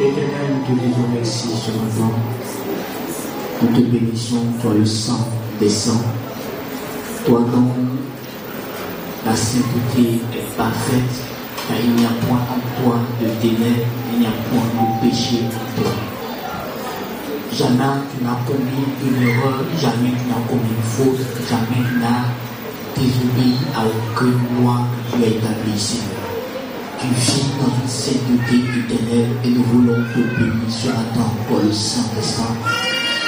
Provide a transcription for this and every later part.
Éternel, nous te disons merci ce matin. Nous te bénissons, toi le sang des saints. Toi dont la sainteté est parfaite, car il n'y a point en toi de ténèbres, il n'y a point de péché en toi. Jamais tu n'as commis une erreur, jamais tu n'as commis une faute, jamais tu n'as désobéi à aucune loi que tu as établie, Seigneur. Tu vis dans une sainteté éternelle et nous voulons te bénir ce matin pour le Saint des Saints.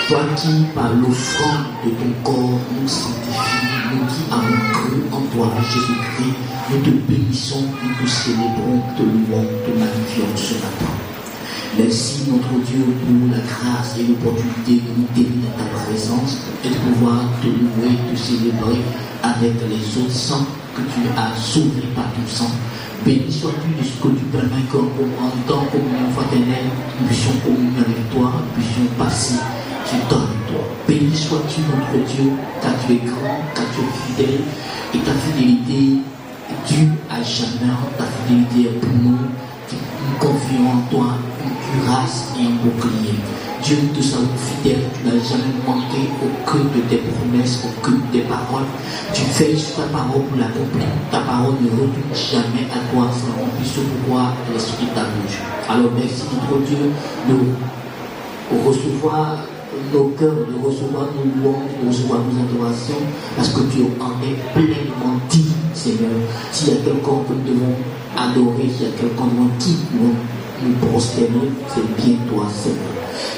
Toi qui, par l'offrande de ton corps, nous sanctifie, nous qui avons cru en toi, Jésus-Christ, nous te bénissons, nous te célébrons, te louons, te magnifions ce matin. Merci notre Dieu pour la grâce et l'opportunité de nous tenir dans ta présence et de pouvoir te louer, te célébrer avec les autres saints que tu as sauvés par ton sang. Béni sois-tu de ce que tu permets qu'en tant que communion fraternelle, nous puissions communier avec toi, nous puissions passer du temps avec toi. Béni sois-tu notre Dieu, car tu es grand, car tu es fidèle, et ta fidélité dure à jamais, ta fidélité est pour nous, nous confions en toi une cuirasse et un bouclier. Dieu, nous te savons fidèle, tu n'as jamais manqué aucune de tes promesses, aucune de tes paroles. Tu veilles sur ta parole pour l'accomplir. Ta parole ne retourne jamais à toi sans remplir ce pourquoi l'esprit de ta bouche. Alors merci notre Dieu de recevoir nos cœurs, de recevoir nos louanges, de recevoir nos adorations, parce que tu en es pleinement digne, Seigneur. S'il y a quelqu'un que nous devons adorer, s'il y a quelqu'un devant qui nous prosterner, c'est bien toi, Seigneur.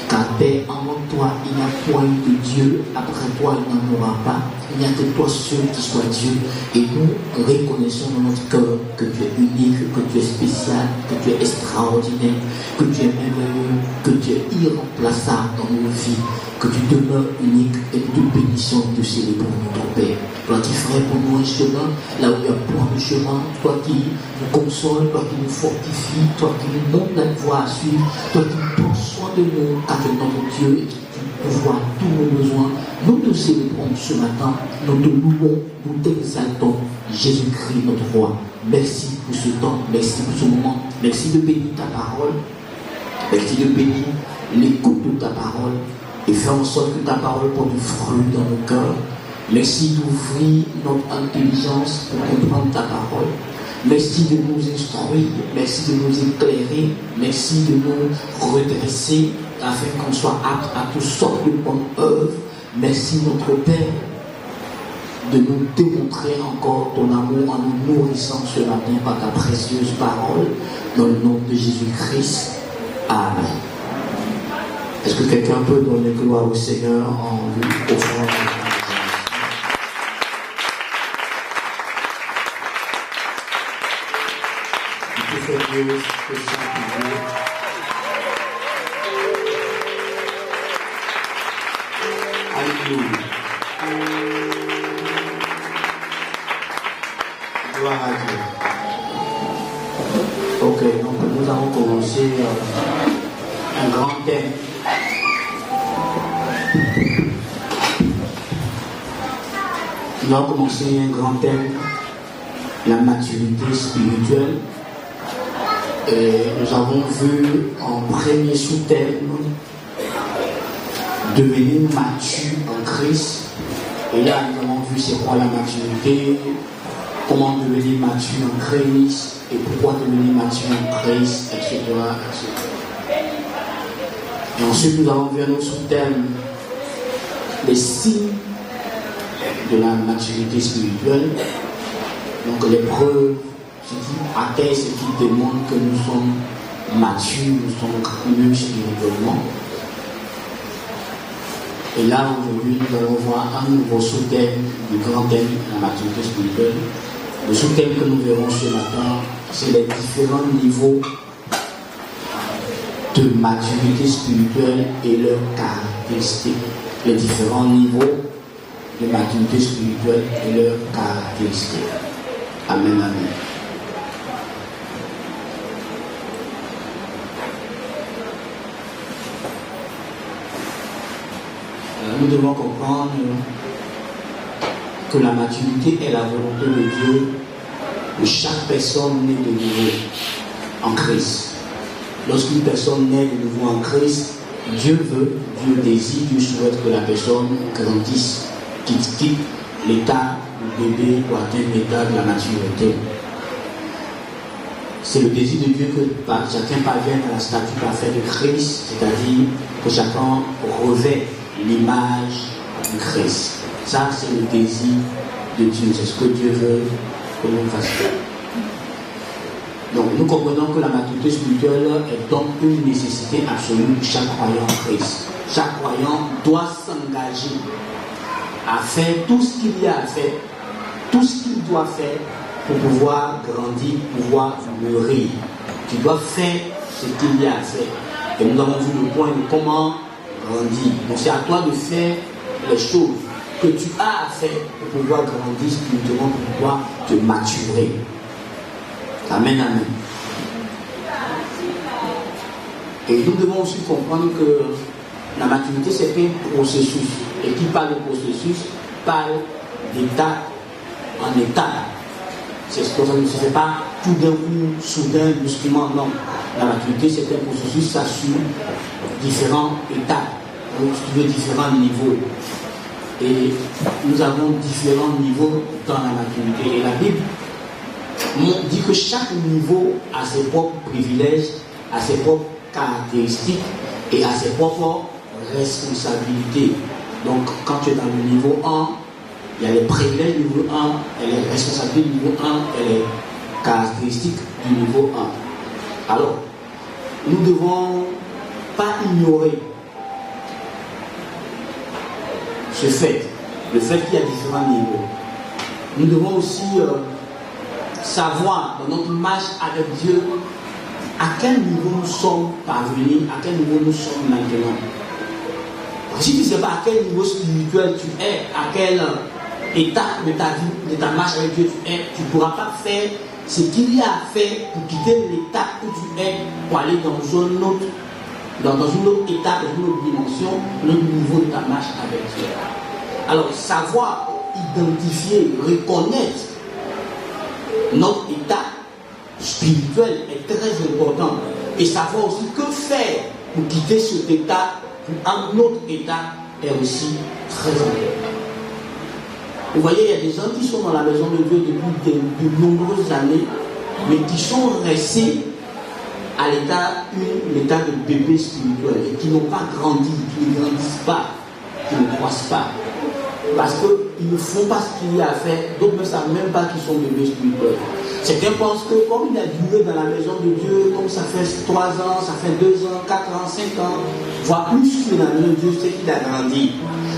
Car Père, avant toi, il n'y a point de Dieu, après toi, il n'y en aura pas. Il n'y a que toi seul qui soit Dieu. Et nous reconnaissons dans notre cœur que tu es unique, que tu es spécial, que tu es extraordinaire, que tu es merveilleux, que tu es irremplaçable dans nos vies, que tu demeures unique et nous te bénissons, te célébrons notre Père. Toi qui ferais pour nous un chemin, là où il y a point de chemin, toi qui nous consoles, toi qui nous fortifie, toi qui nous montres la voie à suivre, toi qui nous prends soin de nous, car tu es notre Dieu et tu vois tous nos besoins. Nous te célébrons ce matin, nous te louons, nous t'exaltons, Jésus-Christ notre roi. Merci pour ce temps, merci pour ce moment, merci de bénir ta parole, merci de bénir l'écoute de ta parole et faire en sorte que ta parole porte du fruit dans nos cœurs. Merci d'ouvrir notre intelligence pour comprendre ta parole. Merci de nous instruire, merci de nous éclairer, merci de nous redresser afin qu'on soit apte à toutes sortes de bonnes œuvres. Merci notre Père de nous démontrer encore ton amour en nous nourrissant ce matin par ta précieuse parole dans le nom de Jésus-Christ. Amen. Est-ce que quelqu'un peut donner gloire au Seigneur en lui offrant? Dieu, que ça pour Dieu. Alléluia. Gloire à Dieu. Ok, donc nous allons commencer un grand thème. Nous allons commencer un grand thème, la maturité spirituelle. Et nous avons vu en premier sous-thème devenir mature en Christ. Et là, nous avons vu c'est quoi la maturité, comment devenir mature en Christ, et pourquoi devenir mature en Christ, etc. Et ensuite, nous avons vu un autre sous-thème, les signes de la maturité spirituelle. Donc les preuves atteste ce qui démontre que nous sommes matures, nous sommes mieux spirituellement. Et là, aujourd'hui, nous allons voir un nouveau sous-thème du grand thème de la maturité spirituelle. Le sous-thème que nous verrons ce matin, c'est les différents niveaux de maturité spirituelle et leurs caractéristiques. Les différents niveaux de maturité spirituelle et leurs caractéristiques. Amen, amen. Nous devons comprendre que la maturité est la volonté de Dieu de chaque personne née de nouveau en Christ. lorsqu'une personne naît de nouveau en Christ, Dieu veut, Dieu désire, Dieu souhaite que la personne grandisse, quitte l'état du bébé pour atteindre l'état de la maturité. C'est le désir de Dieu que chacun parvienne à la statue parfaite de Christ, c'est-à-dire que chacun revêt l'image du Christ. Ça, c'est le désir de Dieu. C'est ce que Dieu veut que nous fassions. Donc, nous comprenons que la maturité spirituelle est donc une nécessité absolue de chaque croyant en Christ. Chaque croyant doit s'engager à faire tout ce qu'il y a à faire, tout ce qu'il doit faire pour pouvoir grandir, pouvoir mûrir. Tu dois faire ce qu'il y a à faire. Et nous avons vu le point de comment grandir. Donc c'est à toi de faire les choses que tu as à faire pour pouvoir grandir spirituellement, pour pouvoir te maturer. Amen, amen. Et nous devons aussi comprendre que la maturité, c'est un processus. Et qui parle de processus, parle d'étape en étape. C'est ce que ça ne se fait pas tout d'un coup, soudain, brusquement, non. La maturité, c'est un processus, ça suit différentes étapes, ou si tu veux, différents niveaux. Et nous avons différents niveaux dans la maturité. Et la Bible dit que chaque niveau a ses propres privilèges, a ses propres caractéristiques et a ses propres responsabilités. Donc, quand tu es dans le niveau 1, il y a les privilèges du niveau 1, et les responsabilités du niveau 1 et les caractéristiques du niveau 1. Alors, nous ne devons pas ignorer ce fait, le fait qu'il y a différents niveaux. Nous devons aussi savoir dans notre marche avec Dieu à quel niveau nous sommes parvenus, à quel niveau nous sommes maintenant. Si tu ne sais pas à quel niveau spirituel tu es, à quelle étape de ta vie, de ta marche avec Dieu tu es, tu ne pourras pas faire ce qu'il y a à faire pour quitter l'étape où tu es pour aller dans une autre étape, dans une autre dimension, un autre niveau de ta marche avec Dieu. Alors, savoir identifier, reconnaître notre état spirituel est très important. Et savoir aussi que faire pour quitter cet état pour un autre état est aussi très important. Vous voyez, il y a des gens qui sont dans la maison de Dieu depuis de nombreuses années, mais qui sont restés à l'état de bébé spirituel et qui n'ont pas grandi, qui ne grandissent pas, qui ne croissent pas. Parce qu'ils ne font pas ce qu'il y a à faire, d'autres ne savent même pas qu'ils sont bébés spirituels. Certains pensent que comme il a duré dans la maison de Dieu, comme ça fait 3 ans, ça fait 2 ans, 4 ans, 5 ans, voire plus que dans la maison de Dieu, c'est qu'il a grandi.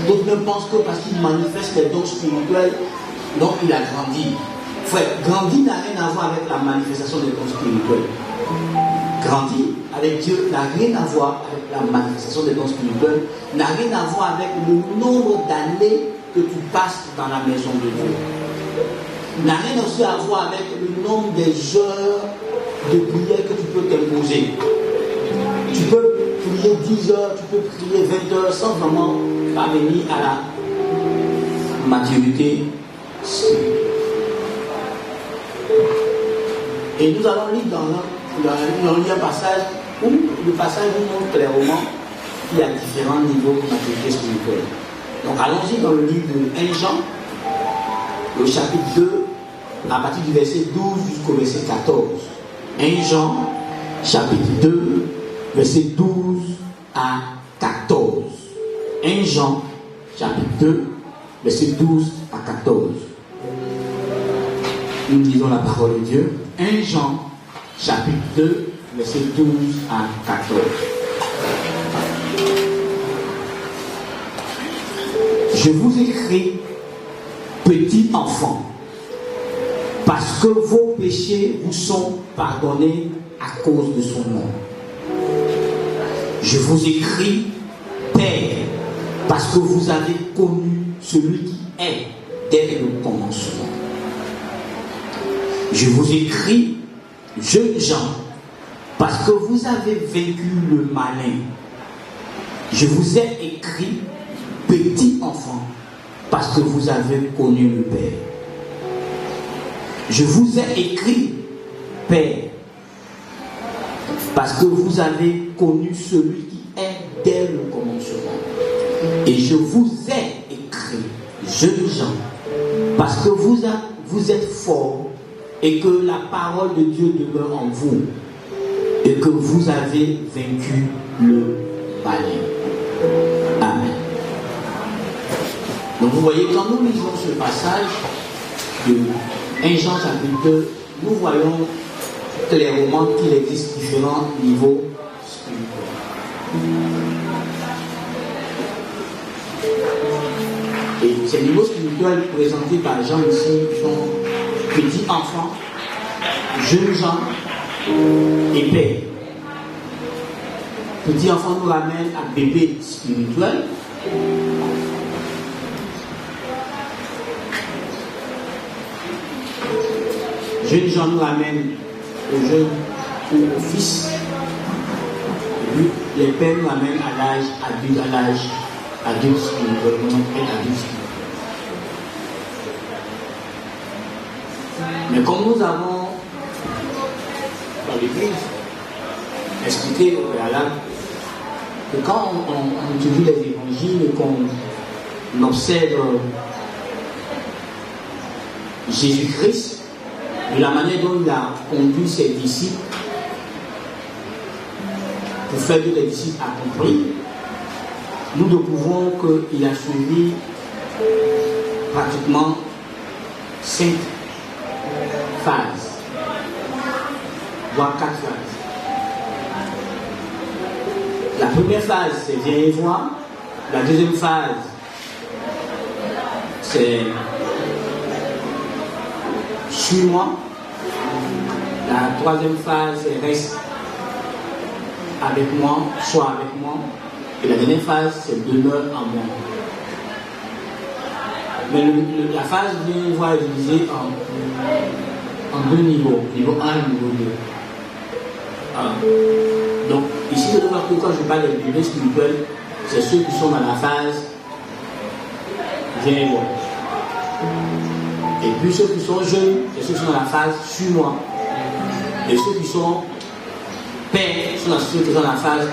D'autres ne pensent que parce qu'il manifeste les dons spirituels, donc il a grandi. Frère, grandir n'a rien à voir avec la manifestation des dons spirituels. Grandir avec Dieu n'a rien à voir avec la manifestation des dons spirituels, n'a rien à voir avec le nombre d'années que tu passes dans la maison de Dieu. N'a rien aussi à voir avec le nombre des heures de prière que tu peux t'imposer. Tu peux prier 10 heures, tu peux prier 20 heures sans vraiment parvenir à la maturité spirituelle. Et nous allons lire dans un passage où le passage nous montre clairement qu'il y a différents niveaux de maturité spirituelle. Donc allons-y dans le livre de 1 Jean, le chapitre 2, à partir du verset 12 jusqu'au verset 14. 1 Jean, chapitre 2, verset 12 à 14. 1 Jean, chapitre 2, verset 12 à 14. Nous lisons la parole de Dieu. 1 Jean, chapitre 2, verset 12 à 14. Je vous écris, petits enfants, parce que vos péchés vous sont pardonnés à cause de son nom. Je vous écris, Père, parce que vous avez connu celui qui est dès le commencement. Je vous écris, jeunes gens, parce que vous avez vaincu le malin. Je vous ai écrit, petits enfants, parce que vous avez connu le Père. Je vous ai écrit, Père, Parce que vous avez connu celui qui est dès le commencement. Et je vous ai écrit, jeunes gens, parce que vous êtes forts et que la parole de Dieu demeure en vous et que vous avez vaincu le malin. Amen. Donc vous voyez, quand nous lisons ce passage de 1 Jean chapitre 2, nous voyons clairement qu'il existe différents niveaux spirituels. Et ces niveaux spirituels présentés par Jean ici sont petits enfants, jeunes gens et pères. Petit enfant nous ramène à bébé spirituel. Jeunes gens nous ramènent au jeune ou au fils. Et puis les pères nous ramènent à l'âge adulte spirituellement et adulte spirituel. Mais comme nous avons dans l'église expliqué au préalable que quand on étudie les évangiles et qu'on observe Jésus-Christ, de la manière dont il a conduit ses disciples pour faire que les disciples accomplissent, nous découvrons qu'il a suivi pratiquement 5 phases, voire 4 phases. La première phase, c'est viens et voir. La deuxième phase, c'est suis-moi. La troisième phase, c'est reste avec moi, sois avec moi. Et la dernière phase, c'est demeure en moi. Mais la phase viens et voir est divisée en 2 niveaux, niveau 1 et niveau 2. Donc, ici, je dois voir que quand je parle des bébés spirituels, c'est ceux qui sont dans la phase viens et voir. Et puis ceux qui sont jeunes, c'est ceux qui sont dans la phase suis-moi. Et ceux qui sont pères, sont ceux qui sont dans la phase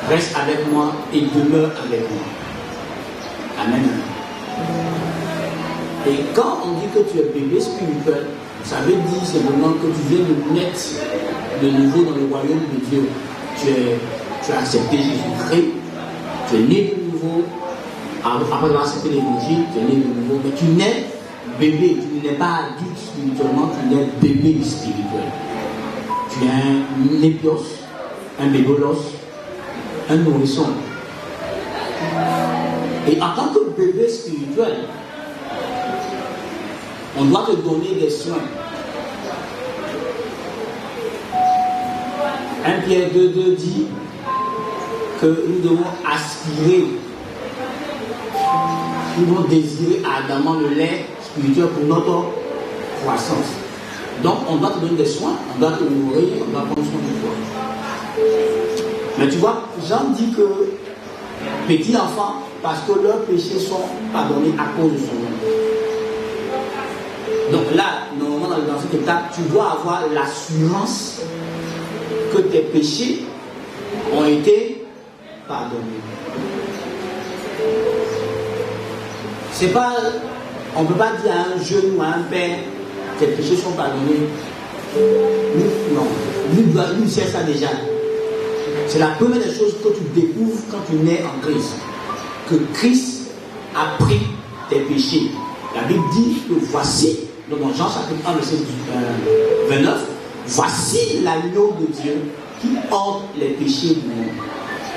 reste avec moi et demeure avec moi. Amen. Et quand on dit que tu es bébé spirituel, ça veut dire simplement que tu viens de naître de nouveau dans le royaume de Dieu. Tu as accepté Jésus-Christ, tu es né de nouveau, après avoir accepté l'évangile, tu es né de nouveau, mais tu nais bébé, tu n'es pas adulte spirituellement, tu nais bébé spirituel. Tu es un épios, un bébolos, un nourrisson. Et en tant que bébé spirituel, on doit te donner des soins. 1 Pierre 2,2 dit que nous devons aspirer, nous devons désirer ardemment le lait spirituel pour notre croissance. Donc on doit te donner des soins, on doit te nourrir, on doit prendre soin de toi. Mais tu vois, Jean dit que petits enfants, parce que leurs péchés sont pardonnés à cause de son nom. Donc là, normalement dans cette étape, tu dois avoir l'assurance que tes péchés ont été pardonnés. C'est pas, on ne peut pas dire à un jeune ou à un père, tes péchés sont pardonnés. Non, lui sait ça déjà. C'est la première des choses que tu découvres quand tu nais en Christ. Que Christ a pris tes péchés. La Bible dit que voici, donc dans Jean chapitre 1, verset 29, voici l'agneau de Dieu qui ôte les péchés du monde.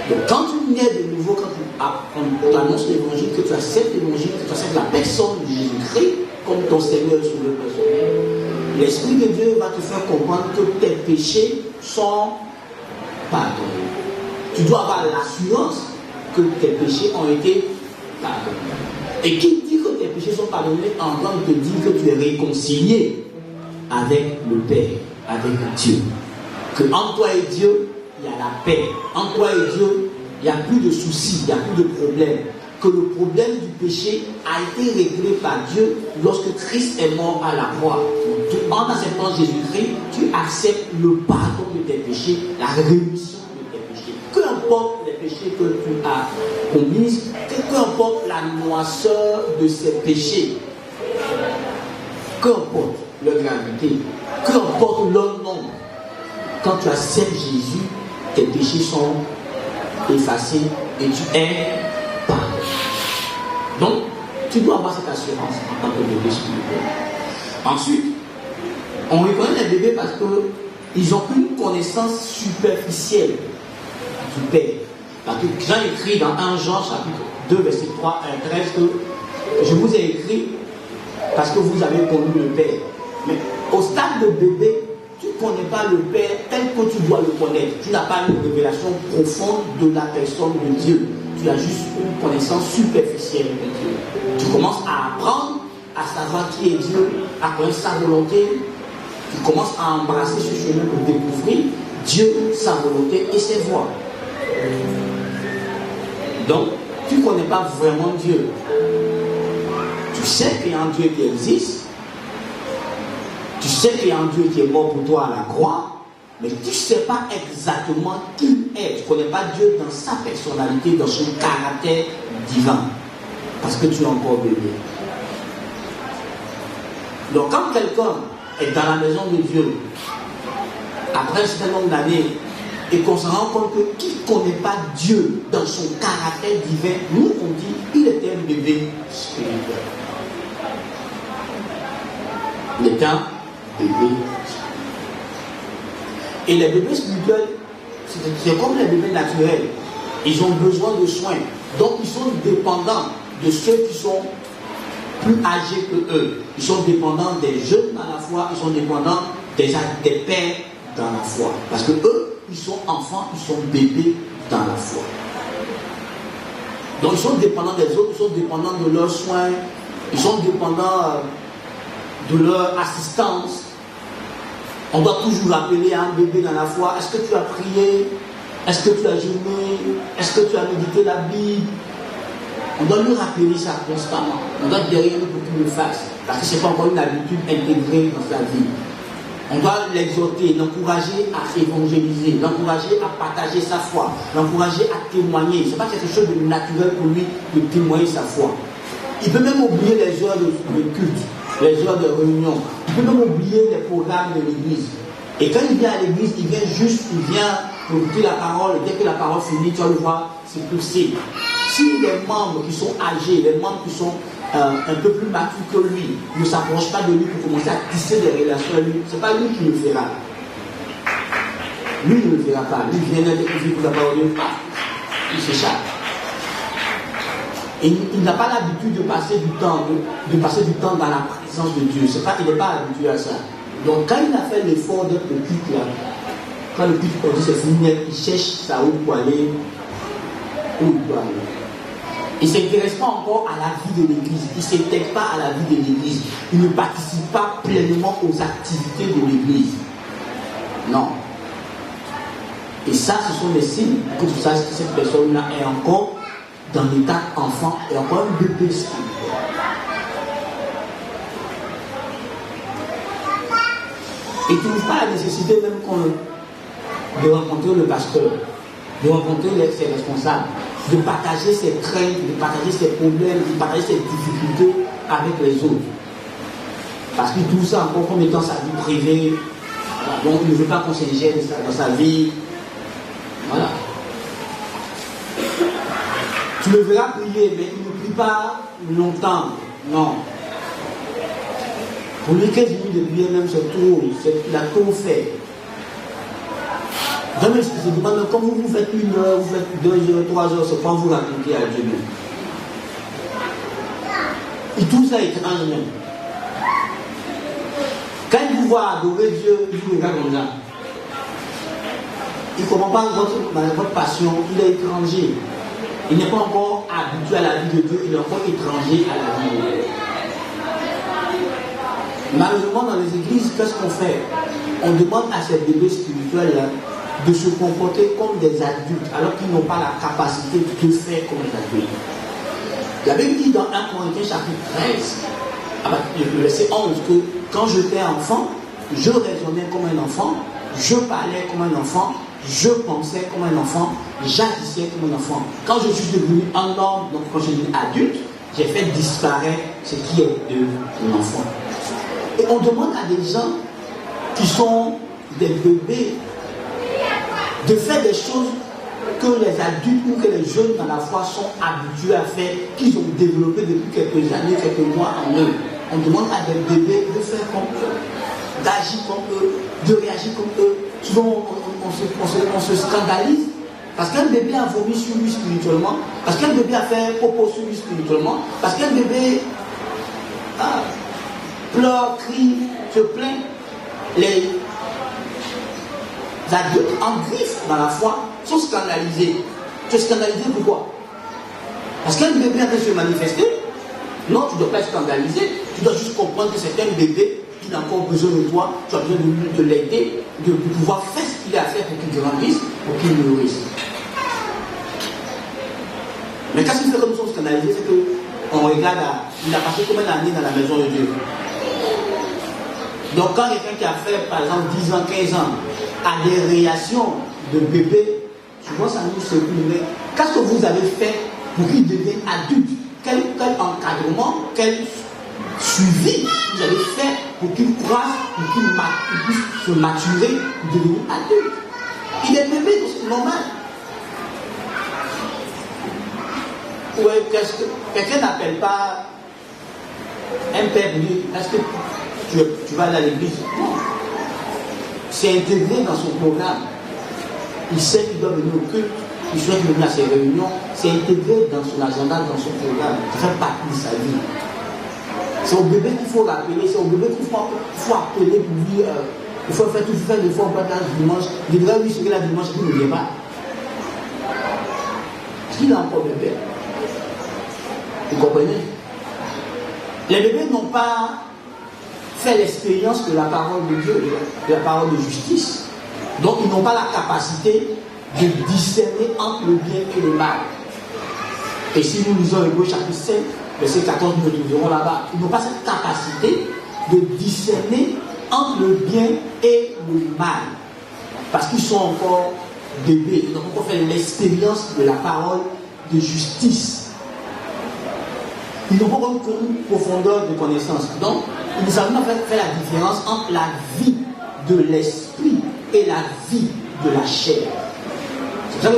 Donc quand tu nais de nouveau, quand tu annonces l'évangile, que tu acceptes l'évangile, que tu acceptes la personne de Jésus-Christ comme ton Seigneur et Sauveur personnel, l'Esprit de Dieu va te faire comprendre que tes péchés sont pardonnés. Tu dois avoir l'assurance que tes péchés ont été pardonnés. Et qui dit que tes péchés sont pardonnés, en train de te dire que tu es réconcilié avec le Père, avec Dieu. Que en toi et Dieu, il y a la paix. En toi et Dieu, il n'y a plus de soucis, il n'y a plus de problèmes. que le problème du péché a été réglé par Dieu lorsque Christ est mort à la croix. En acceptant Jésus-Christ, tu acceptes le pardon de tes péchés, la rémission de tes péchés. Peu importe les péchés que tu as commis, peu importe la noirceur de ces péchés, peu importe leur gravité, peu importe leur nombre, quand tu acceptes Jésus, tes péchés sont effacés et tu es pardonné. Donc, tu dois avoir cette assurance en tant que bébé spirituel. Ensuite, on reconnaît les bébés parce qu'ils ont une connaissance superficielle du Père. Parce que Jean écrit dans 1 Jean chapitre 2, verset 3 à 13 que je vous ai écrit parce que vous avez connu le Père. Mais au stade de bébé, tu ne connais pas le Père tel que tu dois le connaître. Tu n'as pas une révélation profonde de la personne de Dieu. Tu as juste une connaissance superficielle de Dieu. Tu commences à apprendre à savoir qui est Dieu, à connaître sa volonté. Tu commences à embrasser ce chemin pour découvrir Dieu, sa volonté et ses voies. Donc, tu ne connais pas vraiment Dieu. Tu sais qu'il y a un Dieu qui existe. Tu sais qu'il y a un Dieu qui est mort pour toi à la croix. Mais tu ne sais pas exactement qui il est. Tu ne connais pas Dieu dans sa personnalité, dans son caractère divin. Parce que tu es encore bébé. Donc quand quelqu'un est dans la maison de Dieu, après un certain nombre d'années, et qu'on se rend compte que qui ne connaît pas Dieu dans son caractère divin, nous on dit il était un bébé spirituel. Il est un bébé spirituel. Et les bébés spirituels, c'est comme les bébés naturels. Ils ont besoin de soins. Donc ils sont dépendants de ceux qui sont plus âgés que eux. Ils sont dépendants des jeunes dans la foi, ils sont dépendants des pères dans la foi. Parce que eux, ils sont enfants, ils sont bébés dans la foi. Donc ils sont dépendants des autres, ils sont dépendants de leurs soins, ils sont dépendants de leur assistance. On doit toujours rappeler à un bébé dans la foi, est-ce que tu as prié? Est-ce que tu as jeûné? Est-ce que tu as médité la Bible? On doit lui rappeler ça constamment. On doit derrière lui pour qu'il le fasse. Parce que ce n'est pas encore une habitude intégrée dans sa vie. On doit l'exhorter, l'encourager à évangéliser, l'encourager à partager sa foi, l'encourager à témoigner. Ce n'est pas quelque chose de naturel pour lui de témoigner sa foi. Il peut même oublier les heures de culte, les heures de réunion. Il peut même oublier les programmes de l'église. Et quand il vient à l'église, il vient pour écouter la parole. Et dès que la parole finit, tu vas le voir, c'est poussé. Si les membres qui sont âgés, les membres qui sont un peu plus matures que lui, ne s'approchent pas de lui pour commencer à tisser des relations avec lui, ce n'est pas lui qui le fera. Lui ne le fera pas. Lui vient d'être écouté pour la parole de Dieu. Il s'échappe. Et il n'a pas l'habitude de passer du temps dans la présence de Dieu. Il n'est pas habitué à ça. Donc quand il a fait l'effort d'être le culte là, quand le culte dit c'est fini, il cherche sa route pour aller où il doit aller. Il ne s'intéresse pas encore à la vie de l'église. Il ne s'intègre pas à la vie de l'église. Il ne participe pas pleinement aux activités de l'église. Non. Et ça, ce sont des signes que tu saches que cette personne-là est encore dans l'état enfant et encore un bébé spirituel. Et tu n'as pas la nécessité même de rencontrer le pasteur, de rencontrer ses responsables, de partager ses craintes, de partager ses problèmes, de partager ses difficultés avec les autres. Parce qu'il trouve ça encore comme étant sa vie privée. Voilà. Donc il ne veut pas qu'on s'ingère dans sa vie. Voilà. Tu le verras prier, mais il ne prie pas longtemps. Non. Pour lui, 15 minutes de prière, même c'est trop. Il a trop fait. Donc, il se demande comment vous faites 1 heure, vous faites 2 heures, 3 heures, c'est pas vous raconter à Dieu. Il trouve ça étrange même. Quand il vous voit adorer Dieu, il vous regarde comme ça. Il ne comprend pas votre passion, il est étranger. Il n'est pas encore habitué à la vie de Dieu, il est encore étranger à la vie de Dieu. Malheureusement, dans les églises, qu'est-ce qu'on fait? On demande à ces bébés spirituels de se comporter comme des adultes, alors qu'ils n'ont pas la capacité de faire comme des adultes. La Bible dit dans 1 Corinthiens chapitre 13, le verset 11, que quand j'étais enfant, je raisonnais comme un enfant, je parlais comme un enfant, je pensais comme un enfant, j'agissais comme un enfant. Quand je suis devenu un homme, donc quand je suis devenu adulte, j'ai fait disparaître ce qui est de l'enfant. Et on demande à des gens qui sont des bébés de faire des choses que les adultes ou que les jeunes dans la foi sont habitués à faire, qu'ils ont développé depuis quelques années, quelques mois en eux. On demande à des bébés de faire comme eux, d'agir comme eux, de réagir comme eux. Souvent on se scandalise parce qu'un bébé a vomi sur lui spirituellement, parce qu'un bébé a fait popo sur lui spirituellement, parce qu'un bébé pleure, crie, se plaint. Les adultes en griffe dans la foi sont scandalisés. Tu es scandalisé pourquoi? Parce qu'un bébé a se manifester. Non, tu ne dois pas être scandalisé. Tu dois juste comprendre que c'est un bébé qui a encore besoin de toi. Tu as besoin de l'aider, de pouvoir faire ce qu'il a à faire pour qu'il grandisse, pour qu'il nourrisse. Mais qu'est-ce qui fait que nous sommes scandalisés? C'est qu'on regarde, il a passé combien d'années dans la maison de Dieu? Donc quand quelqu'un qui a fait par exemple 10 ans, 15 ans a des réactions de bébé, souvent ça nous secoue. Mais qu'est-ce que vous avez fait pour qu'il devienne adulte? Quel encadrement, quel suivi vous avez fait pour qu'il croisse, pour qu'il puisse se maturer, pour devenir adulte? Il est bébé, c'est normal. Ouais, quelqu'un n'appelle pas un père pour dire, est-ce que tu vas aller à l'église? Non. C'est intégré dans son programme. Il sait qu'il doit venir au culte, il souhaite venir à ses réunions, c'est intégré dans son agenda, dans son programme. Ça fait partie de sa vie. C'est au bébé qu'il faut rappeler, c'est au bébé qu'il faut appeler pour dire il faut faire tout, faire des fois, on peut faire dimanche. Il devrait lui souhaiter la dimanche, il ne vient pas. Parce qu'il est encore bébé. Vous comprenez? Les bébés n'ont pas fait l'expérience de la parole de Dieu, de la parole de justice. Donc ils n'ont pas la capacité de discerner entre le bien et le mal. Et si nous lisons Hébreux chapitre 5, verset 14, nous le trouverons là-bas. Ils n'ont pas cette capacité de discerner entre le bien et le mal. Parce qu'ils sont encore bébés. Ils n'ont pas encore fait l'expérience de la parole de justice. Ils n'ont pas encore une profondeur de connaissance. Donc, ils ne savent pas faire la différence entre la vie de l'esprit et la vie de la chair. C'est ça que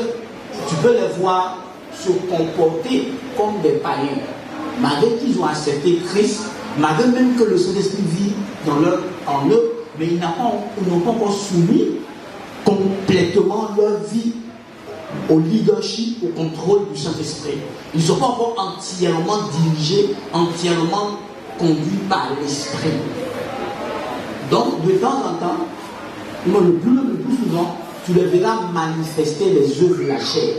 tu peux les voir se comporter comme des païens. Malgré qu'ils ont accepté Christ, malgré même que le Saint-Esprit vit en eux, mais ils n'ont pas encore soumis complètement leur vie au leadership, au contrôle du Saint-Esprit. Ils ne sont pas encore entièrement dirigés, entièrement conduits par l'Esprit. Donc, de temps en temps, le plus souvent, tu les verras manifester les œuvres de la chair.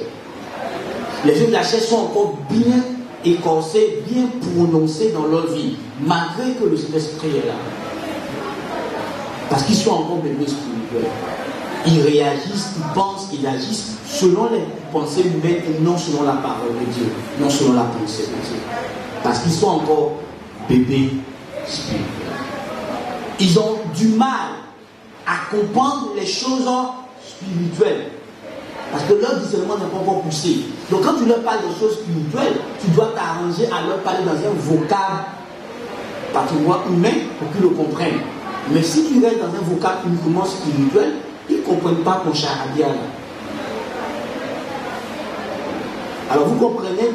Les œuvres de la chair sont encore bien écorcées, bien prononcées dans leur vie, malgré que le Saint-Esprit est là. Parce qu'ils sont encore bébés spirituels. Ils réagissent, ils pensent, ils agissent selon les pensées humaines et non selon la parole de Dieu, non selon la pensée de Dieu. Parce qu'ils sont encore bébés spirituels. Ils ont du mal à comprendre les choses spirituelles. Parce que leur discernement n'est pas encore poussé. Donc quand tu leur parles de choses spirituelles, tu dois t'arranger à leur parler dans un vocable particulièrement humain pour qu'ils le comprennent. Mais si tu restes dans un vocable uniquement spirituel, ils ne comprennent pas ton charabia. Alors vous comprenez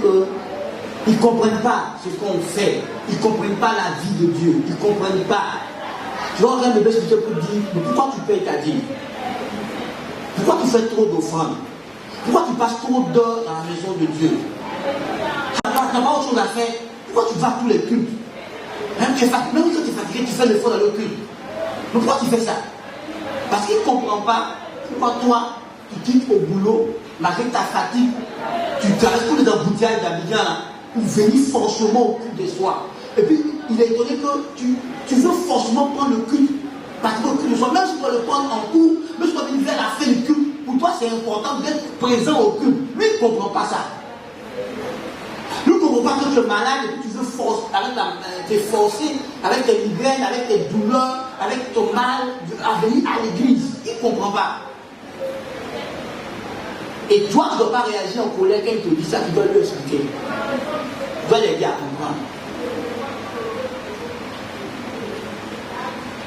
qu'ils ne comprennent pas ce qu'on fait. Ils ne comprennent pas la vie de Dieu. Ils ne comprennent pas. Tu vois, un bébé spirituel peut dire, mais pourquoi tu payes ta dîme? Pourquoi tu fais trop d'offrandes? Pourquoi tu passes trop d'heures dans la maison de Dieu? Tu n'as pas autre chose à faire. Pourquoi tu vas tous les cultes? Même quand tu es fatigué, tu fais l'effort dans le culte. Mais pourquoi tu fais ça? Parce qu'il ne comprend pas pourquoi toi, tu quittes au boulot, malgré ta fatigue, tu caresses tous les embouteillages d'Abidjan pour venir forcément au culte des soirs. Et puis, il est étonné que tu veux forcément prendre le culte. Parce que le culte de soir, même si tu dois le prendre en cours, même si tu dois venir vers la fin du culte, pour toi c'est important d'être présent au culte. Lui, il ne comprend pas ça. Nous ne comprenons pas que tu es malade et que tu veux t'es forcé avec tes migraines, avec tes douleurs, avec ton mal à venir à l'église. Il ne comprend pas. Et toi, tu ne dois pas réagir en colère quand il te dit ça, tu dois lui expliquer. Tu dois l'aider à comprendre.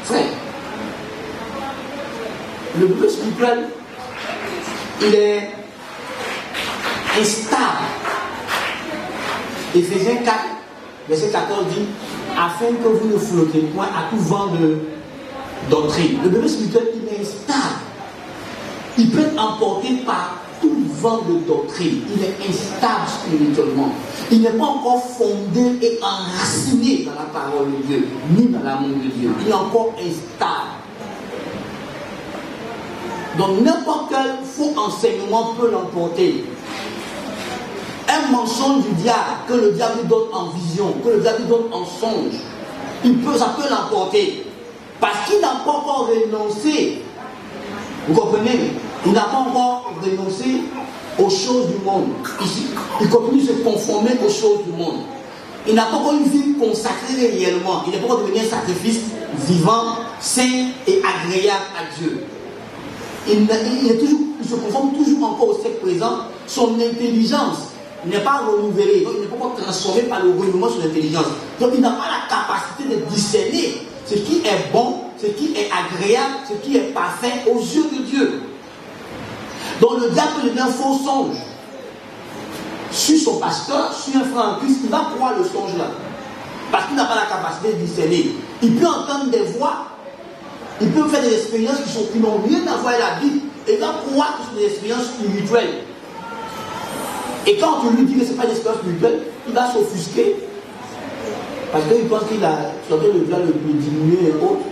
Frère, le bébé spirituel, il est instable. Éphésiens 4, verset 14 dit, afin que vous ne flottez point à tout vent de doctrine. Le bébé spirituel, il est instable. Il peut être emporté par tout vent de doctrine. Il est instable spirituellement. Il n'est pas encore fondé et enraciné dans la parole de Dieu, ni dans l'amour de Dieu. Il est encore instable. Donc n'importe quel faux enseignement peut l'emporter. Un mensonge du diable, que le diable lui donne en vision, que le diable lui donne en songe, ça peut l'emporter. Parce qu'il n'a pas encore renoncé. Vous comprenez? Il n'a pas encore renoncé aux choses du monde. Il continue de se conformer aux choses du monde. Il n'a pas encore une vie consacrée réellement. Il n'est pas encore devenu un sacrifice vivant, saint et agréable à Dieu. Il se conforme toujours encore au siècle présent. Son intelligence n'est pas renouvelée. Donc il n'est pas encore transformé par le renouvellement de son intelligence. Donc il n'a pas la capacité de discerner ce qui est bon, ce qui est agréable, ce qui est parfait aux yeux de Dieu. Donc le diable peut donner un faux songe sur son pasteur, sur un frère en Christ, il va croire le songe là. Parce qu'il n'a pas la capacité de discerner. Il peut entendre des voix, il peut faire des expériences qui n'ont rien à voir avec la Bible, et il va croire que ce sont des expériences spirituelles. Et quand on lui dit que ce n'est pas une expérience spirituelle, il va s'offusquer. Parce qu'il pense qu'il a sorti le diable le diminué et autres.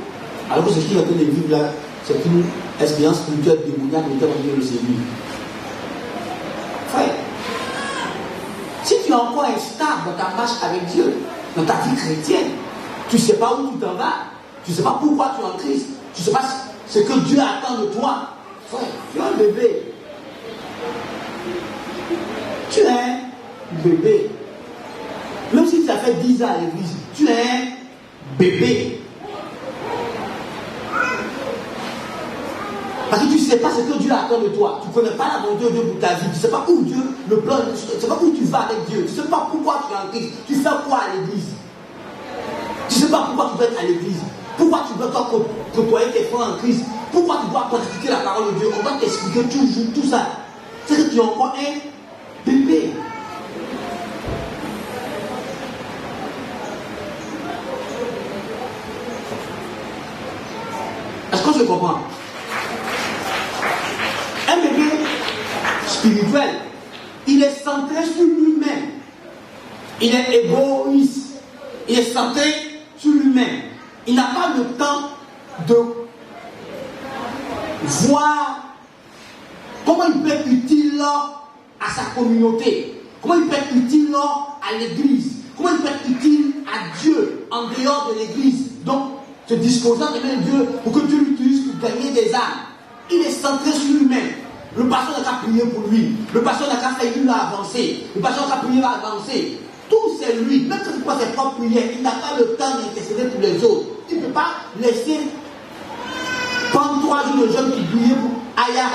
Alors que ce qu'il est en train de vivre là, c'est une expérience spirituelle démoniaque de laquelle on le séduit. Frère, si tu es encore instable dans ta marche avec Dieu, dans ta vie chrétienne, tu ne sais pas où tu t'en vas, tu ne sais pas pourquoi tu es en Christ, tu ne sais pas ce que Dieu attend de toi. Frère, tu es un bébé. Tu es un bébé. Même si tu as fait 10 ans à l'église, tu es un bébé. Parce que tu ne sais pas ce que Dieu attend de toi. Tu ne connais pas la volonté de Dieu pour ta vie. Tu ne sais pas où Dieu, le plan, tu ne sais pas où tu vas avec Dieu. Tu ne sais pas pourquoi tu es en Christ. Tu fais quoi à l'église? Tu ne sais pas pourquoi tu dois être à l'église. Pourquoi tu dois côtoyer tes frères en Christ. Pourquoi tu dois pratiquer la parole de Dieu. On va t'expliquer toujours tout ça. C'est que tu es encore un bébé. Est-ce que je comprends? Un bébé spirituel, il est centré sur lui-même. Il est égoïste. Il est centré sur lui-même. Il n'a pas le temps de voir comment il peut être utile à sa communauté. Comment il peut être utile à l'église. Comment il peut être utile à Dieu en dehors de l'église. Donc, se disposant de Dieu pour que Dieu l'utilise pour gagner des âmes. Il est centré sur lui-même. Le pasteur n'a qu'à prier pour lui. Le pasteur n'a qu'à faire lui avancer. Le pasteur n'a qu'à prier va avancer. Tout c'est lui. Même quand il passe ses propres prières, il n'a pas le temps d'intercéder pour les autres. Il ne peut pas laisser prendre 3 jours de jeûne qui priait pour Aya.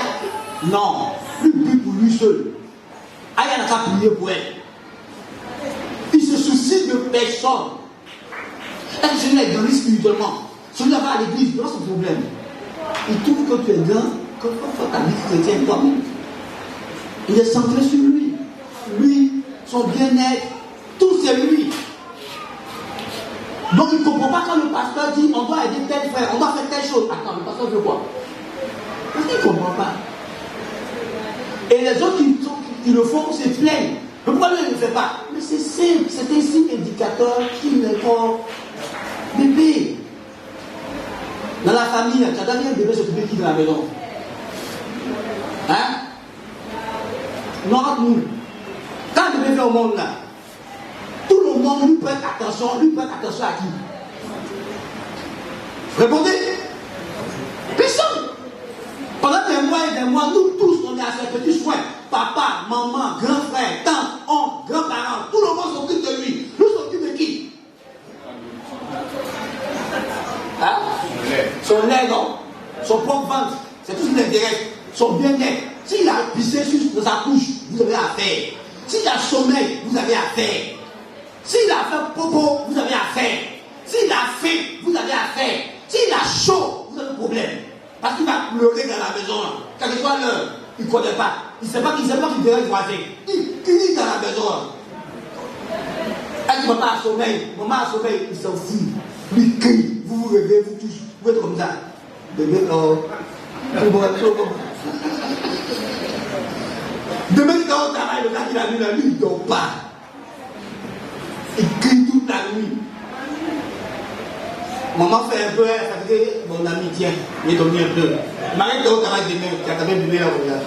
Non. Lui prie pour lui seul. Aya n'a qu'à prier pour elle. Il se soucie de personne. Est-ce que celui-là est grandi spirituellement? Celui-là va à l'église, c'est pas son problème. Il trouve que tu es grand, que tu fais ta vie chrétienne toi-même. Il est centré sur lui. Lui, son bien-être, tout c'est lui. Donc il ne comprend pas quand le pasteur dit on doit aider tel frère, on doit faire telle chose. Attends, le pasteur veut quoi? Parce qu'il ne comprend pas. Et les autres qui le font se plaignent. Mais pourquoi lui il ne le fait pas? Mais c'est simple, c'est un signe indicateur qu'il n'est pas bébé. Dans la famille, tu as jamais un bébé s'occuper qui dans la maison? Hein? Non, nous. Quand le bébé vient au monde là, tout le monde lui prête attention à qui? Répondez. Personne. Pendant des mois et des mois, nous tous, on est à ces petits soins. Papa, maman, grand frère, tante, oncle, grands-parents, tout le monde bien-être, s'il a pissé sur sa couche, vous avez affaire. S'il a sommeil, vous avez affaire. S'il a fait popo, vous avez affaire. S'il a faim, vous avez affaire. S'il a chaud, vous avez un problème. Parce qu'il va pleurer dans la maison. Quelle que soit l'heure, il ne connaît pas. Il ne sait pas qu'il devrait le voisin. Il crie dans la maison. Elle dit maman a sommeil, il s'en fout. Lui crie, vous vous rêvez, vous tous. Vous êtes comme ça. Bébé, demain, quand on travaille, le gars qui a vu la nuit, il ne dort pas. Il crie toute la nuit. Maman fait un peu, elle fait que mon ami, tiens, il est dormi un peu. Il m'arrête de travail demain, qui a quand même bébé là, regarde.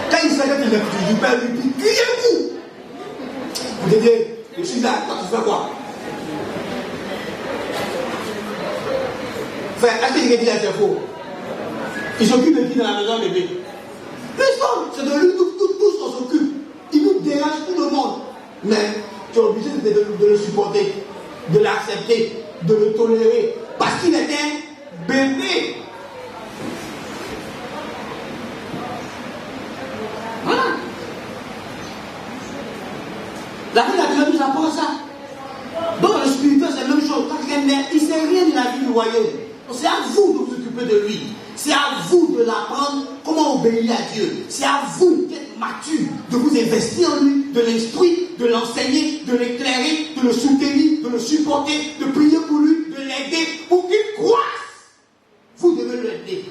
Quand il sait qu'il est petit, je peux lui dire, criez-vous. Vous dites, je suis là, toi tu fais quoi? Frère, est-ce que je dis à c'est faux? Il s'occupe de qui dans la maison, bébé? Personne, c'est de lui, tous on s'occupe. Il nous dérange tout le monde. Mais tu es obligé de le supporter, de l'accepter, de le tolérer. Parce qu'il était un bébé. Voilà. La vie naturelle nous apprend ça. Dans le spirituel, c'est la même chose. Quand quelqu'un naît, il ne sait rien de la vie du royaume. C'est à vous de vous occuper de lui. C'est à vous de l'apprendre comment obéir à Dieu. C'est à vous d'être mature, de vous investir en lui, de l'instruire, de l'enseigner, de l'éclairer, de le soutenir, de le supporter, de prier pour lui, de l'aider pour qu'il croisse. Vous devez l'aider.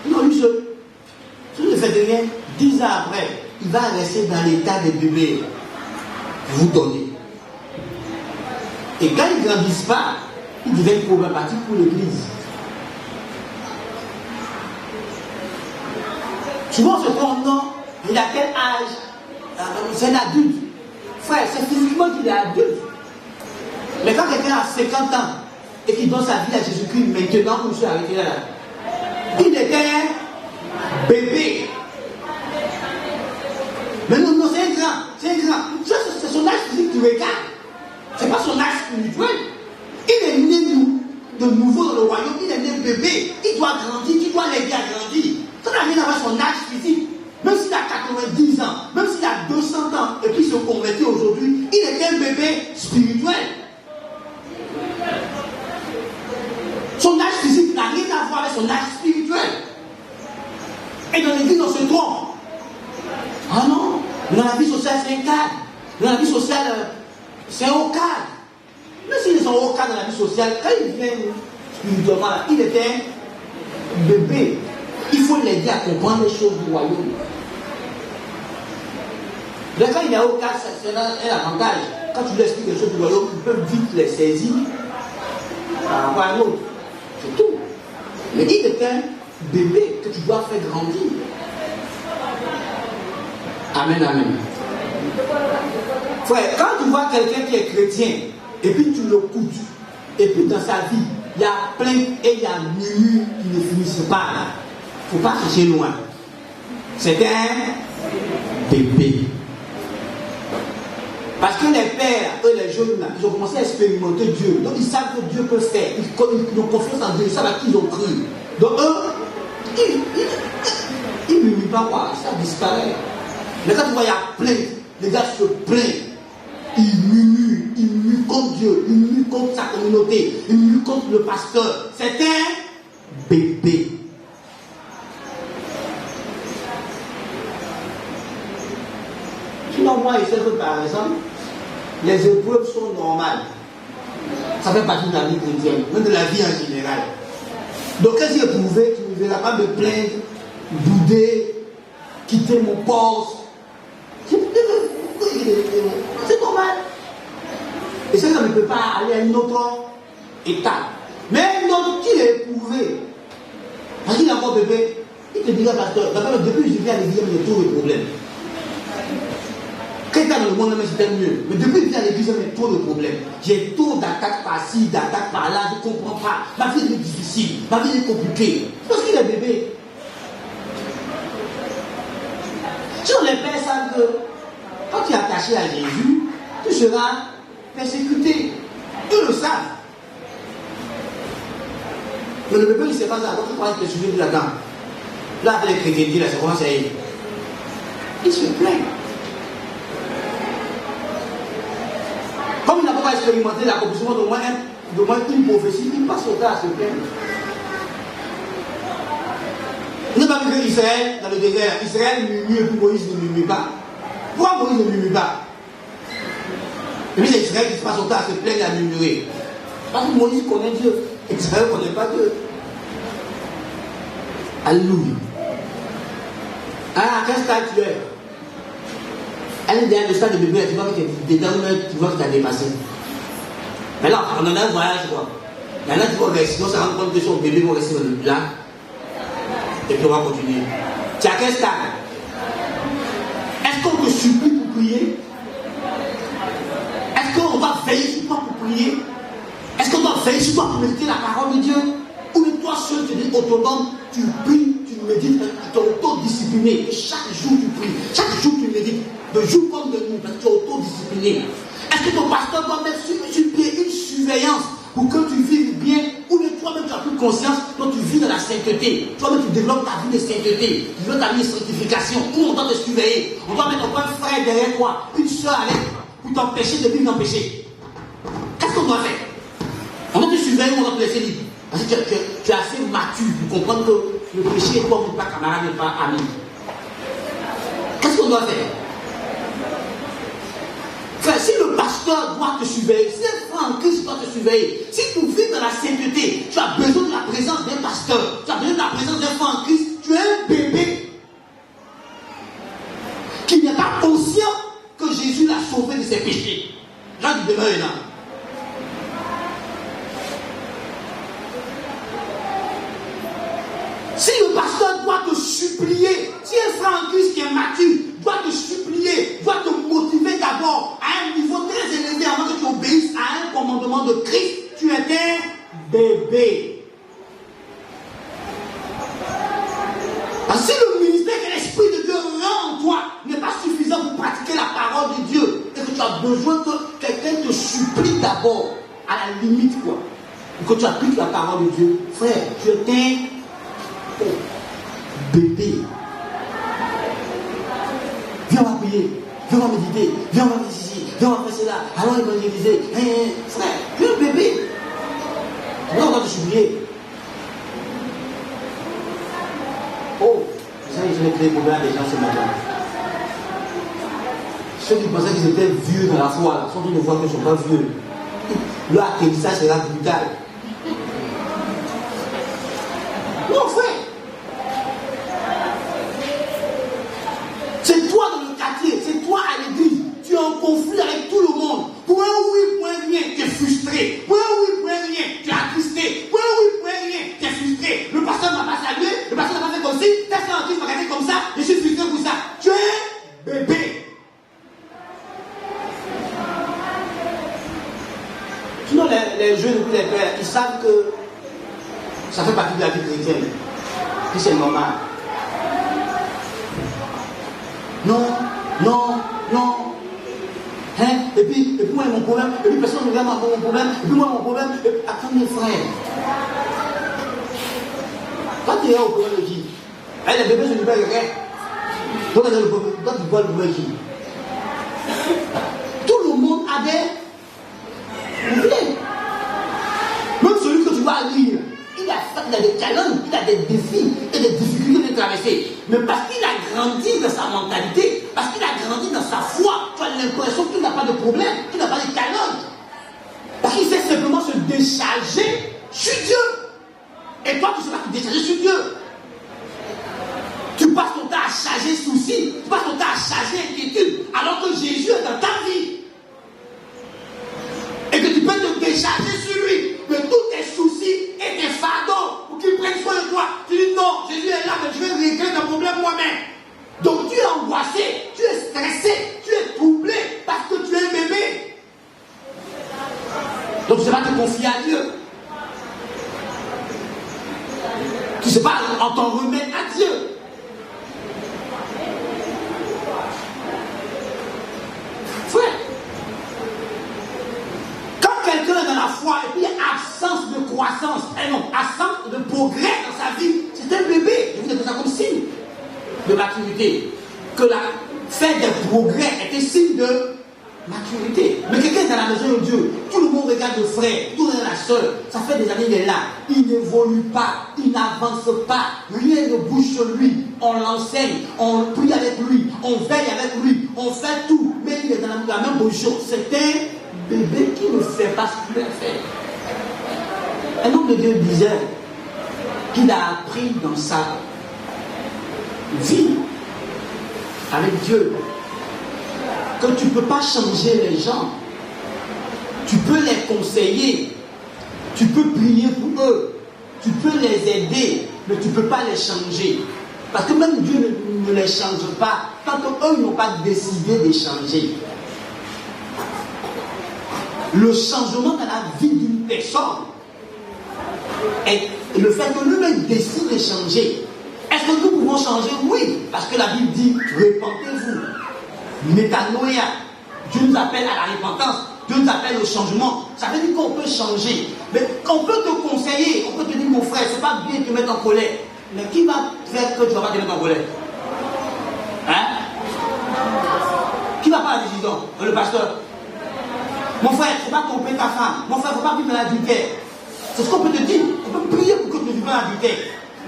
Non, lui seul. Si vous ne faites rien, 10 ans après, il va rester dans l'état des bébés. Vous donnez. Et quand ils ne grandissent pas, ils deviennent problématiques pour l'église. Souvent on se demande, non, il a quel âge? C'est un adulte. Frère, c'est physiquement qu'il est adulte. Mais quand quelqu'un a 50 ans et qu'il donne sa vie à Jésus-Christ maintenant, où je suis arrêté là, il était un bébé. Mais non, c'est un grand. C'est son âge physique qui regarde. Ce n'est pas son âge spirituel. Il est né de nouveau dans le royaume, il est né bébé. Il doit grandir, tu dois l'aider à grandir. Ça n'a rien à voir avec son âge physique. Même s'il a 90 ans, même s'il a 200 ans et qu'il se convertit aujourd'hui, il est un bébé spirituel. Son âge physique n'a rien à voir avec son âge spirituel. Et dans l'église, on se trompe. Ah non, dans la vie sociale, c'est un cadre. Dans la vie sociale, c'est un haut cadre. Mais s'ils sont haut cadre dans la vie sociale, quand ils viennent spirituellement, il était un bébé. Il faut l'aider à comprendre les choses du royaume. Mais quand il est haut cadre, c'est un avantage. Quand tu lui expliques les choses du royaume, ils peuvent vite les saisir par rapport à un autre. C'est tout. Mais il est un bébé que tu dois faire grandir. Amen, amen. Frère, quand tu vois quelqu'un qui est chrétien, et puis tu l'écoutes, et puis dans sa vie, il y a plein et il y a murmures qui ne finissent pas là. Il ne faut pas chercher loin. C'est un bébé. Parce que les pères, eux les jeunes là, ils ont commencé à expérimenter Dieu. Donc ils savent que Dieu peut faire. Ils ont confiance en Dieu, ils savent à qui ils ont cru. Donc eux, ils ne murmurent pas quoi, ça disparaît. Mais quand tu vois, il y a plein, les gars se plaignent. Ils murmurent contre Dieu, ils murmurent contre sa communauté, ils murmurent contre le pasteur. C'est un bébé. Sinon, moi, je sais que par exemple, les épreuves sont normales. Ça fait partie de la vie chrétienne, même de la vie en général. Donc, qu'est-ce qui est prouvé? Tu ne verras pas me plaindre, bouder, quitter mon poste. C'est normal. Et ça ne peut pas aller à une autre étape. Mais un autre qui est éprouvé, parce qu'il est encore bébé, il te dira, pasteur, d'abord depuis que je viens à l'église, il y a trop de problèmes. Quelqu'un dans le monde, c'était mieux. Mais depuis que je viens à l'église, il y a trop de problèmes. J'ai trop d'attaques par-ci, d'attaques par-là, je ne comprends pas. Ma vie est difficile, ma vie est compliquée. Parce qu'il est bébé. Sur les pères savent que quand tu es attaché à Jésus, tu seras persécuté. Eux le savent. Mais le bébé, il ne sait pas ça. Donc, il croit être persécuté là-dedans. Là, avec les chrétiens, là, c'est comment ça est? Il se plaint. Comme il n'a pas expérimenté l'accomplissement d'au moins une prophétie, il passe au temps à se plaindre. Vous n'avez pas vu que Israël, dans le désert, Israël murmure et puis Moïse ne murmure pas. Pourquoi Moïse ne murmure pas? Et puis c'est Israël qui se passe au temps à se plaindre et à murmurer. Parce que Moïse connaît Dieu. Israël ne connaît pas Dieu. Alléluia. Ah, à quel stade tu es? Elle est derrière le stade de bébé, tu vois que tu es dedans, tu vois que tu as dépassé. Mais là, on en a un voyage, quoi. Il y en a qui vont rester, sinon ça rend compte que son bébé va rester là. Et puis on va continuer. Tu es à quel stade? Est-ce qu'on te supplie pour prier? Est-ce qu'on va veiller sur toi pour prier? Est-ce qu'on doit veiller sur toi pour méditer la parole de Dieu? Ou de toi seul, tu es autonome, tu pries, tu médites, tu es autodiscipliné. Et chaque jour tu pries, chaque jour tu médites, de jour comme de nuit, parce que tu es autodiscipliné. Est-ce que ton pasteur doit mettre sur pied une surveillance pour que tu vives bien, ou de toi-même tu as plus conscience, donc tu vis dans la sainteté. Toi-même tu développes ta vie de sainteté, tu développes ta vie de sanctification, où on doit te surveiller. On doit mettre un frère derrière toi, une soeur avec, pour t'empêcher de vivre dans le péché. Qu'est-ce qu'on doit faire? On doit te surveiller ou on doit te laisser libre? Parce que tu es assez mature pour comprendre que le péché est toi, pas camarade, n'est pas ami. Qu'est-ce qu'on doit faire? Frère, si le pasteur doit te surveiller, si un frère en Christ doit te surveiller, si tu vis dans la sainteté, tu as besoin de la présence d'un pasteur, tu as besoin de la présence d'un frère en Christ, tu es un bébé qui n'est pas conscient que Jésus l'a sauvé de ses péchés. Là, tu demeures là. Si le pasteur doit te supplier, si un frère en Christ qui est mature doit te supplier, doit te motiver d'abord à un niveau très élevé avant que tu obéisses à un commandement de Christ, tu es un bébé. Parce que si le ministère que l'Esprit de Dieu rend en toi n'est pas suffisant pour pratiquer la parole de Dieu, et que tu as besoin que quelqu'un te supplie d'abord, à la limite quoi, pour que tu appliques la parole de Dieu, frère, tu es un bébé. Viens, on va prier, viens, on va méditer, viens, on va faire ceci, viens, on va faire cela, allons évangéliser. Frère, tu es un bébé. Là, on va te supplier. Oh, vous savez, je vais créer problème à des gens ce matin. Ceux qui pensaient qu'ils étaient vieux dans la foi, sont en train de voir qu'ils ne sont pas vieux. Leur atterrissage sera brutal. Non, frère. C'est toi dans le quartier, c'est toi à l'église. Tu es en conflit avec tout le monde. Pour un oui, pour un rien, tu es frustré. Pour un oui, pour un rien, tu es attristé. Pour un oui, pour un rien, tu es frustré. Le pasteur ne m'a pas salué, le pasteur n'a pas fait comme ci, ta soeur en Christ m'a regardé comme ça, je suis frustré pour ça. Tu es un bébé. Sinon, les jeunes et les pères, ils savent que ça fait partie de la vie chrétienne. Puis c'est normal. Non, non, non. Hein? Et puis moi, mon problème, et puis personne ne regarde mon problème, et puis moi, mon problème. Attendez, frère. Quand tu es au problème de qui? Les bébés se libèrent rien. Donc, quand tu vois le problème de qui? Tout le monde a des problèmes. Même celui que tu vas lire. Il a des challenges, il a des défis et des difficultés de traverser. Mais parce qu'il a grandi dans sa mentalité, parce qu'il a grandi dans sa foi, tu as l'impression qu'il n'a pas de problème, qu'il n'a pas de challenge. Parce qu'il sait simplement se décharger sur Dieu. Et toi, tu ne sais pas te décharger sur Dieu. Tu passes ton temps à charger soucis, tu passes ton temps à charger inquiétude, alors que Jésus est dans ta vie. Et que tu peux te décharger sur lui de tous tes soucis et tes fardeaux pour qu'il prenne soin de toi. Tu dis non, Jésus est là, mais je vais régler ton problème moi-même. Donc tu es angoissé, tu es stressé, tu es troublé parce que tu es un bébé. Donc tu ne sais pas te confier à Dieu. Tu ne sais pas en t'en remettre à Dieu. Frère, quelqu'un est dans la foi et puis il y a absence de croissance, non, absence de progrès dans sa vie, c'est un bébé. Je vous donne ça comme signe. maturité. Que faire des progrès était signe de maturité. Mais quelqu'un est dans la maison de Dieu, tout le monde regarde le frère, tout le monde la soeur, ça fait des années qu'il est là, il n'évolue pas, il n'avance pas, rien ne bouge sur lui, on l'enseigne, on prie avec lui, on veille avec lui, on fait tout, mais il est dans la même position. C'est un bébé qui ne fait pas ce qu'il doit faire. Un homme de Dieu disait qu'il a appris dans sa vie avec Dieu que tu ne peux pas changer les gens. Tu peux les conseiller, tu peux prier pour eux, tu peux les aider, mais tu ne peux pas les changer. Parce que même Dieu ne les change pas tant qu'eux n'ont pas décidé de changer. Le changement dans la vie d'une personne est le fait que lui-même décide de changer. Est-ce que nous pouvons changer? Oui, parce que la Bible dit repentez-vous. Métanoïa. Dieu nous appelle à la repentance. Dieu nous appelle au changement. Ça veut dire qu'on peut changer. Mais on peut te conseiller. On peut te dire, mon frère, c'est pas bien de te mettre en colère. Mais qui va faire que tu ne vas pas te mettre en colère? Hein? Qui va prendre la décision? Le pasteur. Mon frère, il ne faut pas tromper ta femme. Mon frère, il ne faut pas vivre dans l'adultère. C'est ce qu'on peut te dire. On peut prier pour que tu ne vives pas dans l'adultère.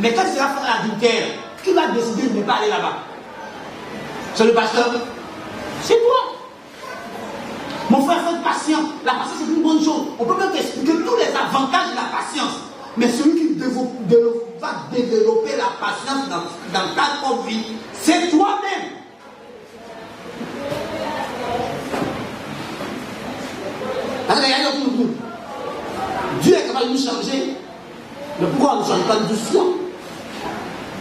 Mais quand tu seras faire l'adultère, qui va décider de ne pas aller là-bas? C'est le pasteur? C'est toi. Mon frère, faut être patient. La patience, c'est une bonne chose. On peut même t'expliquer tous les avantages de la patience. Mais celui qui va développer la patience dans ta propre vie, c'est toi-même. Parce que regardez autour de nous. Dieu est capable de nous changer. Mais pourquoi on ne change pas doucement?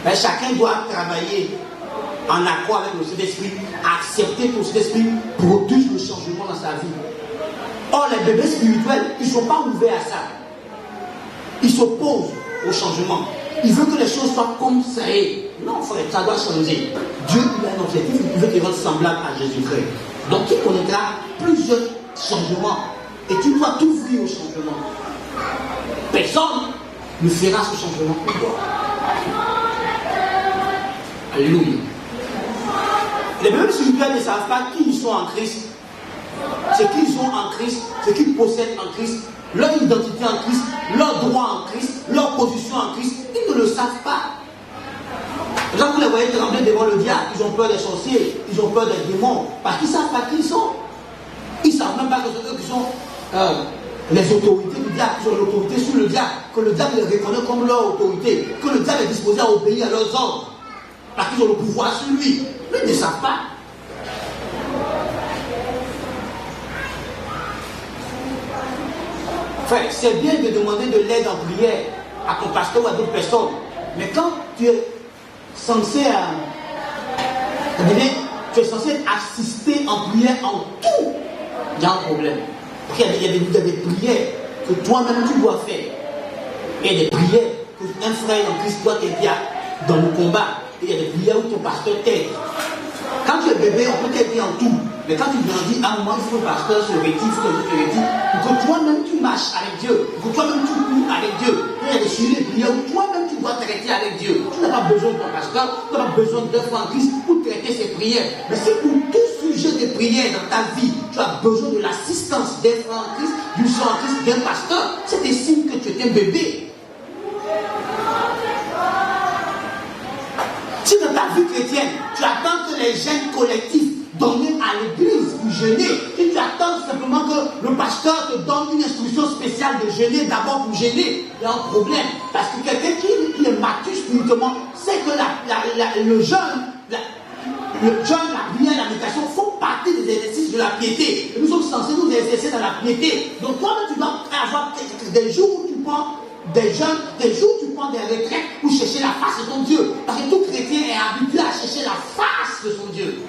Mais chacun doit travailler en accord avec le Saint-Esprit, accepter que le Saint-Esprit produise le changement dans sa vie. Or, les bébés spirituels, ils ne sont pas ouverts à ça. Ils s'opposent au changement. Ils veulent que les choses soient comme ça est. Non, frère, ça doit changer. Dieu, il a un objectif, il veut qu'il rende semblable à Jésus-Christ. Donc, il connaîtra plusieurs changements. Et tu dois t'ouvrir au changement. Personne ne fera ce changement pour toi. Alléluia. Les bébés spirituels ne savent pas qui ils sont en Christ. C'est qui ils sont en Christ, ce qu'ils possèdent en Christ, leur identité en Christ, leurs droits en Christ, leur position en Christ. Ils ne le savent pas. Quand vous les voyez trembler devant le diable, ils ont peur des sorciers, ils ont peur des démons, parce qu'ils ne savent pas qui ils sont. Ils ne savent même pas que c'est eux qui sont les autorités du diable, qui ont l'autorité sur le diable, que le diable les reconnaît comme leur autorité, que le diable est disposé à obéir à leurs ordres, parce qu'ils ont le pouvoir sur lui. Mais ils ne savent pas. Frère, c'est bien de demander de l'aide en prière à ton pasteur ou à d'autres personnes, mais quand tu es censé tu es censé assister en prière en tout, il y a un problème. Il y a des prières que toi-même tu dois faire. Il y a des prières qu'un frère en Christ doit t'aider dans le combat. Et il y a des prières où ton pasteur t'aide. Quand tu es bébé, on peut t'aider en tout. Mais quand tu grandis, à un moment, il faut que le pasteur se retire, il faut que Dieu te retire. Pour que toi-même tu marches avec Dieu. Pour que toi-même tu cours avec Dieu. Il y a des sujets de prières où toi-même tu dois traiter avec Dieu. Tu n'as pas besoin de ton pasteur, tu n'as pas besoin d'un frère en Christ pour traiter ses prières. Mais c'est pour tout sujet de prière dans ta vie, tu as besoin de l'assistance d'un frère en Christ, d'une soeur en Christ, d'un pasteur. C'est des signes que tu es un bébé. Si dans ta vie chrétienne, tu attends que les jeunes collectifs donnent à l'église pour jeûner, si tu attends simplement que le pasteur te donne une instruction spéciale de jeûner d'abord pour jeûner, il y a un problème. Parce que quelqu'un qui est mature spirituellement sait que le jeûne, la prière, la méditation font partie des exercices de la piété. Et nous sommes censés nous exercer dans la piété. Donc toi-même, tu dois avoir des jours où tu prends des jeunes, des jours où tu prends des retraites pour chercher la face de ton Dieu. Parce que tout chrétien est habitué à chercher la face de son Dieu.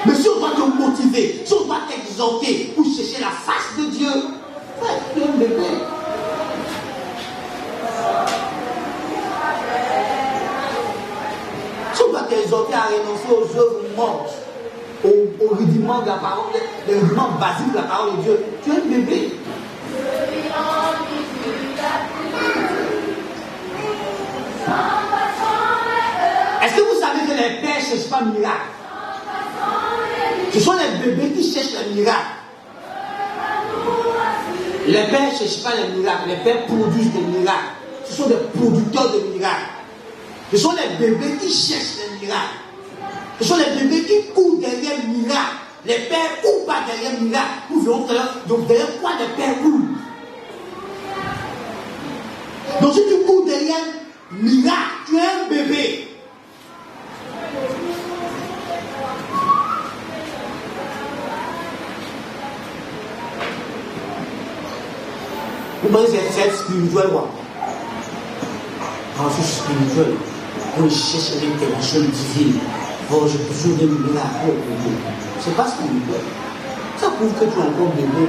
Mais si on doit te motiver, si on doit t'exhorter pour chercher la face de Dieu, tu es un bébé. Si on doit t'exhorter à renoncer aux œuvres mortes, aux rudiments de la parole, les rudiments basiques de la parole de Dieu, tu es un bébé. Est-ce que vous savez que les pères cherchent pas le miracle. Ce sont les bébés qui cherchent le miracle. Les pères ne cherchent pas les miracles. Les pères produisent des miracles. Ce sont des producteurs de miracles. Ce sont les bébés qui cherchent les miracles. Ce sont les bébés qui courent derrière le miracle. Les pères ne courent pas derrière le miracle. Nous verrons tout à l'heure. Donc derrière quoi les pères courent? Donc si tu cours derrière le miracle, tu es un bébé. Vous pensez que c'est spirituel, quoi? Quand je suis spirituel, on cherche l'intervention divine. Oh, je peux toujours des miracles. C'est pas spirituel. Ça prouve que tu es encore bébé.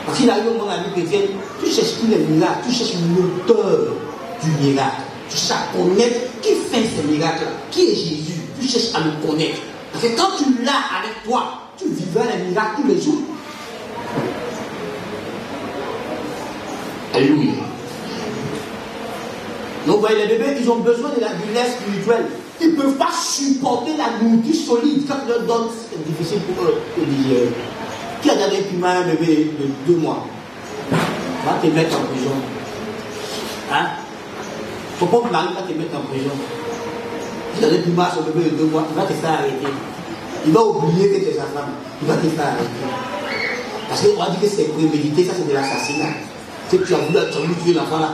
Parce qu'il arrive dans la vie chrétienne, tu cherches plus les miracles, tu cherches l'auteur du miracle. Tu cherches à connaître qui fait ces miracles, qui est Jésus. Tu cherches à le connaître. Parce que quand tu l'as avec toi, tu vivras les miracles tous les jours. Alléluia. Donc, vous voyez, les bébés, ils ont besoin de la lait spirituelle. Ils ne peuvent pas supporter la nourriture solide. Quand ils leur donnent, c'est difficile pour eux de digérer. Qui a donné un piment à un bébé de 2 mois? Va te mettre en prison. Hein? Ton propre mari va te mettre en prison. Si tu as donné un piment à son bébé de 2 mois, il va te faire arrêter. Il va oublier que tu es sa femme. Il va te faire arrêter. Parce qu'on va dire que c'est prémédité, ça c'est de l'assassinat. C'est que tu as voulu tuer l'enfant là.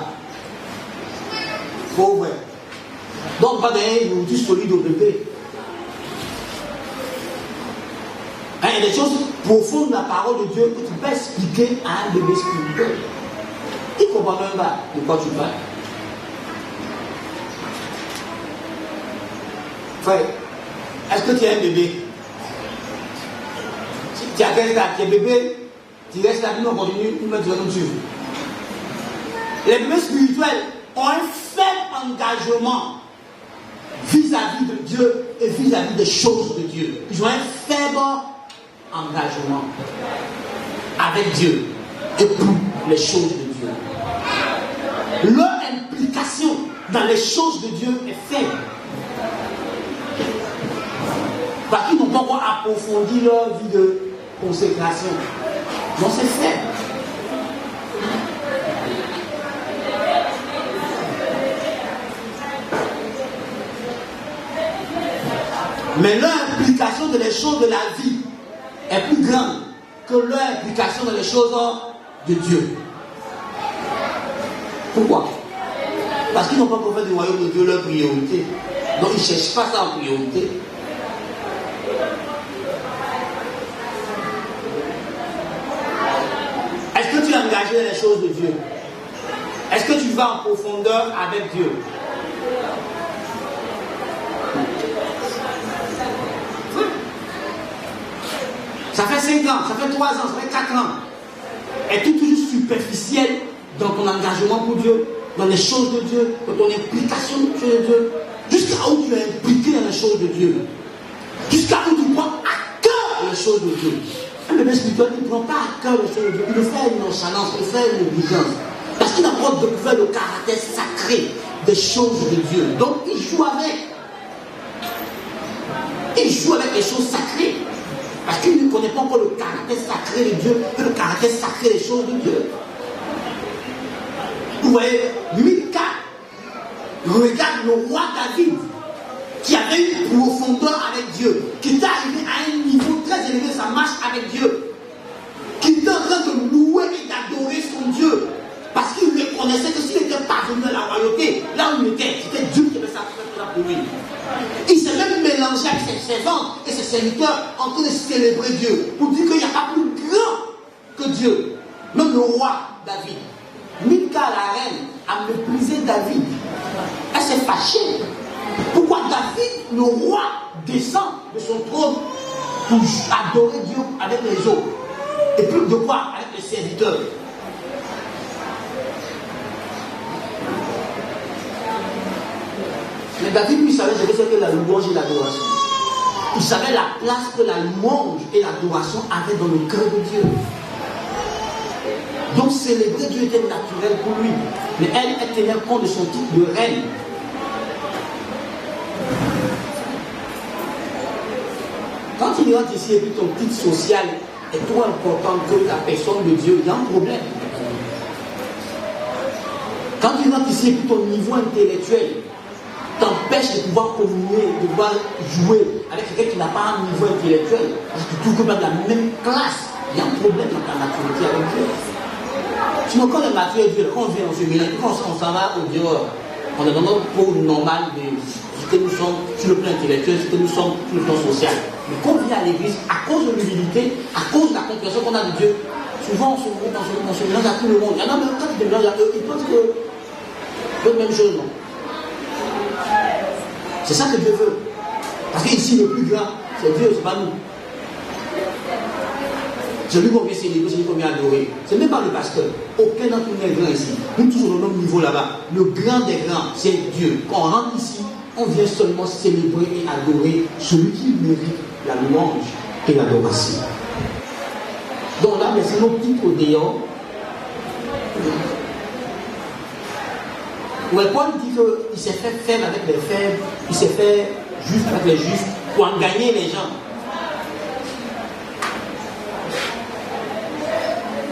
Pauvre. Donc, pas d'un nourriture solide au bébé. Hein, il y a des choses profondes de la parole de Dieu que tu peux expliquer à un bébé spirituel. Il ne comprend même pas de quoi tu parles. Frère, est-ce que tu es un bébé? Si tu as un bébé, tu restes là, nous on continue, nous mettons nous suivre. Les bébés spirituels ont un faible engagement vis-à-vis de Dieu et vis-à-vis des choses de Dieu. Ils ont un faible engagement avec Dieu et pour les choses de Dieu. Leur implication dans les choses de Dieu est faible. Parce qu'ils n'ont pas encore approfondi leur vie de consécration. Donc c'est faible. Mais leur implication dans les choses de la vie est plus grande que leur implication dans les choses de Dieu. Pourquoi? Parce qu'ils n'ont pas encore fait du royaume de Dieu leur priorité. Donc ils ne cherchent pas ça en priorité. Est-ce que tu es engagé dans les choses de Dieu? Est-ce que tu vas en profondeur avec Dieu? Ça fait 5 ans, ça fait 3 ans, ça fait 4 ans. Es-tu toujours superficiel dans ton engagement pour Dieu, dans les choses de Dieu, dans ton implication dans les choses de Dieu, jusqu'à où tu es impliqué dans les choses de Dieu, jusqu'à où tu prends à cœur les choses de Dieu. Un bébé spirituel ne prend pas à cœur les choses de Dieu, il le fait une nonchalance, il le fait une négligence, parce qu'il n'a pas découvert le caractère sacré des choses de Dieu. Donc il joue avec. Il joue avec les choses sacrées. Parce qu'il ne connaît pas encore le caractère sacré de Dieu et le caractère sacré des choses de Dieu. Vous voyez, Mika regarde le roi David qui avait une profondeur avec Dieu, qui était arrivé à un niveau très élevé de sa marche avec Dieu, qui était en train de louer et d'adorer son Dieu, parce qu'il reconnaissait que s'il était parvenu à la royauté, là où il était, c'était Dieu qui avait sacrifié pour lui. Il s'est même mélangé avec ses servantes et ses serviteurs en train de célébrer Dieu, pour dire qu'il n'y a pas plus grand que Dieu. Même le roi David. Mika, la reine, a méprisé David. Elle s'est fâchée. Pourquoi David, le roi, descend de son trône pour adorer Dieu avec les autres? Et puis de quoi? Avec les serviteurs. Mais David, lui, savait ce que c'était la louange et l'adoration. Il savait la place que la louange et l'adoration avaient dans le cœur de Dieu. Donc célébrer Dieu était naturel pour lui. Mais elle tenait compte de son titre de reine. Quand tu rentres ici et puis ton titre social est trop important que la personne de Dieu, il y a un problème. Quand tu rentres ici et puis ton niveau intellectuel t'empêche de pouvoir communier, de pouvoir jouer avec quelqu'un qui n'a pas un niveau intellectuel, parce que tu ne peux pas de la même classe, il y a un problème dans ta maturité avec Dieu. Sinon, quand on est mature avec Dieu, quand on vient, on se mélange, quand on s'en va au dehors, on est dans notre pôle normal de ce que nous sommes sur le plan intellectuel, ce que nous sommes sur le plan social. Mais quand on vient à l'église, à cause de l'humilité, à cause de la compréhension qu'on a de Dieu, souvent on se mélange à tout le monde. Il y en a même quand tu te mélanges à eux, ils pensent que c'est la même chose, non? C'est ça que Dieu veut. Parce qu'ici, le plus grand, c'est Dieu, c'est pas nous. C'est lui qu'on vient célébrer, c'est lui qu'on vient adorer. Ce n'est pas le pasteur. Aucun d'entre nous n'est grand ici. Nous tous au même niveau là-bas. Le grand des grands, c'est Dieu. Quand on rentre ici, on vient seulement célébrer et adorer celui qui mérite la louange et l'adoration. Donc là, c'est nos petits au dehors. Ouais, Paul dit qu'il s'est fait faible avec les faibles, il s'est fait juste avec les justes pour en gagner les gens.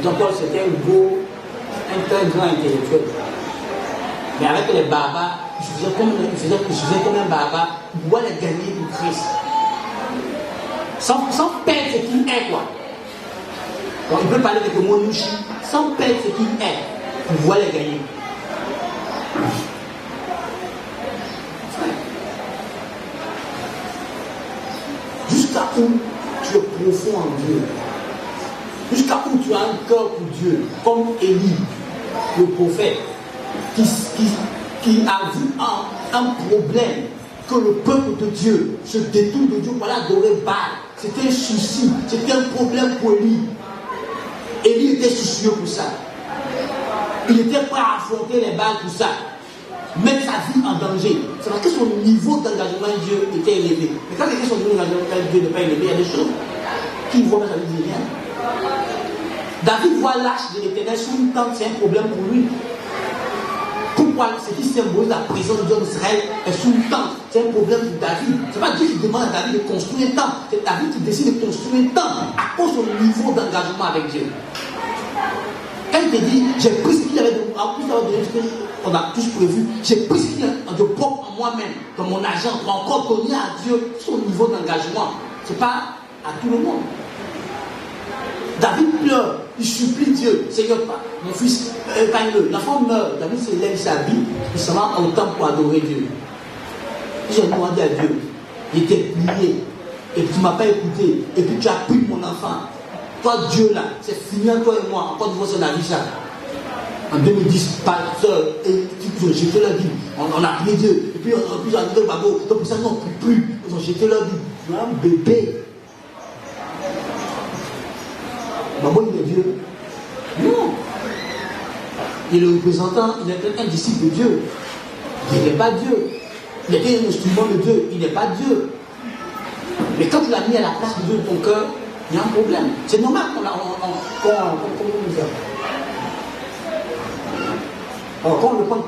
Jean-Paul, c'était un très grand intellectuel. Mais avec les barbares, il faisait comme un barbare pour pouvoir les gagner pour Christ. Sans perdre ce qu'il est, quoi. Donc, il peut parler avec le mot Nushi, sans perdre ce qu'il est, pour pouvoir les gagner. Jusqu'à où tu es profond en Dieu, jusqu'à où tu as un cœur pour Dieu, comme Élie, le prophète, qui a vu un problème que le peuple de Dieu se détourne de Dieu pour aller adorer Baal. C'était un souci, c'était un problème pour Élie. Élie était soucieux pour ça. Il était prêt à affronter les Baals pour ça. Mettre sa vie en danger. C'est parce que son niveau d'engagement avec Dieu était élevé. Mais quand son niveau d'engagement avec Dieu n'est pas élevé, il y a des choses qui voient même ça ne dit rien. David voit l'arche de l'Éternel sous une tente, c'est un problème pour lui. Pourquoi? Ce qui symbolise la présence de Dieu en Israël est sous une tente. C'est un problème pour David. Ce n'est pas Dieu qui demande à David de construire un temple. C'est David qui décide de construire un temple à cause de son niveau d'engagement avec Dieu. Quand il te dit, j'ai pris ce qu'il y avait de en plus d'avoir donné ce qu'on a tous prévu, j'ai pris ce qu'il y a de propre en moi-même, dans mon argent, pour encore donner à Dieu son niveau d'engagement. Ce n'est pas à tout le monde. David pleure, il supplie Dieu, Seigneur, mon fils, épargne-le. L'enfant meurt, David se lève, il s'habille, il s'en va au temple pour adorer Dieu. J'ai demandé à Dieu, il était plié, et puis tu ne m'as pas écouté, et puis tu as pris mon enfant. Toi, Dieu là, c'est fini à toi et moi, encore une fois, c'est la vie ça. En 2010, pasteur, et j'ai jeté la Bible, on a prié Dieu, et puis on a dit le babo, donc pour ça, non, on ne prie plus, ils ont jeté la Bible. Un bébé. Babo, il est Dieu. Non. Il est le représentant, il est un disciple de Dieu. Il n'est pas Dieu. Il était un instrument de Dieu, il n'est pas Dieu. Mais quand tu l'as mis à la place de Dieu dans ton cœur, il y a un problème. C'est normal qu'on nous a. Alors, quand on le prend,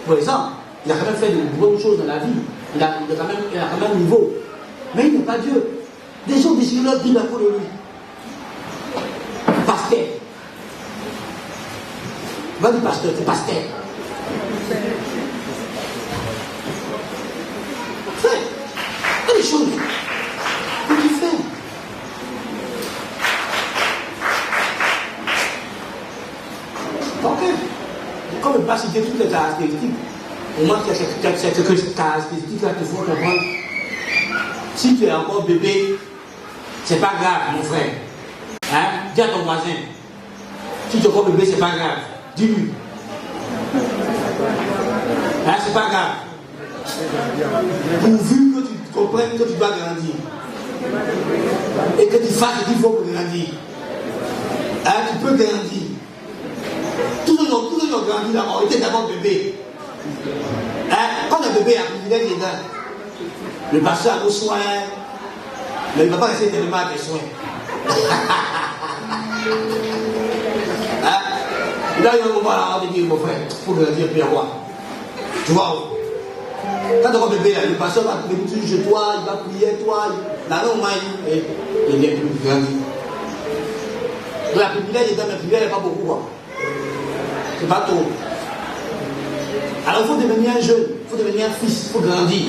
par exemple, il a quand même fait de bonnes choses dans la vie. Il a quand même un niveau. Mais il n'est pas Dieu. Des gens désirent leur Bible à cause de lui. Pasteur. Va dire pasteur, c'est pasteur. Fais. Fais des choses. Que tu fais. Ok. Comme je ne vais pas citer toutes les caractéristiques, au moins que ces caractéristiques-là te font comprendre. Si tu es encore bébé, c'est pas grave, mon frère. Hein? Dis à ton voisin. Si tu es encore bébé, c'est pas grave. Dis-lui. Hein? C'est pas grave. Pourvu que tu comprennes que tu dois grandir. Et que tu fasses ce qu'il faut pour grandir. Hein? Tu peux grandir. Tous ceux qui ont grandi là ont été d'abord bébés. Hein? Quand un bébé a un privilège dedans, le pasteur a vos soins, mais il ne va pas rester tellement à tes soins. Hein? Là, il y a un moment là, on te dit, mon frère, il faut grandir puis avoir. Tu vois, Quand tu es bébé, le pasteur va venir chez toi, il va prier, toi, la main au moins, il vient plus grandir. Donc la privilège est dans le privilège, il n'y a pas beaucoup. Quoi. C'est pas trop. Alors il faut devenir un jeune, il faut devenir un fils, il faut grandir.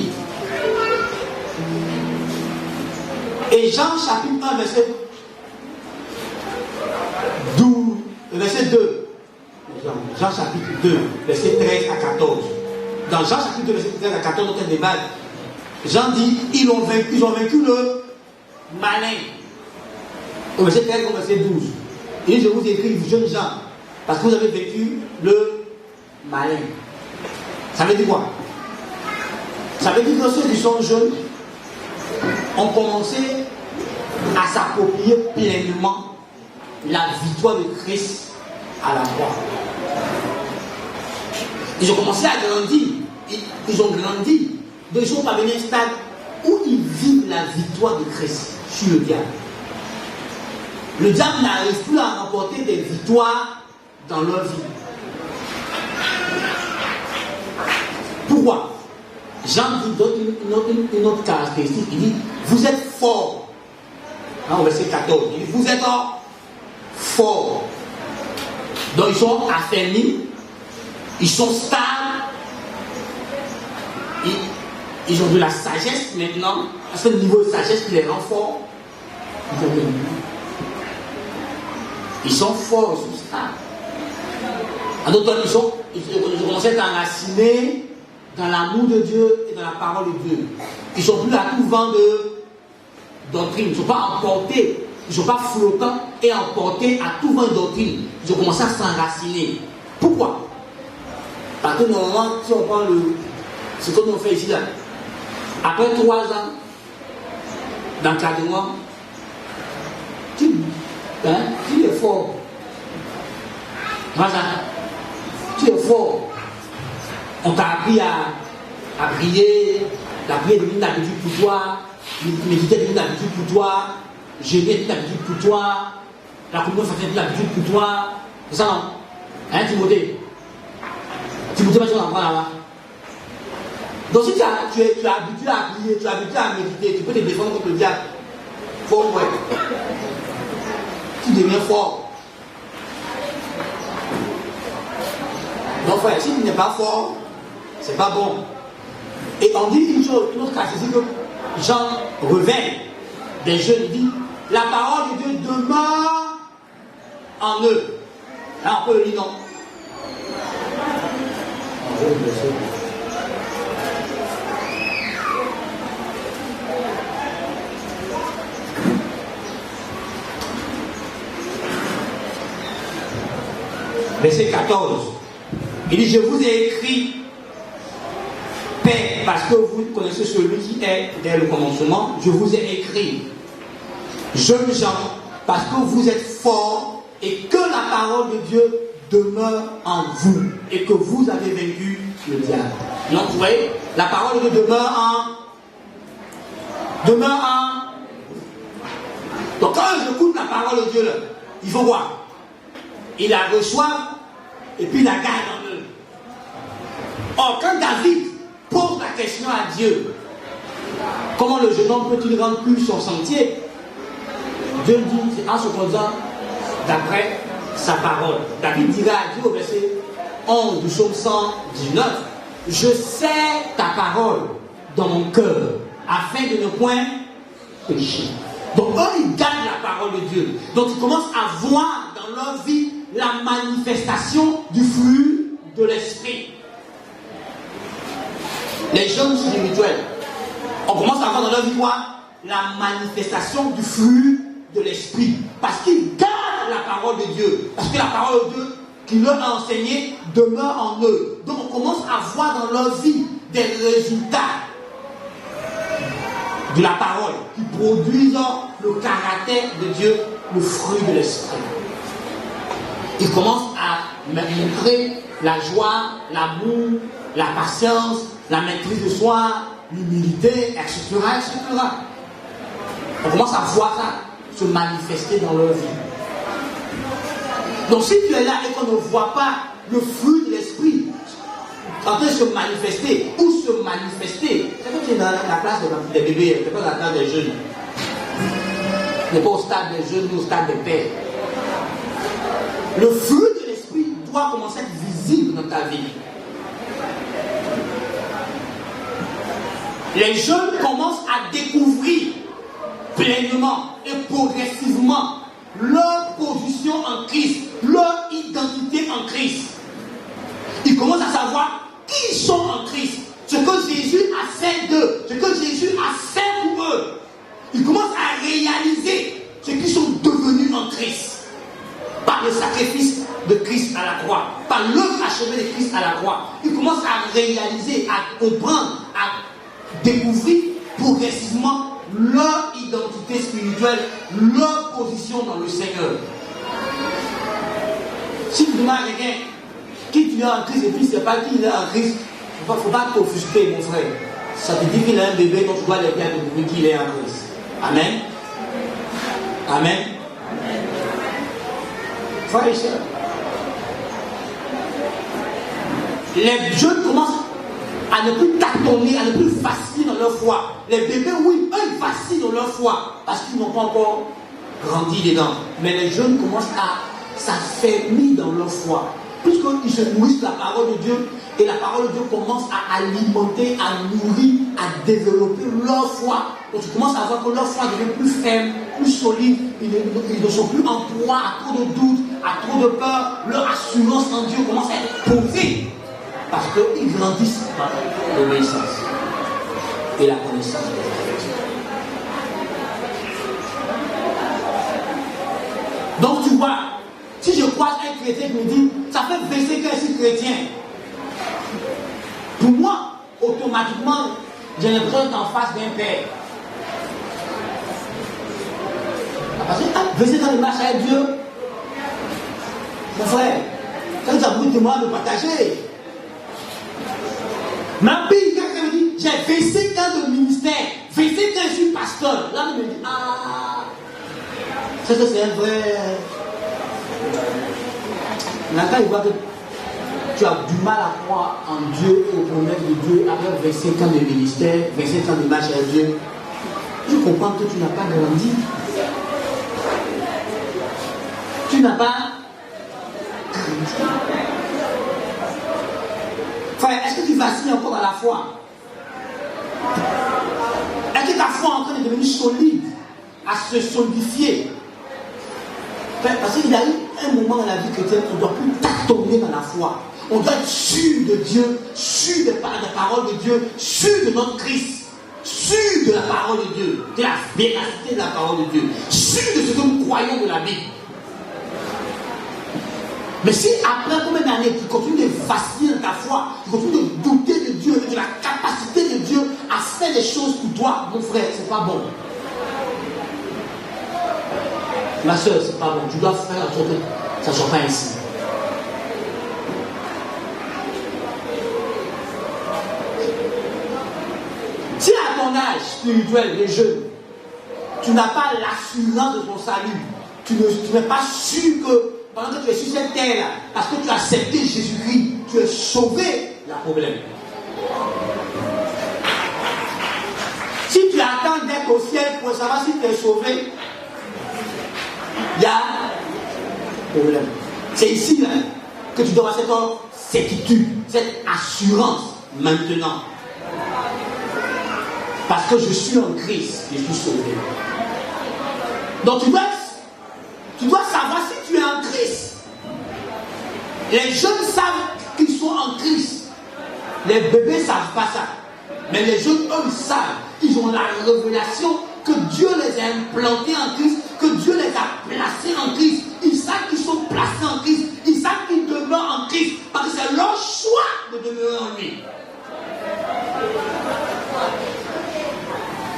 Et Jean chapitre 1, verset 12, verset 2. Jean chapitre 2, verset 13 à 14. Dans Jean chapitre 2, verset 13 à 14, notre débat, Jean dit, ils ont vaincu le malin. Au verset 13 au verset 12. Il dit, je vous écris, jeunes gens, parce que vous avez vécu le malin. Ça veut dire quoi? Ça veut dire que ceux qui sont jeunes ont commencé à s'approprier pleinement la victoire de Christ à la croix. Ils ont commencé à grandir. Ils ont grandi. Donc ils sont parvenus à un stade où ils vivent la victoire de Christ sur le diable. Le diable n'arrive plus à remporter des victoires dans leur vie. Pourquoi? Jean dit une autre caractéristique. Il dit, vous êtes forts. Au verset 14, il dit, vous êtes forts. Donc ils sont affermis, ils sont stables, ils ont de la sagesse maintenant. À ce niveau de sagesse qui les rend forts. Ils sont forts, ils sont stables. En d'autres termes, ils ont commencé à être enracinés dans l'amour de Dieu et dans la parole de Dieu. Ils ne sont plus à tout vent de doctrine. Ils ne sont pas emportés, ils ne sont pas flottants et emportés à tout vent de doctrine. Ils ont commencé à s'enraciner. Pourquoi? Parce que normalement, si on prend ce que nous fait ici, là, après 3 ans d'encadrement, tu es fort. Tu es fort. On t'a appris à prier, la prière devient une habitude pour toi, méditer devient une habitude pour toi, jeûner devient une habitude pour toi, la communion devient une habitude pour toi. C'est ça non? Hein, Timothée? Timothée, tu vas en prendre là-bas. Donc si tu es habitué à prier, tu es habitué à méditer, tu peux te défendre contre le diable. Fort, ouais. Tu deviens fort. Donc frère, si tu n'es pas fort, c'est pas bon. Et on dit une chose, une autre caractéristique que Jean révèle des jeunes, il dit, la parole de Dieu demeure en eux. Là on peut le lire, non? Verset 14. Il dit, je vous ai écrit, Père, parce que vous connaissez celui qui est dès le commencement, je vous ai écrit, jeunes gens, parce que vous êtes forts et que la parole de Dieu demeure en vous et que vous avez vaincu le diable. Donc vous voyez, la parole de Dieu demeure en. Donc quand j'écoute la parole de Dieu, là, il faut voir. Il la reçoit et puis il la garde en eux. Or, quand David pose la question à Dieu, comment le jeune homme peut-il rendre plus son sentier? Dieu dit, c'est en se posant d'après sa parole. David dira à Dieu au verset 11 du psaume 119, je sais ta parole dans mon cœur, afin de ne point pécher. Donc, eux, ils gardent la parole de Dieu. Donc, ils commencent à voir dans leur vie la manifestation du fruit de l'esprit. Les jeunes spirituels, on commence à voir dans leur vie quoi? La manifestation du fruit de l'esprit. Parce qu'ils gardent la parole de Dieu. Parce que la parole de Dieu qui leur a enseigné demeure en eux. Donc on commence à voir dans leur vie des résultats de la parole qui produisent le caractère de Dieu, le fruit de l'esprit. Ils commencent à montrer la joie, l'amour, la patience, la maîtrise de soi, l'humilité, etc., etc. On commence à voir ça se manifester dans leur vie. Donc si tu es là et qu'on ne voit pas le fruit de l'esprit, en train de se manifester, ou se manifester. C'est comme si dans la classe des bébés, c'est pas la classe des jeunes. n'est pas au stade des jeunes, mais au stade des pères. Le fruit de l'esprit doit commencer à être visible dans ta vie. Les jeunes commencent à découvrir pleinement et progressivement leur position en Christ, leur identité en Christ. Ils commencent à savoir qui ils sont en Christ, ce que Jésus a fait d'eux, ce que Jésus a fait pour eux. Ils commencent à réaliser ce qu'ils sont devenus en Christ. Par le sacrifice de Christ à la croix, par l'œuvre achevée de Christ à la croix. Ils commencent à réaliser, à comprendre, à découvrir progressivement leur identité spirituelle, leur position dans le Seigneur. Si tu demandes à quelqu'un qui tu es en Christ et puis c'est pas qui il est en Christ, il ne faut pas t'offusquer, mon frère. Ça te dit qu'il a un bébé, donc tu dois l'aider à découvrir qu'il est en Christ. Amen. Amen. Frères et sœurs, les jeunes commencent à ne plus tâtonner, à ne plus vaciller dans leur foi. Les bébés, oui, eux, ils vacillent dans leur foi parce qu'ils n'ont pas encore grandi dedans. Mais les jeunes commencent à s'affermir dans leur foi. Puisqu'ils se nourrissent de la parole de Dieu, et la parole de Dieu commence à alimenter, à nourrir, à développer leur foi. Donc tu commences à voir que leur foi devient plus ferme, plus solide. Ils ne sont plus en proie à trop de doutes, à trop de peur. Leur assurance en Dieu commence à être posée. Parce qu'ils grandissent par l'obéissance et la connaissance de Dieu. Donc tu vois, si je croise un chrétien qui me dit, ça fait baisser que je suis chrétien. Pour moi, automatiquement, j'ai l'impression d'être en face d'un père. Parce que baisser dans le marche avec Dieu, mon frère, quand tu as voulu témoigner de partager, ma fille, quand elle me dit, j'ai versé quand de ministère, versé quand je suis pasteur. Là, elle me dit, ah, c'est que c'est un vrai. Là, quand il voit que tu as du mal à croire en Dieu et aux promesses de Dieu, avec versé quand de ministère, versé quand de marche avec Dieu, je comprends que tu n'as pas grandi. Tu n'as pas grandi. Frère, est-ce que tu vacilles encore dans la foi? Est-ce que ta foi est en train de devenir solide, à se solidifier? Frère, parce qu'il y a eu un moment dans la vie chrétienne où on ne doit plus tâtonner dans la foi. On doit être sûr de Dieu, sûr des paroles de Dieu, sûr de notre Christ, sûr de la parole de Dieu, de la véracité de la parole de Dieu, sûr de ce que nous croyons de la Bible. Mais si après combien d'années tu continues de vaciller dans ta foi, tu continues de douter de Dieu et de la capacité de Dieu à faire des choses pour toi, mon frère, c'est pas bon. Ma soeur, c'est pas bon. Tu dois faire en sorte que ça ne soit pas ainsi. Si à ton âge spirituel, les jeunes, tu n'as pas l'assurance de ton salut, tu n'es pas sûr que pendant que tu es sur cette terre-là, parce que tu as accepté Jésus-Christ, tu es sauvé, il y a un problème. Si tu attends d'être au ciel pour savoir si tu es sauvé, il y a un problème. C'est ici là, que tu dois avoir cette certitude, cette assurance maintenant. Parce que je suis en Christ, je suis sauvé. Donc tu dois savoir si tu es en Christ. Les jeunes savent qu'ils sont en Christ. Les bébés ne savent pas ça. Mais les jeunes, eux, ils savent. Ils ont la révélation que Dieu les a implantés en Christ, que Dieu les a placés en Christ. Ils savent qu'ils sont placés en Christ. Ils savent qu'ils demeurent en Christ. Parce que c'est leur choix de demeurer en lui.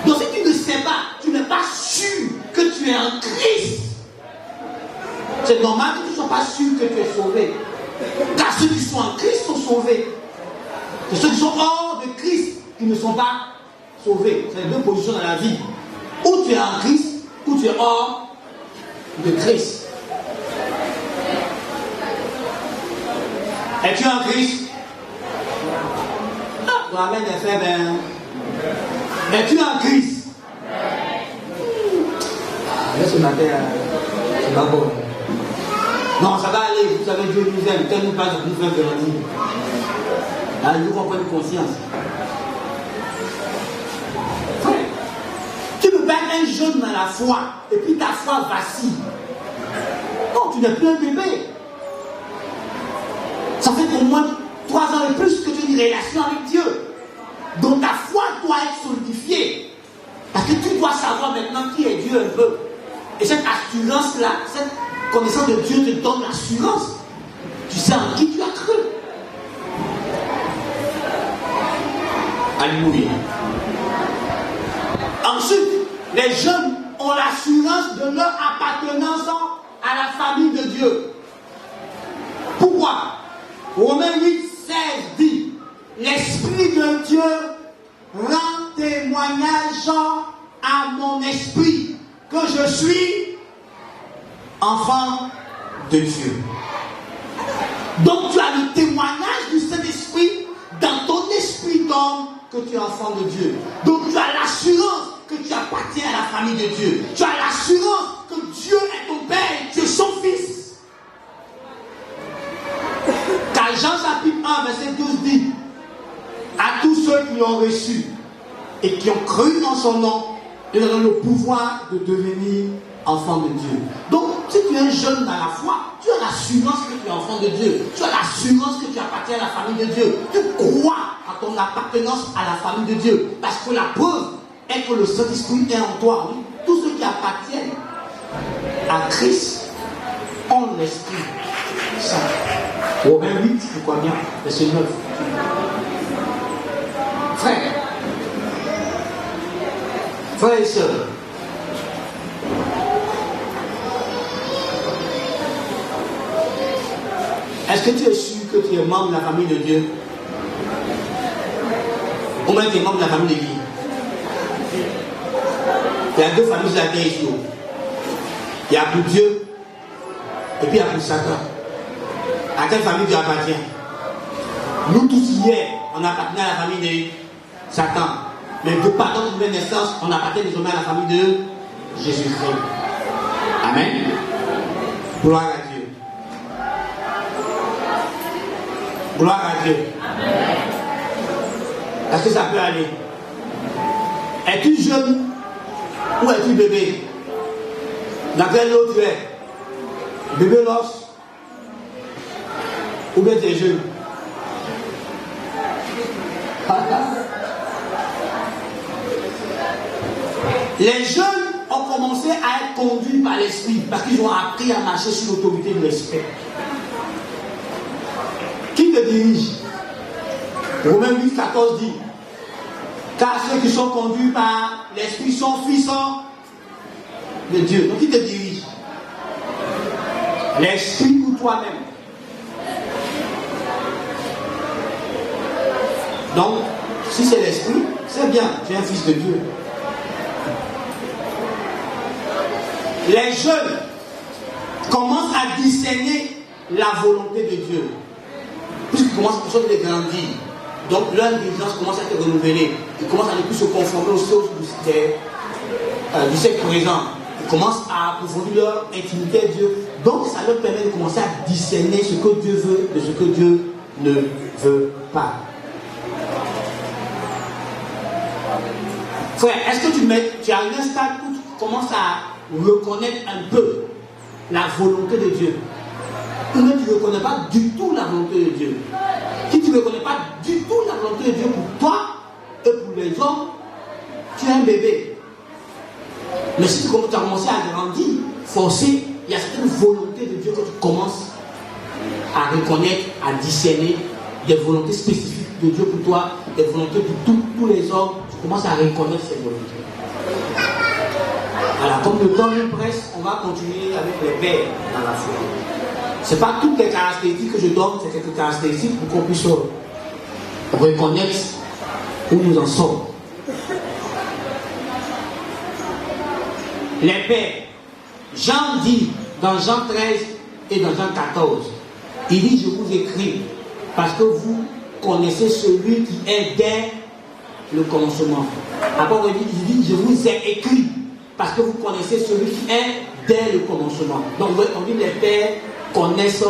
Donc si tu ne sais pas, tu n'es pas sûr que tu es en Christ, c'est normal que tu ne sois pas sûr que tu es sauvé. Car ceux qui sont en Christ sont sauvés. Et ceux qui sont hors de Christ, qui ne sont pas sauvés. C'est les deux positions dans la vie. Ou tu es en Christ, ou tu es hors de Christ. Es-tu en Christ? ton amen est faible. Hein? Es-tu en Christ? Là, ce matin, c'est pas bon. Non, ça va aller. Vous savez, Dieu nous aime. Tel nous passe, nous fait grandir. Là, il faut qu'on prenne conscience. Frère, tu peux pas être un jeune dans la foi et puis ta foi vacille. Non, tu n'es plus un bébé. Ça fait au moins 3 ans et plus que tu as une relation avec Dieu. Donc ta foi doit être solidifiée. Parce que tu dois savoir maintenant qui est Dieu un peu. Et cette assurance-là, cette connaissance de Dieu te donne l'assurance. Tu sais en qui tu as cru. Alléluia. Ensuite, les jeunes ont l'assurance de leur appartenance à la famille de Dieu. Pourquoi? Romains 8, 16 dit: l'Esprit de Dieu rend témoignage à mon esprit que je suis enfant de Dieu. Donc tu as le témoignage du Saint-Esprit dans ton esprit d'homme que tu es enfant de Dieu. Donc tu as l'assurance que tu appartiens à la famille de Dieu. Tu as l'assurance que Dieu est ton Père et tu es son Fils. Car Jean chapitre 1 verset 12 dit: à tous ceux qui l'ont reçu et qui ont cru en son nom, il leur donne le pouvoir de devenir enfants de Dieu. Donc, si tu es un jeune dans la foi, tu as l'assurance que tu es enfant de Dieu. Tu as l'assurance que tu appartiens à la famille de Dieu. Tu crois à ton appartenance à la famille de Dieu. Parce que la preuve est que le Saint-Esprit est en toi. Oui. Tous ceux qui appartiennent à Christ ont l'Esprit Saint. Romains 8, je crois bien, verset 9. Frères et sœurs, est-ce que tu es sûr que tu es membre de la famille de Dieu? Ou même tu es membre de la famille de qui? Il y a 2 familles sur la terre ici. Il y a pour Dieu et puis il y a pour Satan. À quelle famille tu appartiens? Nous tous hier, on appartenait à la famille de Satan. Mais de par notre nouvelle naissance, on appartient désormais à la famille de Jésus-Christ. Amen. Gloire à Dieu. Gloire à Dieu. Amen. Est-ce que ça peut aller? Es-tu jeune ou es-tu bébé? Dans quel lot tu es? Bébé l'os? Ou bien tu es jeune? Les jeunes ont commencé à être conduits par l'esprit parce qu'ils ont appris à marcher sous l'autorité de l'esprit. Qui te dirige? Romains 8, 14 dit: car ceux qui sont conduits par l'esprit sont fils de Dieu. Donc qui te dirige? L'esprit ou toi-même? Donc, si c'est l'esprit, c'est bien, tu es un fils de Dieu. Les jeunes commencent à discerner la volonté de Dieu. Puisqu'ils commencent à les grandir. Donc leur intelligence commence à être renouvelée. Ils commencent à ne plus se conformer aux choses du siècle présent. Ils commencent à approfondir leur intimité avec Dieu. Donc ça leur permet de commencer à discerner ce que Dieu veut de ce que Dieu ne veut pas. Frère, est-ce que tu as un stade où tu commences à reconnaître un peu la volonté de Dieu? Ou même tu ne reconnais pas du tout la volonté de Dieu? Si tu ne reconnais pas du tout la volonté de Dieu pour toi et pour les hommes, tu es un bébé. Mais si tu as commencé à grandir, forcé, il y a certaines volontés de Dieu que tu commences à reconnaître, à discerner, des volontés spécifiques de Dieu pour toi, des volontés pour tous les hommes. Tu commences à reconnaître ces volontés. Voilà, comme le temps nous presse, on va continuer avec les pères dans la foi. Ce n'est pas toutes les caractéristiques que je donne, c'est quelques caractéristiques pour qu'on puisse reconnaître où nous en sommes. Les pères, Jean dit dans Jean 13 et dans Jean 14, il dit: je vous écris parce que vous connaissez celui qui est dès le commencement. Après, il dit, je vous ai écrit, parce que vous connaissez celui qui est dès le commencement. Donc, on dit, les pères connaissent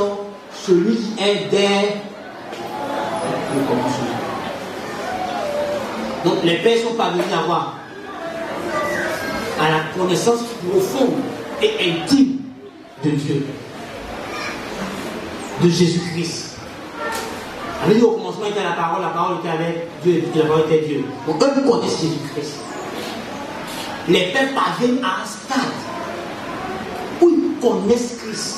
celui qui est dès le commencement. Donc, les pères sont parvenus à la connaissance profonde et intime de Dieu, de Jésus-Christ. On dit au commencement était la parole était avec Dieu, et la parole était Dieu. Donc, eux connaissent Jésus-Christ. Les pères parviennent à un stade où ils connaissent Christ.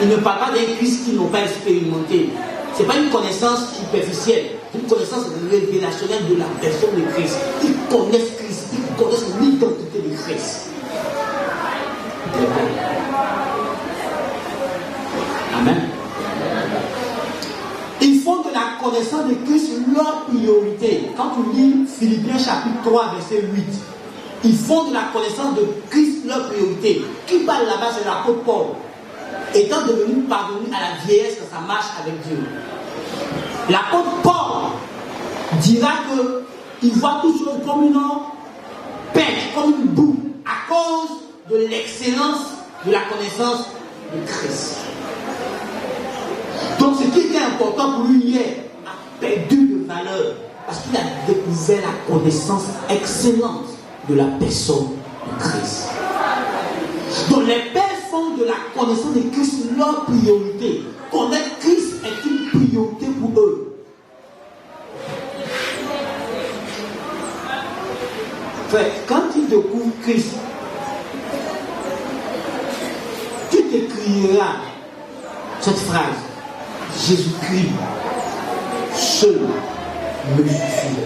Ils ne parlent pas d'un Christ qu'ils n'ont pas expérimenté. Ce n'est pas une connaissance superficielle, c'est une connaissance révélationnelle de la personne de Christ. Ils connaissent Christ, ils connaissent l'identité de Christ. Amen. Ils font de la connaissance de Christ leur priorité. Quand tu lis Philippiens chapitre 3, verset 8, ils font de la connaissance de Christ leur priorité. Qui parle là-bas, c'est l'apôtre Paul. Étant parvenu à la vieillesse de sa marche avec Dieu. L'apôtre Paul dira qu'il voit tout cela comme une perte, comme une boue, à cause de l'excellence de la connaissance de Christ. Donc ce qui était important pour lui hier a perdu de valeur parce qu'il a découvert la connaissance excellente de la personne de Christ. Donc les pères font de la connaissance de Christ leur priorité. Connaître Christ est une priorité pour eux. Frère, quand tu découvres Christ, tu t'écriras cette phrase: Jésus-Christ seul me suffit.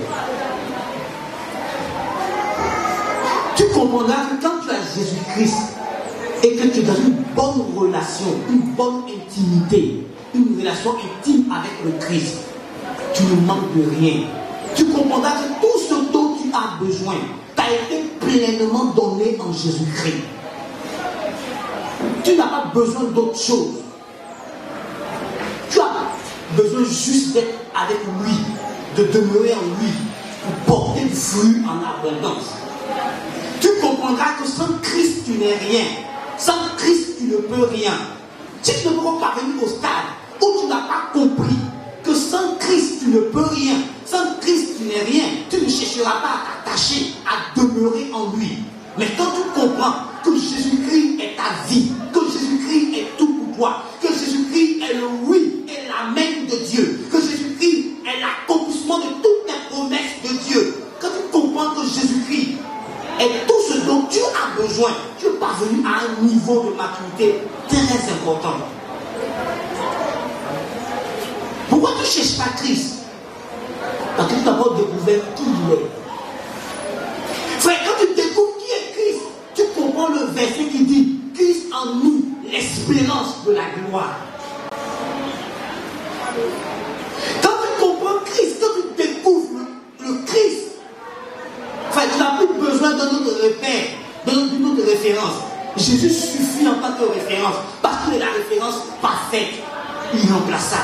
Tu comprendras que quand tu as Jésus-Christ et que tu es dans une bonne relation, une bonne intimité, une relation intime avec le Christ, tu ne manques de rien. Tu comprendras que tout ce dont tu as besoin t'a été pleinement donné en Jésus-Christ. Tu n'as pas besoin d'autre chose. Tu as besoin juste d'être avec lui, de demeurer en lui, pour porter du fruit en abondance. Tu comprendras que sans Christ, tu n'es rien. Sans Christ, tu ne peux rien. Si tu ne peux pas parvenir au stade où tu n'as pas compris que sans Christ, tu ne peux rien, sans Christ, tu n'es rien, tu ne chercheras pas à t'attacher, à demeurer en lui. Mais quand tu comprends que Jésus-Christ est ta vie, que Jésus-Christ est tout pour toi, que Jésus-Christ est le oui et l'amen de Dieu, que Jésus-Christ est l'accomplissement de toutes les promesses de Dieu, quand tu comprends que Jésus-Christ est tout ce dont tu as besoin, tu es parvenu à un niveau de maturité très important. Pourquoi tu ne cherches pas Christ? Parce que tu n'as pas découvert qui il est. Frère, quand tu découvres qui est Christ, tu comprends le verset qui dit: Christ en nous, l'espérance de la gloire. Quand tu comprends Christ, quand tu découvres le Christ, enfin, tu n'as plus besoin d'un autre repère, d'une autre référence. Jésus suffit en tant que référence, parce qu'il est la référence parfaite, irremplaçable.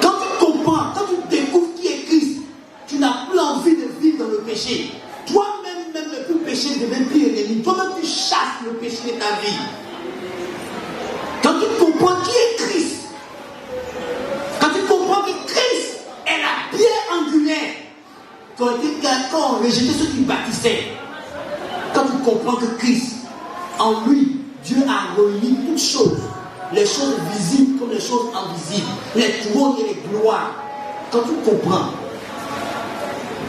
Quand tu comprends, quand tu découvres qui est Christ, tu n'as plus envie de vivre dans le péché. Toi-même, même le plus péché devient plus ennemi. Toi-même, tu chasses le péché de ta vie. Quand tu comprends qui est Christ, quand tu comprends que Christ est la pierre angulaire, quand on rejetait ceux qui bâtissaient, quand tu comprends que Christ, en lui, Dieu a réuni toutes choses, les choses visibles comme les choses invisibles, les trônes et les gloires. Quand tu comprends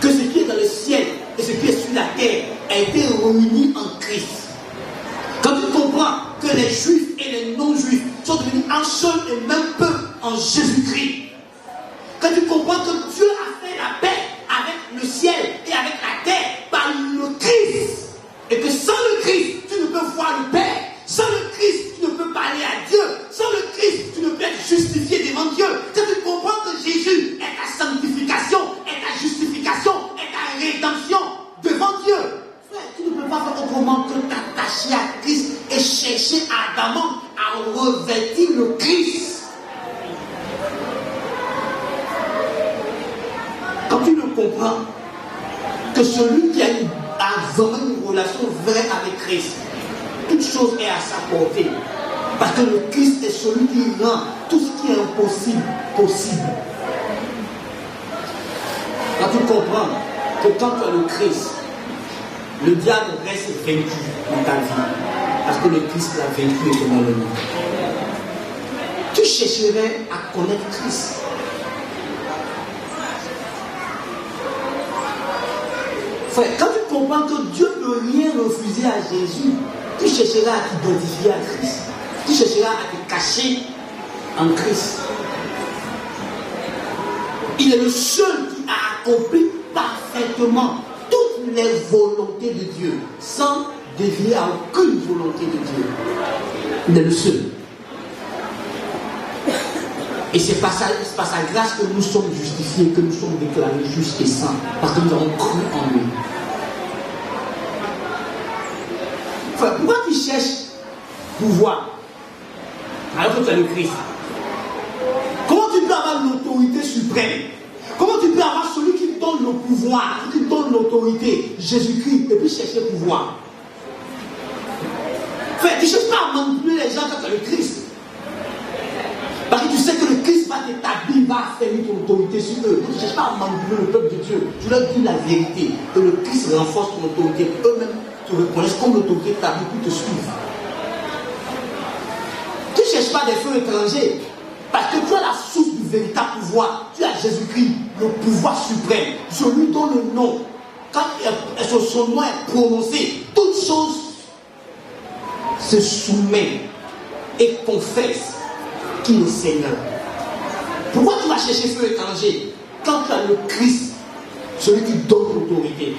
que ce qui est dans le ciel et ce qui est sur la terre a été réuni en Christ. Quand tu comprends que les juifs et les non-juifs sont devenus un seul et même peuple en Jésus-Christ. Quand tu comprends que Dieu a fait la paix avec le ciel et avec la terre par le Christ, et que sans le Christ, tu ne peux voir le Père. Sans le Christ, tu ne peux parler à Dieu. Sans le Christ, tu ne peux être justifié devant Dieu. Quand tu comprends que Jésus est ta sanctification, est ta justification, est ta rédemption devant Dieu, frère, tu ne peux pas faire autrement que t'attacher à Christ et chercher revêtir le Christ. Quand tu le comprends, que celui qui a vraiment une relation vraie avec Christ, toute chose est à sa portée. Parce que le Christ est celui qui rend tout ce qui est impossible possible. Quand tu comprends que quand tu as le Christ, le diable reste vaincu dans ta vie. Parce que le Christ l'a vaincu éternellement. Tu chercherais à connaître Christ. Frère, quand tu comprends que Dieu ne peut rien refuser à Jésus, tu chercheras à t'identifier à Christ. Tu chercheras à te cacher en Christ. Il est le seul qui a accompli parfaitement toutes les volontés de Dieu, sans dévier à aucune volonté de Dieu. Il est le seul. Et c'est par sa grâce que nous sommes justifiés, que nous sommes déclarés justes et saints, parce que nous avons cru en lui. Enfin, pourquoi tu cherches pouvoir alors que tu as le Christ? Comment tu peux avoir l'autorité suprême? Comment tu peux avoir celui qui donne le pouvoir, celui qui donne l'autorité, Jésus-Christ, et puis chercher le pouvoir? Enfin, tu ne cherches pas à manipuler les gens quand tu as le Christ. Parce que tu sais que le Christ va t'établir, va affermir ton autorité sur eux. Tu ne cherches pas à manipuler le peuple de Dieu. Tu leur dis la vérité. Que le Christ renforce ton autorité. Eux-mêmes te reconnaissent comme l'autorité établie pour te suivre. Tu ne cherches pas des feux étrangers. Parce que tu as la source du véritable pouvoir. Tu as Jésus-Christ, le pouvoir suprême. Celui dont le nom, quand son nom est prononcé, toute chose se soumet et confesse qu'il est Seigneur. Pourquoi tu vas chercher feu étranger quand tu as le Christ, celui qui donne l'autorité,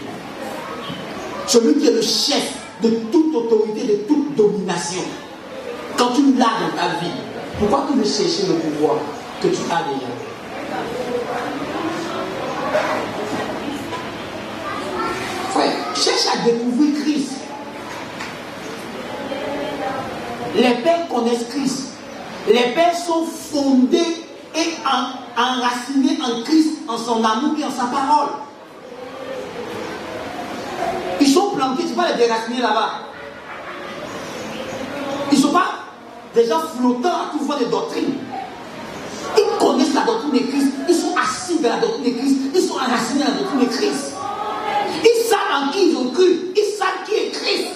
celui qui est le chef de toute autorité, de toute domination? Quand tu l'as dans ta vie, pourquoi tu veux chercher le pouvoir que tu as déjà? Frère, cherche à découvrir Christ. Les pères connaissent Christ. Les pères sont fondés et enracinés en Christ, en son amour et en sa parole. Ils sont plantés, tu ne peux pas les déraciner là-bas. Ils ne sont pas des gens flottants à tout voir des doctrines. Ils connaissent la doctrine de Christ. Ils sont assis dans la doctrine de Christ. Ils sont enracinés dans la doctrine de Christ. Ils savent en qui ils ont cru. Ils savent qui est Christ.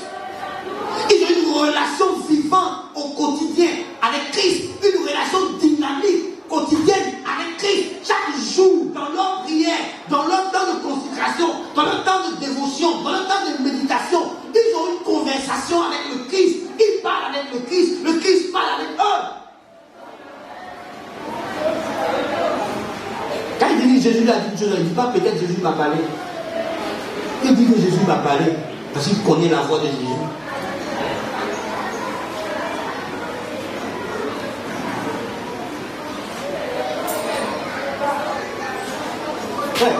Ils ont une relation vivante au quotidien avec Christ. Une relation dynamique quotidienne avec Christ. Chaque jour, dans leur prière, dans leur temps de consécration, dans leur temps de dévotion, dans leur temps de méditation, ils ont une conversation avec le Christ. Ils parlent avec le Christ parle avec eux. Quand il dit Jésus a dit une chose, il ne dit pas peut-être Jésus m'a parlé. Il dit que Jésus m'a parlé parce qu'il connaît la voix de Jésus. Ouais.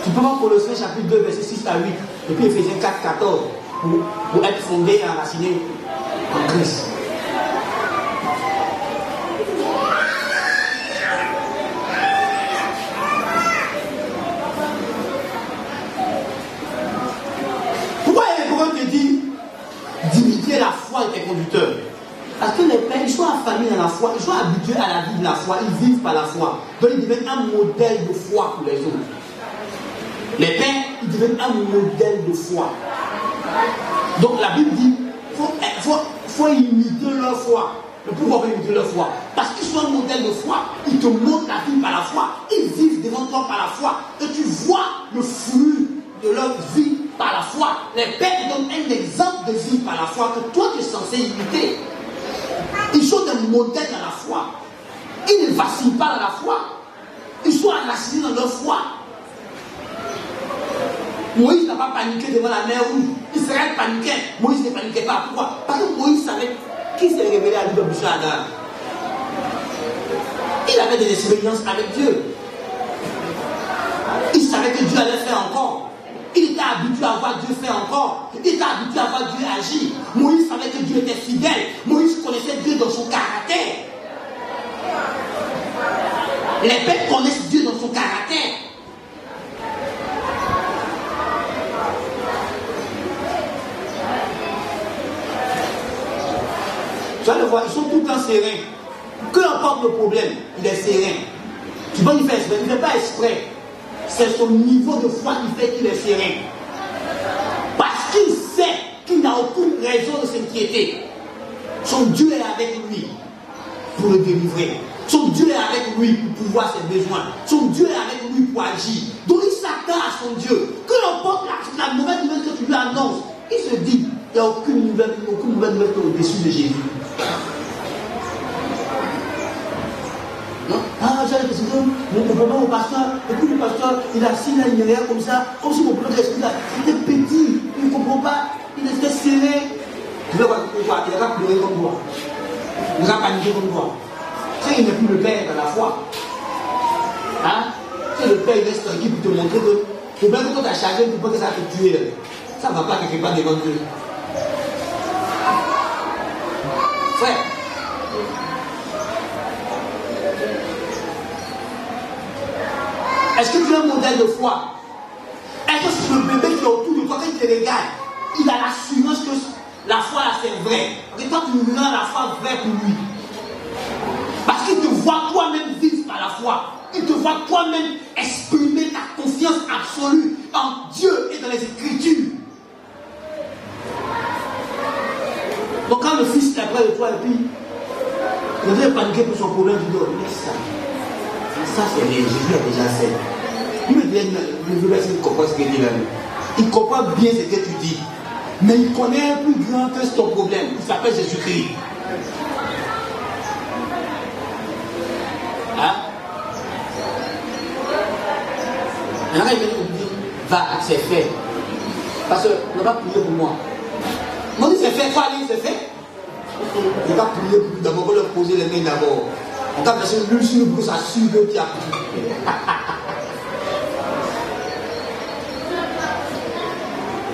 Tu peux voir Colossiens chapitre 2, verset 6 à 8, et puis Éphésiens 4, 14, pour être fondé et enraciné en Christ. Pourquoi on te dit d'imiter la foi de tes conducteurs? Parce que les pères, ils sont affamés dans la foi, ils sont habitués à la vie de la foi, ils vivent par la foi. Donc ils deviennent un modèle de foi pour les autres. Les pères, ils deviennent un modèle de foi. Donc la Bible dit, faut imiter leur foi. Le pouvoir imiter leur foi. Parce qu'ils sont un modèle de foi, ils te montrent la vie par la foi. Ils vivent devant toi par la foi. Et tu vois le fruit de leur vie par la foi. Les pères te donnent un exemple de vie par la foi que toi tu es censé imiter. Ils sont des modèles dans la foi. Ils ne vacillent pas dans la foi. Ils sont enracinés dans leur foi. Moïse n'a pas paniqué devant la mer rouge. Israël paniquait. Moïse ne paniquait pas. Pourquoi? Parce que Moïse savait qui s'est révélé à lui comme Adam. Il avait des expériences avec Dieu. Il savait que Dieu allait faire encore. Il était habitué à voir Dieu faire encore. Il qui était habitué à voir Dieu agir. Moïse savait que Dieu était fidèle. Moïse connaissait Dieu dans son caractère. Les pères connaissent Dieu dans son caractère. Tu vas le voir, ils sont tout le temps sereins. Peu importe le problème, il est serein. Tu vas lui faire exprès, il ne fait pas exprès. C'est son niveau de foi qui fait qu'il est serein. Parce qu'il sait qu'il n'a aucune raison de s'inquiéter. Son Dieu est avec lui pour le délivrer. Son Dieu est avec lui pour pouvoir ses besoins. Son Dieu est avec lui pour agir. Donc il s'attend à son Dieu. Que l'emporte la mauvaise nouvelle que tu lui annonces, il se dit, il n'y a aucune nouvelle nouvelle au-dessus de Jésus. Ah, j'ai l'impression que mon problème au pasteur, et puis le pasteur, il a assis là, il est rien comme ça, comme si mon problème d'esprit là, il était petit, il ne comprend pas, il était serré. Tu veux voir, il va pleurer comme toi. Il va paniquer comme toi. Tu sais, il n'est plus le père dans la foi. Hein? Tu sais, le père, il reste tranquille pour te montrer que le problème que toi tu as chargé, tu penses que ça va te tuer. Ça ne va pas quelque part devant Dieu. Frère. Est-ce que tu es un modèle de foi? Est-ce que le bébé qui est autour de toi, quand il te regarde, il a l'assurance que la foi là c'est vrai? Et toi tu lui rends la foi vraie pour lui. Parce qu'il te voit toi-même vivre par la foi. Il te voit toi-même exprimer ta confiance absolue en Dieu et dans les Écritures. Donc quand le fils est près de toi et puis il vient paniquer pour son problème, tu dis, oh, laisse ça. Ça c'est rien, Jésus a déjà fait. Il me dit, le verset, il comprend ce qu'il dit là. Il comprend bien ce que tu dis. Mais il connaît un plus grand que ton problème. Il s'appelle Jésus-Christ. Hein? Maintenant, il vient nous dire, va, c'est fait. Parce qu'il n'a pas prié pour moi. Moi, il c'est fait, quoi, aller, c'est fait. Il va prier pour lui d'abord, il va leur poser les mains d'abord. On t'a placé l'huile sur le bout, ça suit le qui a pris.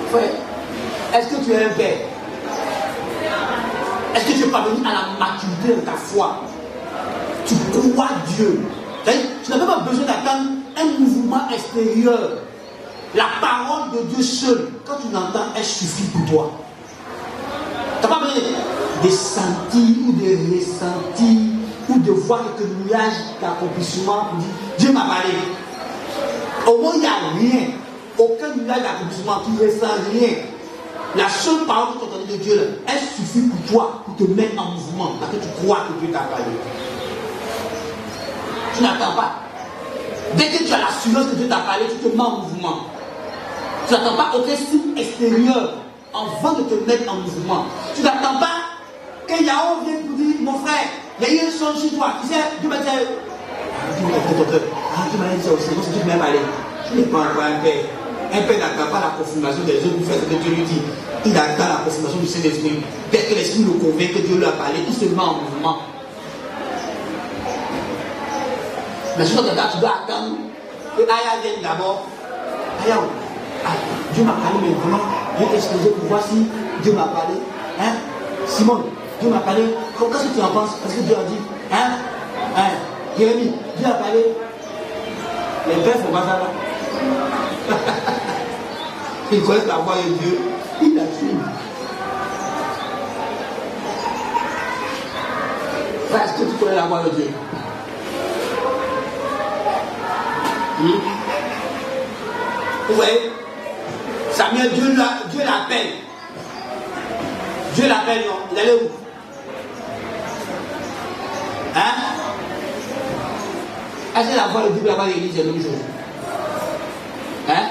Frère, est-ce que tu es un père? Est-ce que tu es parvenu à la maturité de ta foi? Tu crois Dieu. Tu n'as même pas besoin d'attendre un mouvement extérieur. La parole de Dieu seule, quand tu l'entends, elle suffit pour toi. Tu n'as pas besoin de sentir ou de ressentir ou de voir quelques nuages d'accomplissement pour dire Dieu m'a parlé. Au moins il n'y a rien. Aucun nuage d'accomplissement, tu ne ressens rien. La seule parole que tu entends de Dieu, là, elle suffit pour toi, pour te mettre en mouvement, parce que tu crois que Dieu t'a parlé. Tu n'attends pas. Dès que tu as l'assurance que Dieu t'a parlé, tu te mets en mouvement. Tu n'attends pas aucun signe extérieur avant de te mettre en mouvement. Tu n'attends pas que Yahoo vienne pour dire, mon frère, il y a eu un son chez toi. Tu sais, Dieu m'a dit, Dieu m'a dit ça aussi, non, c'est Dieu qui m'a parlé. Tu n'es pas encore un père. Un père n'attend pas la confirmation des autres pour faire ce que Dieu lui dit. Il attend la confirmation du Saint-Esprit. Dès que l'Esprit le convainc que Dieu lui a parlé, il se met en mouvement. Mais si tu dois attendre que Aya vienne d'abord. Aya, Dieu m'a parlé, mais vraiment, je vais t'exposer pour voir si Dieu m'a parlé. Hein? Simone, Dieu m'a parlé. Qu'est-ce que tu en penses? Parce que Dieu a dit, hein? Jérémie, Dieu a parlé. Les pères font pas ça là. Ils connaissent la voix de Dieu, ils la suivent. Est-ce que tu connais la voix de Dieu? Vous voyez, Samuel, Dieu l'appelle. Dieu l'appelle, non? Il allait où? Hein? Est-ce que la voix de Dieu et la voix d'Élie, c'est la même chose? Hein?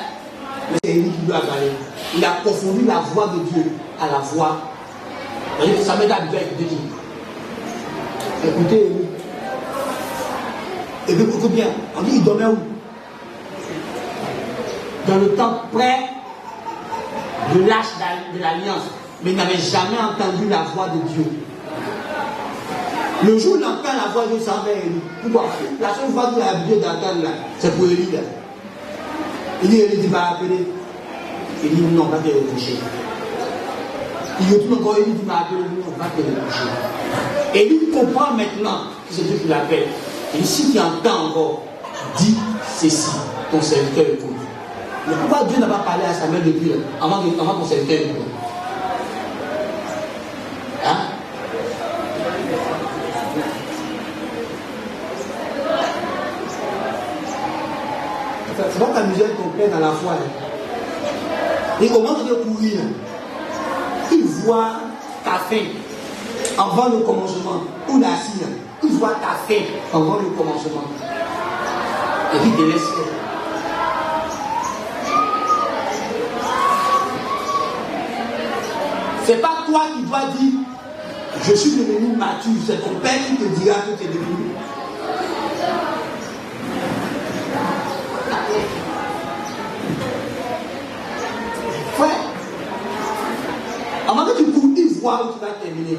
Mais c'est Élie qui lui a parlé. Il a confondu la voix de Dieu à la voix. Vous voyez, Samuel a habitué à écouter qui? Écoutez Élie. Et puis écoute bien, on dit il dormait où? Dans le temps près de l'âge de l'alliance. Mais il n'avait jamais entendu la voix de Dieu. Le jour où il entend la voix de Dieu, ça va Élie. Pourquoi? La seule voix qu'il a habitué d'entendre là, c'est pour Élie là. Il dit, Élie va appeler. Il dit, non, pas te reprocher. Il retourne encore, il dit, mais appelle lui, on va te le coucher. Et lui comprend maintenant que c'est Dieu qui l'appelle. Et si tu entends encore, dis ceci, ton serviteur écoute. Mais pourquoi Dieu n'a pas parlé à Samuel depuis avant ton serviteur écoute? Hein? C'est pas t'amuser avec ton père dans la foi. Et comment tu dois courir? Il voit ta faim avant le commencement. Ou l'assis. Il voit ta faim avant le commencement. Et il te laisse faire. C'est pas toi qui dois dire je suis devenu mature. C'est ton père qui te dira que tu es devenu. Frère, avant que tu cours, il voit où tu vas terminer.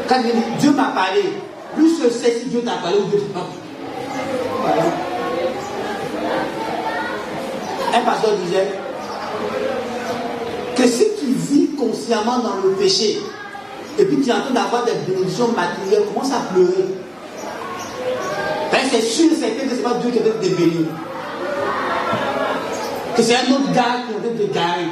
Quand il dit Dieu m'a parlé, lui seul sait si Dieu t'a parlé ou Dieu t'a parlé. Voilà. Un pasteur disait que si tu vis consciemment dans le péché et puis tu es en train d'avoir des bénédictions matérielles, commence à pleurer. Ben, c'est sûr et certain que ce n'est pas Dieu qui va te bénir. Que c'est un autre gars qui va te garer.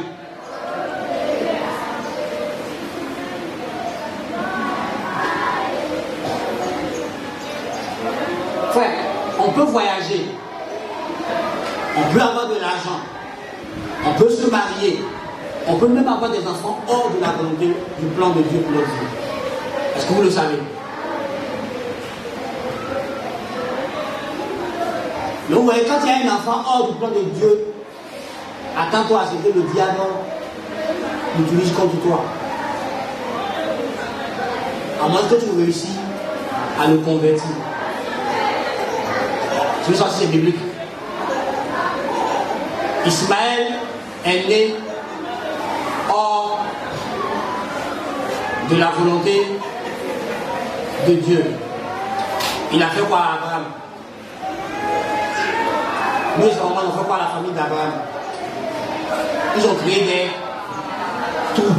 Frère, on peut voyager, on peut avoir de l'argent, on peut se marier, on peut même avoir des enfants hors de la volonté du plan de Dieu pour notre vie. Est-ce que vous le savez? Donc, vous voyez, quand il y a un enfant hors du plan de Dieu, attends-toi à ce que le diable l'utilise contre toi. À moins que tu réussis à le convertir. C'est ça, c'est biblique. Ismaël est né hors de la volonté de Dieu. Il a fait quoi à Abraham? Nous, on fait quoi à la famille d'Abraham? Ils ont créé des tours.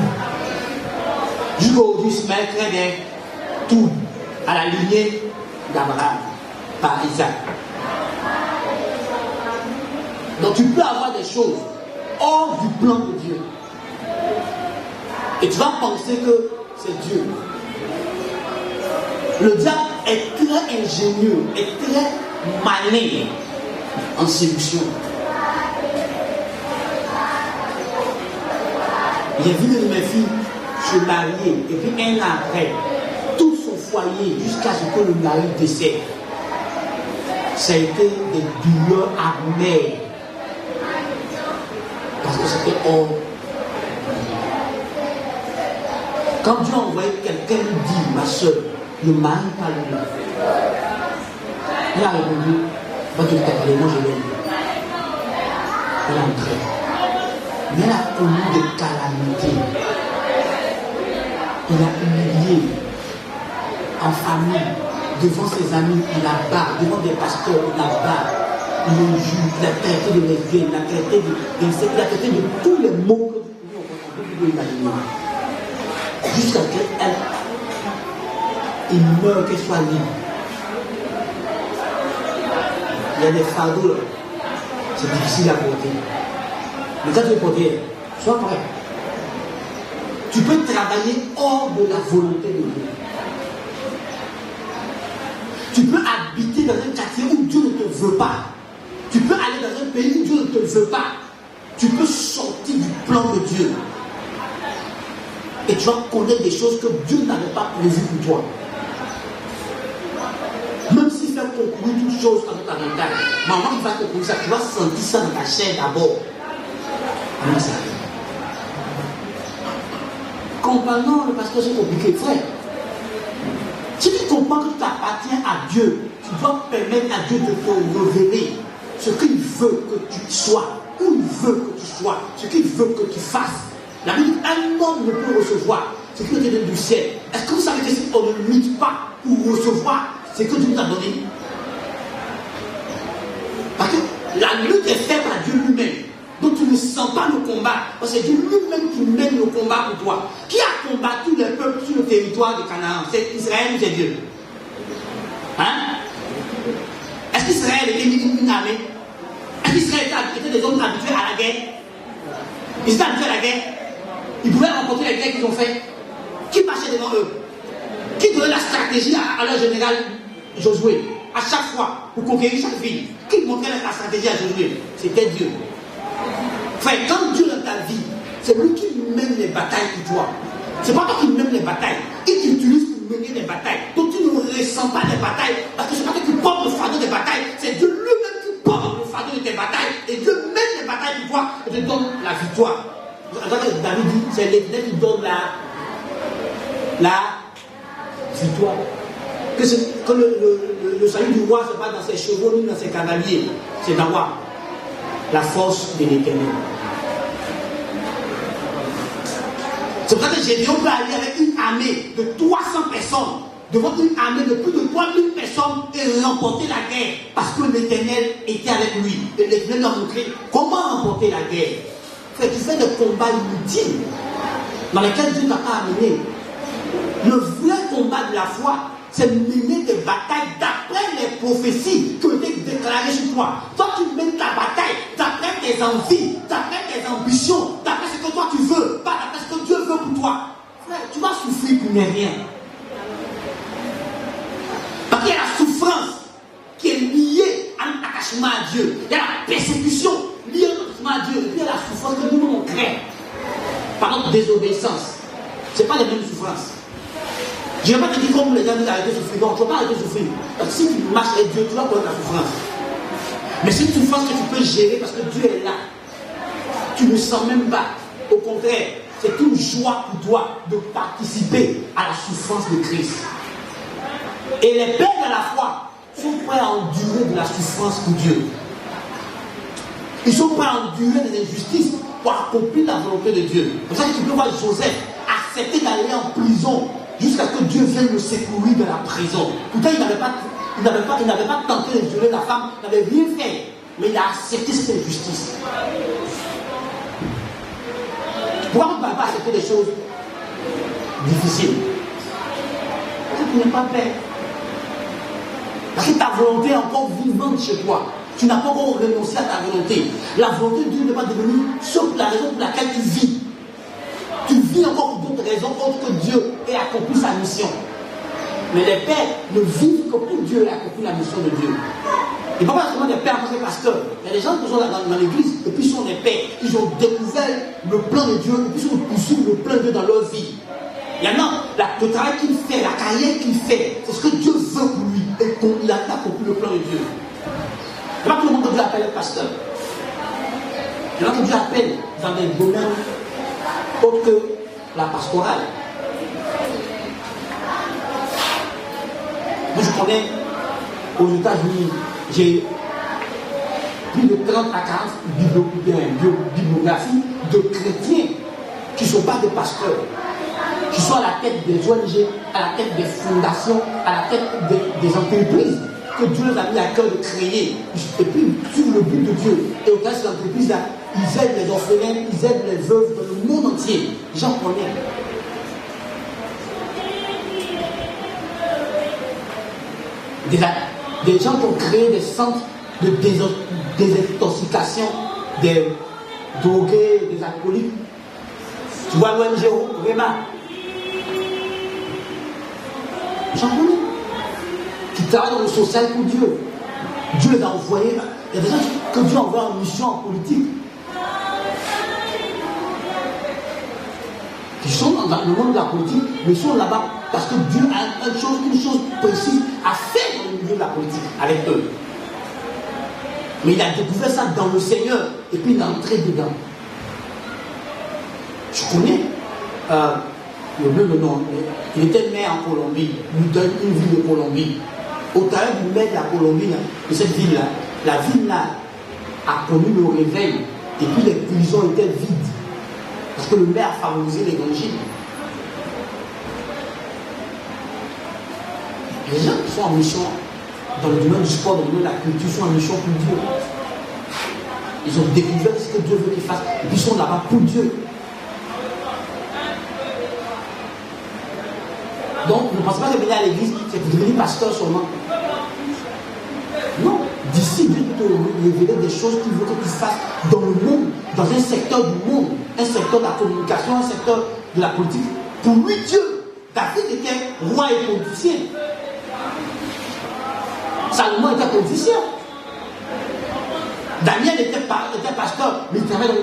Jusqu'aujourd'hui, Ismaël crée des tours à la lignée d'Abraham par Isaac. Donc tu peux avoir des choses hors du plan de Dieu. Et tu vas penser que c'est Dieu. Le diable est très ingénieux, est très malin en séduction. J'ai vu une de mes filles se marier et puis un an après, tout son foyer jusqu'à ce que le mari décède. Ça a été des douleurs amères. Parce que c'était hors. Quand Dieu a envoyé quelqu'un lui dit, ma soeur, ne marie pas lui. Elle a répondu, va te parler, moi je l'aime. Elle est entrée. Mais elle a connu des calamités. Il a humilié en famille, devant ses amis, il a barre, devant des pasteurs, il a barre. Il est juge, il a traité de lesbienne, il a traité de tous les mots que vous pouvez imaginer. Jusqu'à qu'elle il meurt, qu'elle soit libre. Il y a des fardeaux là. C'est difficile à porter. Mais quand tu es porté, sois prêt. Tu peux travailler hors de la volonté de Dieu. Tu peux habiter dans un quartier où Dieu ne te veut pas. Tu peux aller dans un pays où Dieu ne te veut pas. Tu peux sortir du plan de Dieu. Et tu vas connaître des choses que Dieu n'avait pas prévues pour toi. Même s'il fait concourir toutes choses dans ta montagne, maman qui va te concourir ça, tu vas sentir ça dans ta chair d'abord. Comment ça arrive? Comprenons le pasteur, c'est compliqué, frère. Si tu comprends que tu appartiens à Dieu, tu dois permettre à Dieu de te révéler ce qu'il veut que tu sois, où il veut que tu sois, ce qu'il veut que tu fasses. La Bible dit un homme ne peut recevoir ce qui est donné du ciel. Est-ce que vous savez que si on ne lutte pas pour recevoir ce que Dieu nous a donné? Parce que la lutte est faite par Dieu lui-même. Donc tu ne sens pas le combat. Parce que c'est Dieu lui-même qui mène le combat pour toi. Qui a combattu les peuples sur le territoire de Canaan? C'est Israël ou c'est Dieu? Hein? Est-ce qu'Israël était une armée? Est-ce qu'Israël était des hommes habitués à la guerre? Ils étaient habitués à la guerre. Ils pouvaient remporter les guerres qu'ils ont fait. Qui marchait devant eux? Qui donnait la stratégie à leur général Josué? À chaque fois, pour conquérir chaque ville. Qui montrait la stratégie à Josué? C'était Dieu. Frère, quand Dieu est dans ta vie, c'est lui qui mène les batailles pour toi. C'est pas toi qui mène les batailles. Il t'utilise pour mener les batailles. Donc tu ne ressens pas les batailles. Parce que c'est pas toi qui porte le fardeau des batailles. C'est Dieu lui-même qui porte le fardeau de tes batailles. Et Dieu mène les batailles pour toi et te donne la victoire. David dit, c'est l'Éternel qui donne la victoire. Que le salut du roi, ce n'est pas dans ses chevaux ni dans ses cavaliers. C'est d'avoir la force de l'Éternel. C'est pour ça que Gédéon peut aller avec une armée de 300 personnes devant une armée de plus de 3000 personnes et remporter la guerre. Parce que l'Éternel était avec lui. Et l'Éternel a montré comment remporter la guerre. Tu fais des combats inutiles dans lesquels Dieu t'a pas amené. Le vrai combat de la foi, c'est mener des batailles d'après les prophéties qui ont été déclarées sur toi. Toi, tu mènes ta bataille d'après tes envies, d'après tes ambitions, d'après ce que toi tu veux, pas d'après ce que Dieu veut pour toi. Frère, tu vas souffrir pour ne rien. Parce qu'il y a la souffrance qui est liée à un attachement à Dieu. Il y a la persécution liée à un attachement à Dieu. Et puis il y a la souffrance que nous on crée par notre désobéissance. Ce n'est pas les mêmes souffrances. Je ne vais pas te dire comme les gens disent arrêter de souffrir. Non, tu ne vas pas arrêter de souffrir. Parce que si tu marches avec Dieu, tu vas connaître la souffrance. Mais c'est une souffrance que tu peux gérer parce que Dieu est là. Tu ne sens même pas. Au contraire, c'est une joie pour toi de participer à la souffrance de Christ. Et les pères de la foi sont prêts à endurer de la souffrance pour Dieu. Ils sont prêts à endurer des injustices pour accomplir la volonté de Dieu. C'est pour ça que tu peux voir Joseph accepter d'aller en prison jusqu'à ce que Dieu vienne le secourir de la prison. Pourtant, il n'avait pas tenté de violer la femme, il n'avait rien fait. Mais il a accepté cette injustice. Pourquoi tu ne vas pas accepter des choses difficiles? Parce que tu n'es pas prêt. Parce que ta volonté est encore vivante chez toi. Tu n'as pas encore renoncé à ta volonté. La volonté de Dieu n'est pas devenue sauf la raison pour laquelle tu vis. Tu vis encore pour d'autres raisons autres que Dieu ait accompli sa mission. Mais les pères ne vivent que pour Dieu ait accompli la mission de Dieu. Et pas seulement des pères en tant que pasteurs. Il y a des gens qui sont là dans l'église et puis ils sont des pères. Ils ont découvert le plan de Dieu et puis ils ont poursuivi le plan de Dieu dans leur vie. Il y en a, le travail qu'il fait, la carrière qu'il fait, c'est ce que Dieu veut pour lui. Et qu'il a accompli le plan de Dieu. Il n'y a pas tout le monde que Dieu appelle pasteur. Il y en a que Dieu appelle dans des domaines autres que la pastorale. Moi je connais aux États-Unis, j'ai plus de 30 à 40 bibliographies de chrétiens qui ne sont pas des pasteurs, qui sont à la tête des ONG, à la tête des fondations, à la tête des entreprises que Dieu les a mis à cœur de créer. Et puis, sur le but de Dieu. Et au cas de ces entreprises-là, ils aident les orphelins, ils aident les veuves dans le monde entier. J'en connais. Des gens qui ont créé des centres de désintoxication des drogués, des alcooliques. Tu vois l'ONG Réma. J'en connais. Qui travaillent dans le social pour Dieu. Dieu les a envoyés. Il y a des gens que Dieu envoie en mission en politique. Qui sont dans le monde de la politique, mais ils sont là-bas parce que Dieu a une chose précise à faire dans le milieu de la politique avec eux. Mais il a découvert ça dans le Seigneur et puis il est entré dedans. Je connais le nom. Il était maire en Colombie, lui donne une ville de Colombie. Au travers du maire de la Colombie, de cette ville-là, la ville-là a connu le réveil et puis les prisons étaient vides. Parce que le maire a favorisé l'évangile. Les gens qui sont en mission dans le domaine du sport, dans le domaine de la culture, sont en mission pour Dieu. Ils ont découvert ce que Dieu veut qu'ils fassent. Et puis ils sont là-bas pour Dieu. Donc, ne pensez pas que venir à l'église, c'est pour devenir pasteur seulement. Non. D'ici, Dieu peut te révéler des choses qu'il veut que tu fasses dans le monde, dans un secteur du monde, un secteur de la communication, un secteur de la politique. Pour lui, Dieu, David était roi et politicien. Salomon était politicien. Daniel était pasteur, mais il travaillait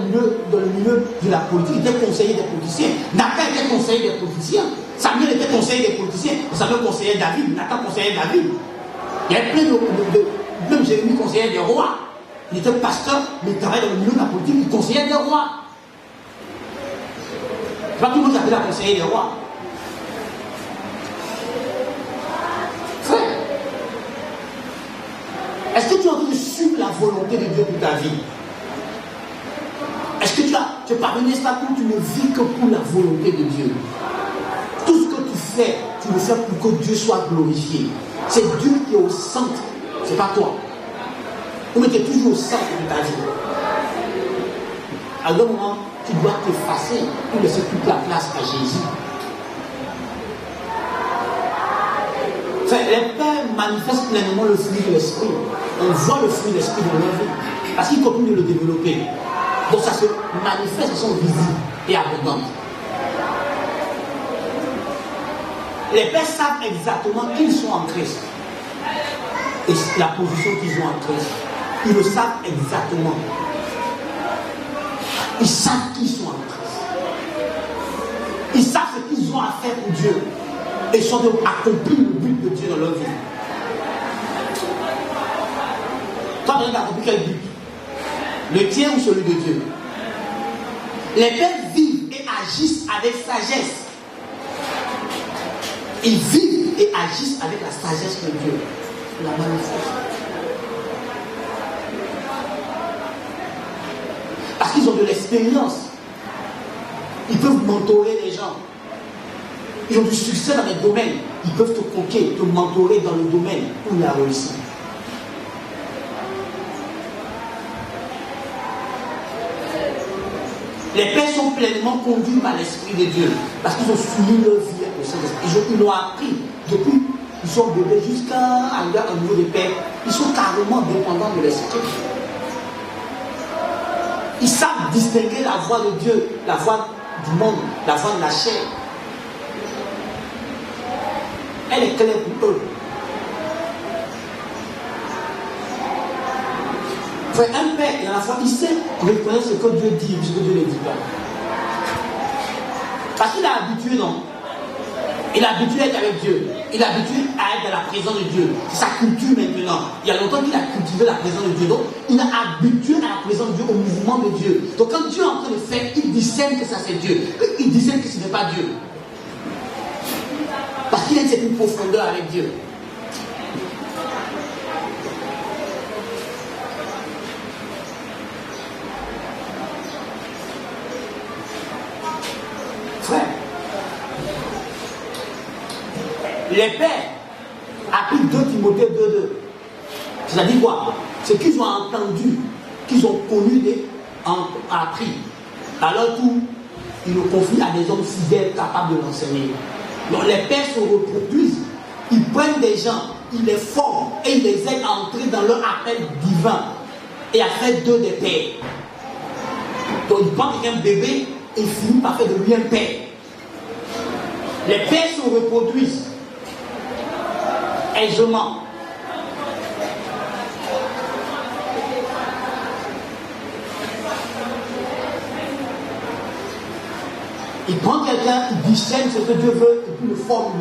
dans le milieu de la politique. Il était conseiller des politiciens. Nathan était conseiller des politiciens. Samuel était conseiller des politiciens. Samuel conseillait David. Nathan conseillait David. Il y avait plein de même Jérémie conseillait des rois. Il était pasteur, mais il travaillait dans le milieu de la politique. Il conseillait des rois. C'est pas tout le monde qui appelle à conseiller des rois. Frère, est-ce que tu es en train de suivre la volonté de Dieu pour ta vie? Est-ce que tu es parvenu à ça où tu ne vis que pour la volonté de Dieu? Tout ce que tu fais pour que Dieu soit glorifié. C'est Dieu qui est au centre, c'est pas toi. Ou mais tu es toujours au centre de ta vie. À un moment, tu dois t'effacer pour laisser toute la place à Jésus. Enfin, les pères manifestent pleinement le fruit de l'esprit. On voit le fruit de l'esprit dans leur vie. Parce qu'ils continuent de le développer. Donc ça se manifeste de façon visible et abondante. Les pères savent exactement qu'ils sont en Christ. Et la position qu'ils ont en Christ. Ils le savent exactement. Ils savent qu'ils sont en Christ. Ils savent ce qu'ils ont à faire pour Dieu. Et ils sont accomplir le but de Dieu dans leur vie. Toi, tu as accompli quel but? Le tien ou celui de Dieu? Les pères vivent et agissent avec sagesse. Ils vivent et agissent avec la sagesse de Dieu. La manifeste. Parce qu'ils ont de l'expérience. Ils peuvent mentorer les gens. Ils ont du succès dans les domaines. Ils peuvent te coquer, te mentorer dans le domaine où il a réussi. Les pères sont pleinement conduits par l'Esprit de Dieu. Parce qu'ils ont soumis leur vie au Saint-Esprit. Ils l'ont appris depuis. Ils sont bébés jusqu'à arriver au niveau des pères. Ils sont carrément dépendants de l'Esprit. Ils savent distinguer la voix de Dieu, la voix du monde, la voix de la chair. Elle est claire pour eux. Frère, un père, et à la fois, il sait reconnaître ce que Dieu dit et ce que Dieu ne dit pas. Parce qu'il est habitué, non? Il est habitué à être avec Dieu. Il est habitué à être dans la présence de Dieu. C'est sa culture maintenant. Il y a longtemps qu'il a cultivé la présence de Dieu. Donc, il est habitué à la présence de Dieu, au mouvement de Dieu. Donc, quand Dieu est en train de faire, il discerne que ça c'est Dieu. Il discerne que ce n'est pas Dieu. Parce qu'il a une certaine profondeur avec Dieu. Frère, les pères appliquent 2 Timothée 2:2. C'est-à-dire quoi? Ce qu'ils ont entendu, qu'ils ont connu et appris. Alors tout, ils le confient à des hommes fidèles capables de l'enseigner. Donc les pères se reproduisent, ils prennent des gens, ils les forment et ils les aident à entrer dans leur appel divin et à faire d'eux des pères. Donc ils prennent un bébé et ils finissent par faire de lui un père. Les pères se reproduisent aisément. Il prend quelqu'un, il discerne ce que Dieu veut, et puis il le forme,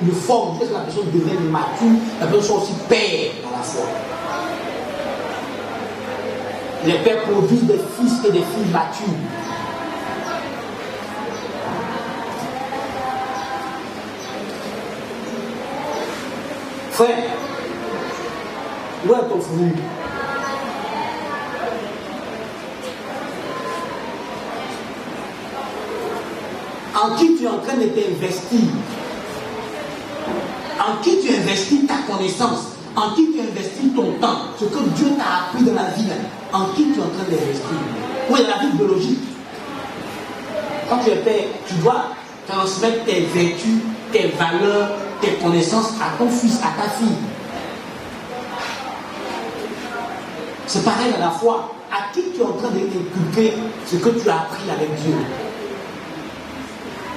il le forme, jusqu'à ce que la personne devienne mature, la personne soit aussi père dans la foi. Les pères produisent des fils et des filles matures. Frère, où est ton fruit? En qui tu es en train de t'investir? En qui tu investis ta connaissance? En qui tu investis ton temps? Ce que Dieu t'a appris dans la vie, en qui tu es en train d'investir? Oui, dans la vie biologique. Quand tu es père, tu dois transmettre tes vertus, tes valeurs, tes connaissances à ton fils, à ta fille. C'est pareil à la foi. À qui tu es en train d'inculquer ce que tu as appris avec Dieu?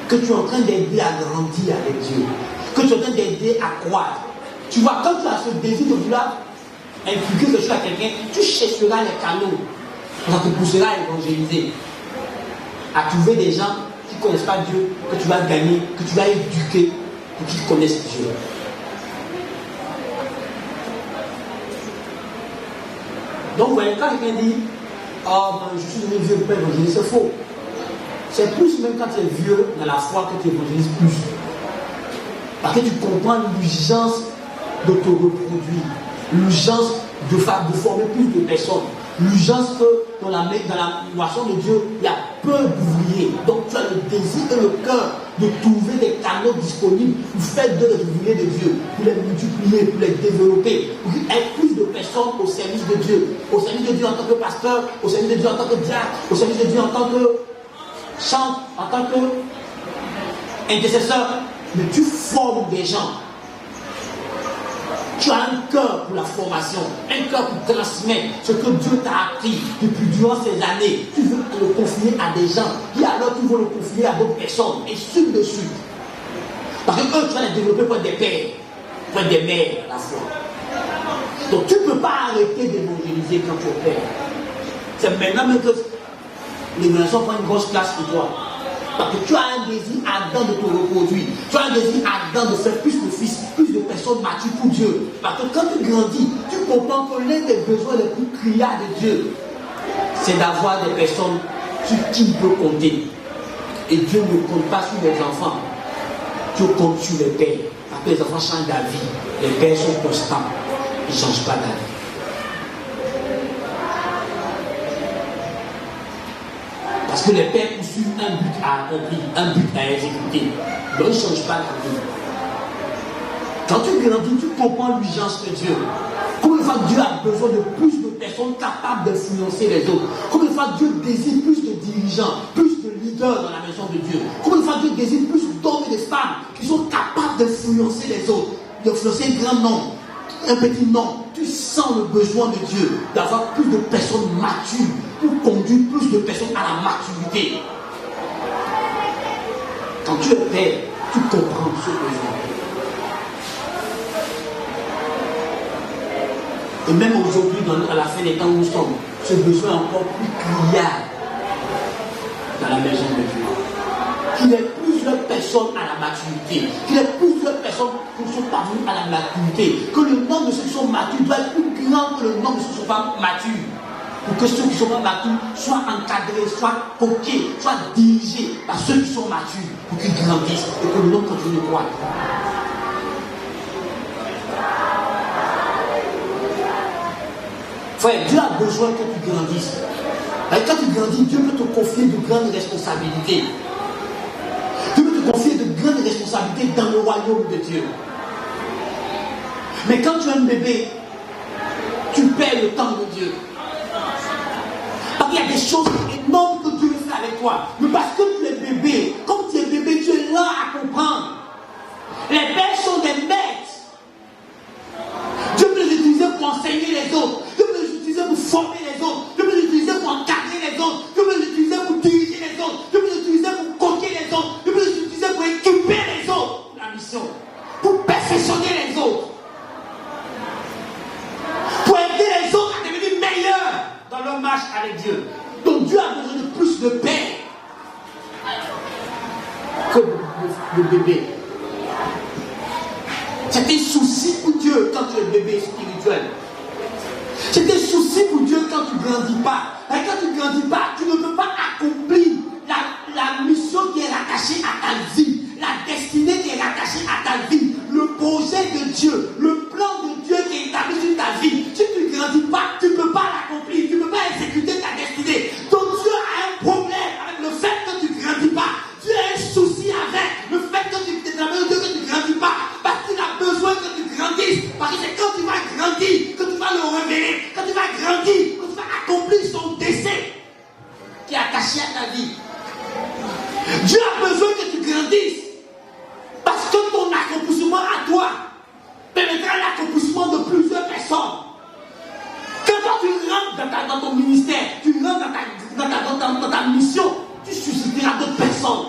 Que tu es en train d'aider à grandir avec Dieu. Que tu es en train d'aider à croire. Tu vois, quand tu as ce désir de vouloir inculquer quelque chose à quelqu'un, tu chercheras les canaux. Ça te poussera à évangéliser. À trouver des gens qui ne connaissent pas Dieu, que tu vas gagner, que tu vas éduquer pour qu'ils connaissent Dieu. Donc, vous voyez, quand quelqu'un dit oh, ben, je suis devenu vieux pour évangéliser, c'est faux. C'est plus même quand tu es vieux dans la foi que tu évangélises plus. Parce que tu comprends l'urgence de te reproduire, l'urgence de former plus de personnes, l'urgence que dans la moisson de Dieu, il y a peu d'ouvriers. Donc tu as le désir et le cœur de trouver des canaux disponibles pour faire de les ouvriers de Dieu, pour les multiplier, pour les développer, pour qu'il y ait plus de personnes au service de Dieu. Au service de Dieu en tant que pasteur, au service de Dieu en tant que diacre, au service de Dieu en tant que chante, en tant que intercesseur. Mais tu formes des gens. Tu as un cœur pour la formation, un cœur pour transmettre ce que Dieu t'a appris durant ces années. Tu veux le confier à des gens qui alors tu veux le confier à d'autres personnes et suite de suite. Parce que eux, tu vas les développer pour être des pères, pour être des mères à la fois. Donc tu ne peux pas arrêter d'évangéliser quand tu es père. C'est maintenant même que l'évangélisation prend une grosse place pour toi. Parce que tu as un désir ardent de te reproduire. Tu as un désir ardent de faire plus de fils, plus de personnes matures pour Dieu. Parce que quand tu grandis, tu comprends que l'un des besoins les plus criards de Dieu, c'est d'avoir des personnes sur qui il peut compter. Et Dieu ne compte pas sur les enfants. Dieu compte sur les pères. Parce que les enfants changent d'avis. Les pères sont constants. Ils ne changent pas d'avis. Parce que les pères poursuivent un but à accomplir, un but à exécuter. Donc ils ne changent pas d'avis. Quand tu grandis, tu comprends l'urgence de Dieu. Combien de fois Dieu a besoin de plus de personnes capables d'influencer les autres? Combien de fois Dieu désire plus de dirigeants, plus de leaders dans la maison de Dieu? Combien de fois Dieu désire plus d'hommes et de femmes qui sont capables d'influencer les autres, d'influencer un grand nombre, un petit nombre? Tu sens le besoin de Dieu d'avoir plus de personnes matures pour conduire plus de personnes à la maturité. Quand tu es père, tu comprends ce besoin. Et même aujourd'hui, à la fin des temps où nous sommes, ce besoin est encore plus criard dans la maison de Dieu. Qu'il y ait plusieurs personnes à la maturité, qu'il y ait plusieurs personnes qui ne sont pas venues à la maturité, que le nombre de ceux qui sont matures doit être plus grand que le nombre de ceux qui ne sont pas matures. Pour que ceux qui sont pas matures soient encadrés, soient coqués, soient dirigés par ceux qui sont matures, pour qu'ils grandissent et que le nombre continue de croître. Frère, Dieu a besoin que tu grandisses. Et quand tu grandis, Dieu peut te confier de grandes responsabilités. Dieu peut te confier de grandes responsabilités dans le royaume de Dieu. Mais quand tu es un bébé, tu perds le temps de Dieu. Parce qu'il y a des choses énormes que Dieu veut faire avec toi. Mais parce que tu es bébé, comme tu es bébé, tu es là à comprendre. Les pères sont des maîtres. Dieu peut les utiliser pour enseigner les autres. Dieu peut les utiliser pour former les autres. Dieu peut les utiliser pour encadrer les autres. Dieu peut les utiliser pour diriger les autres. Dieu peut les utiliser pour coquer les autres. Dieu peut les utiliser pour équiper les autres. La mission. Pour perfectionner les autres. Pour aider les autres à devenir meilleurs dans leur marche avec Dieu. Donc Dieu a besoin de plus de paix que de bébé. C'est un souci pour Dieu quand tu es bébé spirituel. C'est un souci pour Dieu quand tu ne grandis pas. Et quand tu ne grandis pas, tu ne peux pas accomplir la mission qui est rattachée à ta vie, la destinée qui est rattachée à ta vie, le projet de Dieu, le plan de Dieu qui est établi sur ta vie. Si tu ne grandis pas, tu ne peux pas l'accomplir, tu ne peux pas exécuter ta destinée. Donc Dieu a un problème avec le fait que tu ne grandis pas. Dieu a un souci avec le fait que tu ne grandis pas. Parce qu'il a besoin que tu grandisses. Parce que c'est quand tu vas dans ton ministère, tu rentres dans ta mission, tu susciteras d'autres personnes.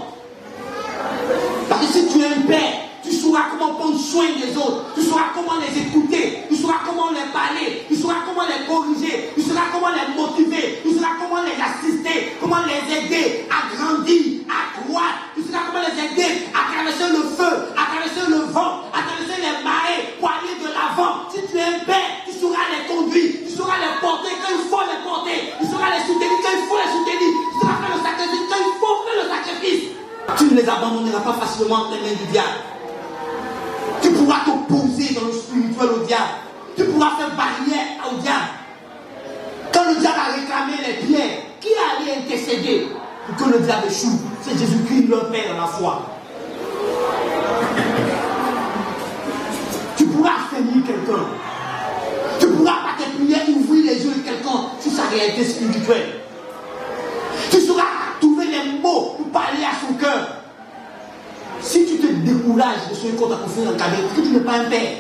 Parce que si tu es un père, tu sauras comment prendre soin des autres, tu sauras comment les écouter, tu sauras comment les parler, tu sauras comment les corriger, tu sauras comment les motiver, tu sauras comment les assister, comment les aider à grandir, à croître, tu sauras comment les aider à traverser le feu, à traverser le vent, à traverser les marées pour aller de l'avant. Si tu es un père, tu sauras les conduire, tu sauras les porter quand il faut les porter, tu sauras les soutenir quand il faut les soutenir, tu sauras faire le sacrifice quand il faut faire le sacrifice. Tu ne les abandonneras pas facilement entre les mains du diable. Tu pourras t'opposer dans le spirituel au diable. Tu pourras faire barrière au diable. Quand le diable a réclamé les pierres, qui a allé intercéder pour que le diable échoue? C'est Jésus-Christ, leur Père dans la foi. Tu pourras affaiblir quelqu'un. Tu pourras par tes prières ouvrir les yeux de quelqu'un sur sa réalité spirituelle. Tu sauras trouver les mots pour parler à son cœur. Si tu te décourages de ce qu'on t'a confié dans le cabinet, parce que tu n'es pas un père.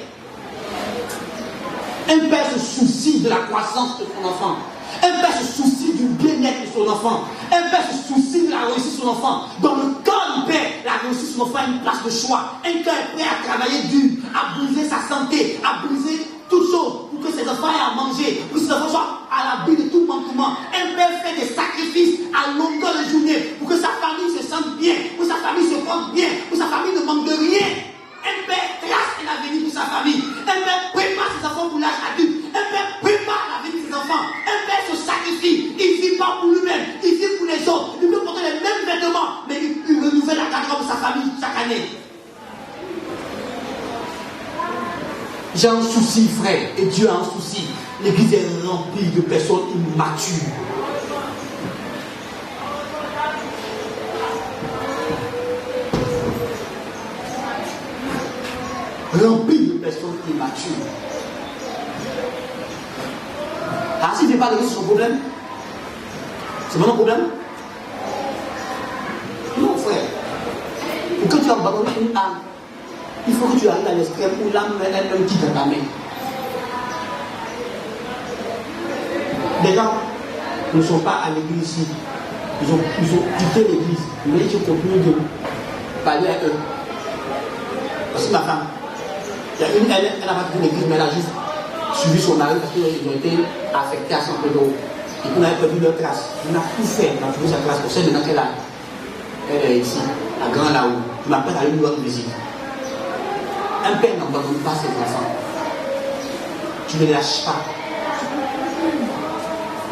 Un père se soucie de la croissance de son enfant. Un père se soucie du bien-être de son enfant. Un père se soucie de la réussite de son enfant. Dans le corps du père, la réussite de son enfant a une place de choix. Un père est prêt à travailler dur, à briser sa santé, à briser toutes choses pour que ses enfants aient à manger, pour que ses enfants soient à l'abri de tout manquement. Un père fait des sacrifices à longueur de journée pour que sa famille se sente bien, pour que sa famille se porte bien, pour que sa famille ne manque de rien. Un père trace un avenir pour sa famille. Un père prépare ses enfants pour l'âge adulte. Un père prépare l'avenir de ses enfants. Un père se sacrifie. Il ne vit pas pour lui-même, il vit pour les autres. Il veut porter les mêmes vêtements, mais il renouvelle la garde-robe de sa famille chaque année. J'ai un souci, frère, et Dieu a un souci. L'église est remplie de personnes immatures. Remplie de personnes immatures. Ah, s'il ne fait pas de son problème, c'est mon problème? Non, frère. Pour que tu abandonnes une âme, il faut que tu arrives à l'extrême où l'âme elle quitte ta main. Les gens ne sont pas à l'église ici. Ils ont quitté l'église. Mais je continue de parler à eux. Parce que ma femme, elle n'a pas quitté l'église, mais elle a juste suivi son mari parce qu'ils ont été affectés à son pédo. Et qu'on avait perdu leur classe. On a tout fait pour trouver sa classe. On sait maintenant qu'elle est ici, à Grand là-haut. Je m'appelle à une autre visite. Un père n'abandonne pas ses enfants. Tu ne les lâches pas.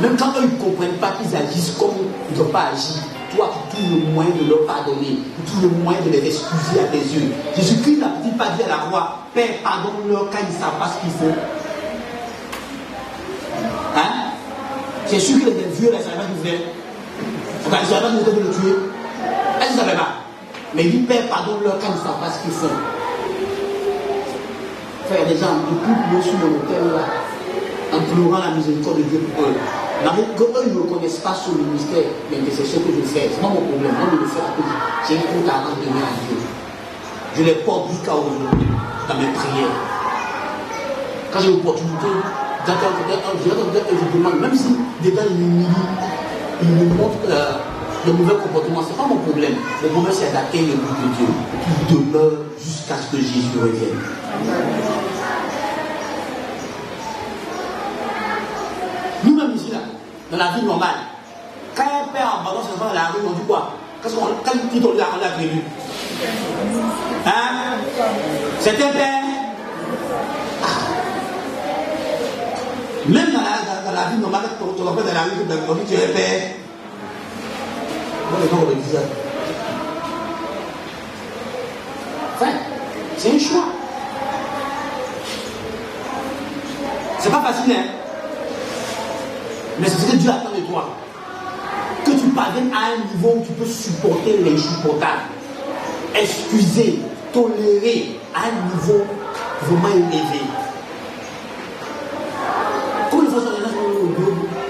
Même quand eux ne comprennent pas qu'ils agissent comme ils n'ont pas agi, toi tu trouves le moyen de leur pardonner, tu trouves le moyen de les excuser à tes yeux. Jésus-Christ n'a-t-il pas dit à la roi, Père, pardonne-leur quand ils ne savent pas ce qu'il faut? Hein? C'est sûr que les vieux, ils ne savaient pas ce qu'ils faisaient. Ils ne savaient pas ce qu'ils de le tuer. Est-ce qu'ils ne savaient pas? Mais il dit, Père, pardonne-leur quand ils ne savent pas ce qu'ils font. Frère, des gens, depuis que je suis dans l'hôtel là, en pleurant la miséricorde de Dieu pour eux. Eux, ils ne reconnaissent pas ce ministère, mais c'est ce que je fais. Ce n'est pas mon problème. Moi, je le fais parce que j'ai une compte à rendre à Dieu. Je les porte jusqu'à aujourd'hui dans mes prières. Quand j'ai l'opportunité, je demande, même si des gars ils me montrent le mauvais comportement, ce n'est pas mon problème. Le problème, c'est d'atteindre le but de Dieu qui demeure jusqu'à ce que Jésus revienne. Nous-mêmes ici, là, dans la vie normale, quand un père abandonne ses enfants dans la rue, on dit quoi? Quand il dit on l'a prévu. Hein? C'est un père. Même dans la vie normale, quand on appelle dans la rue, on dit tu es un père. Moi, les gens, on le disait. Enfin, c'est un choix. C'est pas facile, hein? Mais c'est ce que Dieu attend de toi. Que tu parviennes à un niveau où tu peux supporter l'insupportable. Excuser, tolérer à un niveau vraiment élevé. Comme il faut sur les gens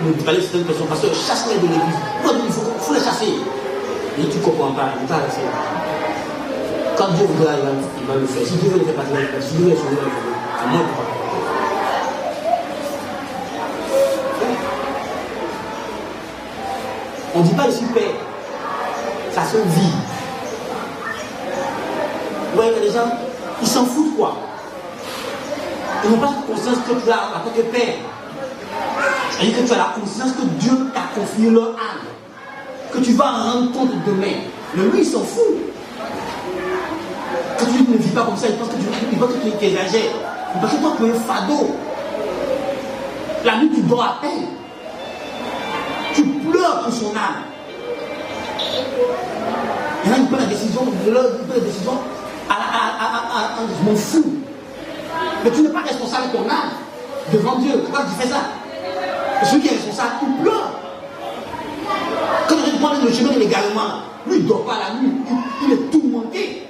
ne parler de certaines personnes, parce que chasse-les de l'église. Il faut les chasser. Et tu ne comprends pas, il va le faire. Quand Dieu voudra, il va le faire. Si Dieu veut le faire, il va le faire. Si Dieu veut le faire, il va le faire. C'est moi qui parle. On ne dit pas ici père. Ça se vit. Ouais, il y a des gens, ils s'en foutent quoi. Ils n'ont pas conscience que tu as en tant que père. C'est-à-dire que tu as la conscience que Dieu t'a confié leur âme. Que tu vas en rendre compte demain. Mais lui, il s'en fout. Quand tu ne vis pas comme ça, il pense que tu exagères. Il pense que toi, tu es fado. La nuit, tu dors à peine. Tu pleures pour son âme. Il y en a qui prennent la décision, je m'en fous. Mais tu n'es pas responsable de ton âme devant Dieu. Pourquoi tu fais ça? Et celui qui est responsable, il pleure. Quand on prend le chemin illégalement, lui il ne dort pas la nuit, il est tourmenté.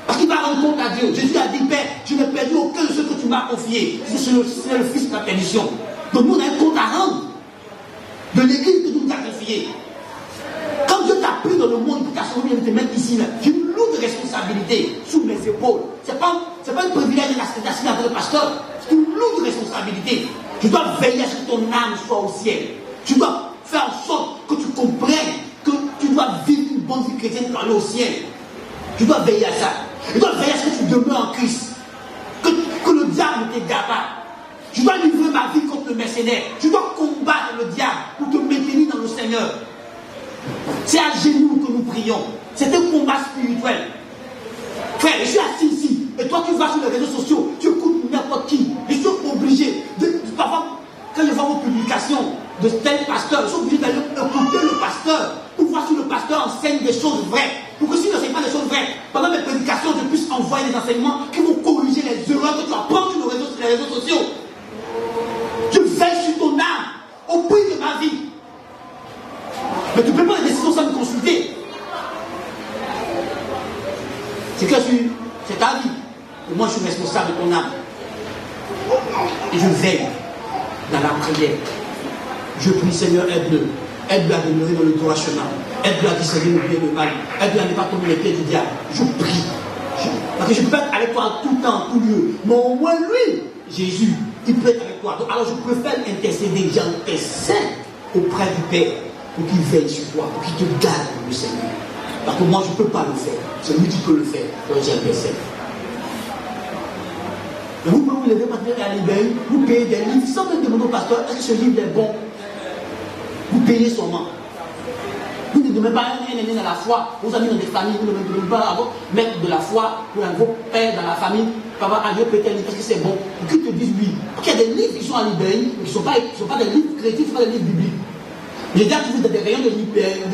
Parce qu'il va rendre compte à Dieu. Jésus a dit, Père, je n'ai perdu aucun de ceux que tu m'as confiés. C'est le Fils de la perdition. Donc nous on a un compte à rendre de l'église que tu nous as confiée. Quand Dieu t'a pris dans le monde, il t'a sauvé, il te mettre ici, j'ai une lourde responsabilité sous mes épaules. Ce n'est pas un privilège d'assigner avec le pasteur, c'est une lourde responsabilité. Tu dois veiller à ce que ton âme soit au ciel. Tu dois faire en sorte que tu comprennes que tu dois vivre une bonne vie chrétienne pour aller au ciel. Tu dois veiller à ça. Tu dois veiller à ce que tu demeures en Christ. Que le diable ne t'égare pas. Je dois livrer ma vie contre le mercenaire. Je dois combattre le diable pour te maintenir dans le Seigneur. C'est à genoux que nous prions. C'est un combat spirituel. Frère, je suis assis ici. Et toi, tu vas sur les réseaux sociaux. Tu écoutes n'importe qui. Je suis obligé. Parfois, quand je vois vos publications de tel pasteur, je suis obligé d'aller écouter le pasteur pour voir si le pasteur enseigne des choses vraies. Pour que s'il n'enseigne pas des choses vraies, pendant mes prédications, je puisse envoyer des enseignements qui vont corriger les erreurs que tu apprends sur les réseaux sociaux. Je veille sur ton âme au prix de ma vie. Mais tu ne peux pas les décisions sans me consulter. C'est ta vie. Et moi, je suis responsable de ton âme. Et je veille dans la prière. Je prie, Seigneur, aide-le. Aide-le à demeurer dans le droit chemin. Aide-le à discerner le bien et le mal. Aide-le à ne pas tomber les pieds du diable. Je prie. Parce que je peux être avec toi en tout temps, en tout lieu. Mais au moins, lui, Jésus, il peut être avec toi. Alors, je préfère intercéder. J'intercède auprès du Père pour qu'il veille sur toi, pour qu'il te garde, le Seigneur. Parce que moi, je ne peux pas le faire. C'est lui qui peut le faire. Donc, j'intercède. Mais vous pouvez vous lever maintenant à la libérer, vous payez des livres, sans même demander au pasteur, est-ce que ce livre est bon? Vous payez seulement. Vous ne demandez pas un aîné dans la foi, vos amis dans des familles, vous ne demandez pas à votre maître de la foi, ou à vos pères dans la famille, papa, Dieu peut-être livre, est-ce que c'est bon? Pour qu'ils te disent oui. Parce qu'il y a des livres qui sont à libérer, mais qui ne sont pas des livres chrétiens, ce ne sont pas des livres bibliques. J'ai déjà trouvé dans des rayons de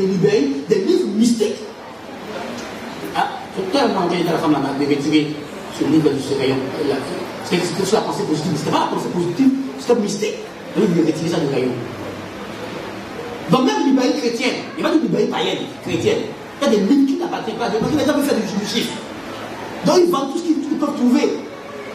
libérer des livres mystiques. Ah, c'est tellement bien que la femme m'a retiré ce livre de ce rayon. C'était sur la pensée positive, mais ce n'était pas la pensée positive, c'était mystique. Donc il a retiré ça du rayon. Donc même l'librairie chrétienne, il n'y a pas de librairie païenne, chrétienne. Il y a des livres qui n'appartiennent pas à Dieu, parce que les gens veulent faire du chiffre. Donc ils vendent tout ce qu'ils peuvent trouver.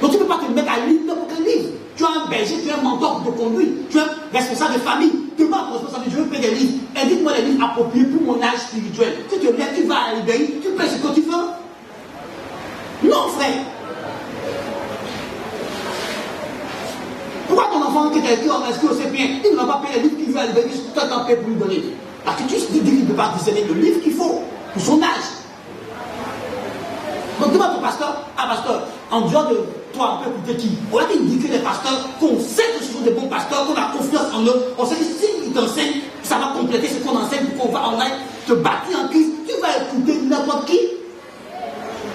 Donc tu ne peux pas te mettre à lire n'importe quel livre. Tu as un berger, tu as un mentor de conduite, tu es un responsable de famille. Demande au responsable, je veux payer des livres. Indique-moi les livres appropriés pour mon âge spirituel. Si tu lèves, tu vas à la librairie, tu payes ce que tu veux. Non, frère. Pourquoi ton enfant qui est inscrit au CPN, il ne va pas payer les livres qu'il veut à la librairie, toi t'en payes pour lui donner? Parce que tu dis qu'il ne peut pas discerner le livre qu'il faut pour son âge. Donc demande au pasteur, pasteur, en dehors de toi, on peut écouter qui? On a indiqué les pasteurs qu'on sait que ce sont des bons pasteurs, qu'on a confiance en eux, on sait que s'ils t'enseignent, ça va compléter ce qu'on enseigne pour qu'on va en aille te bâtir en Christ,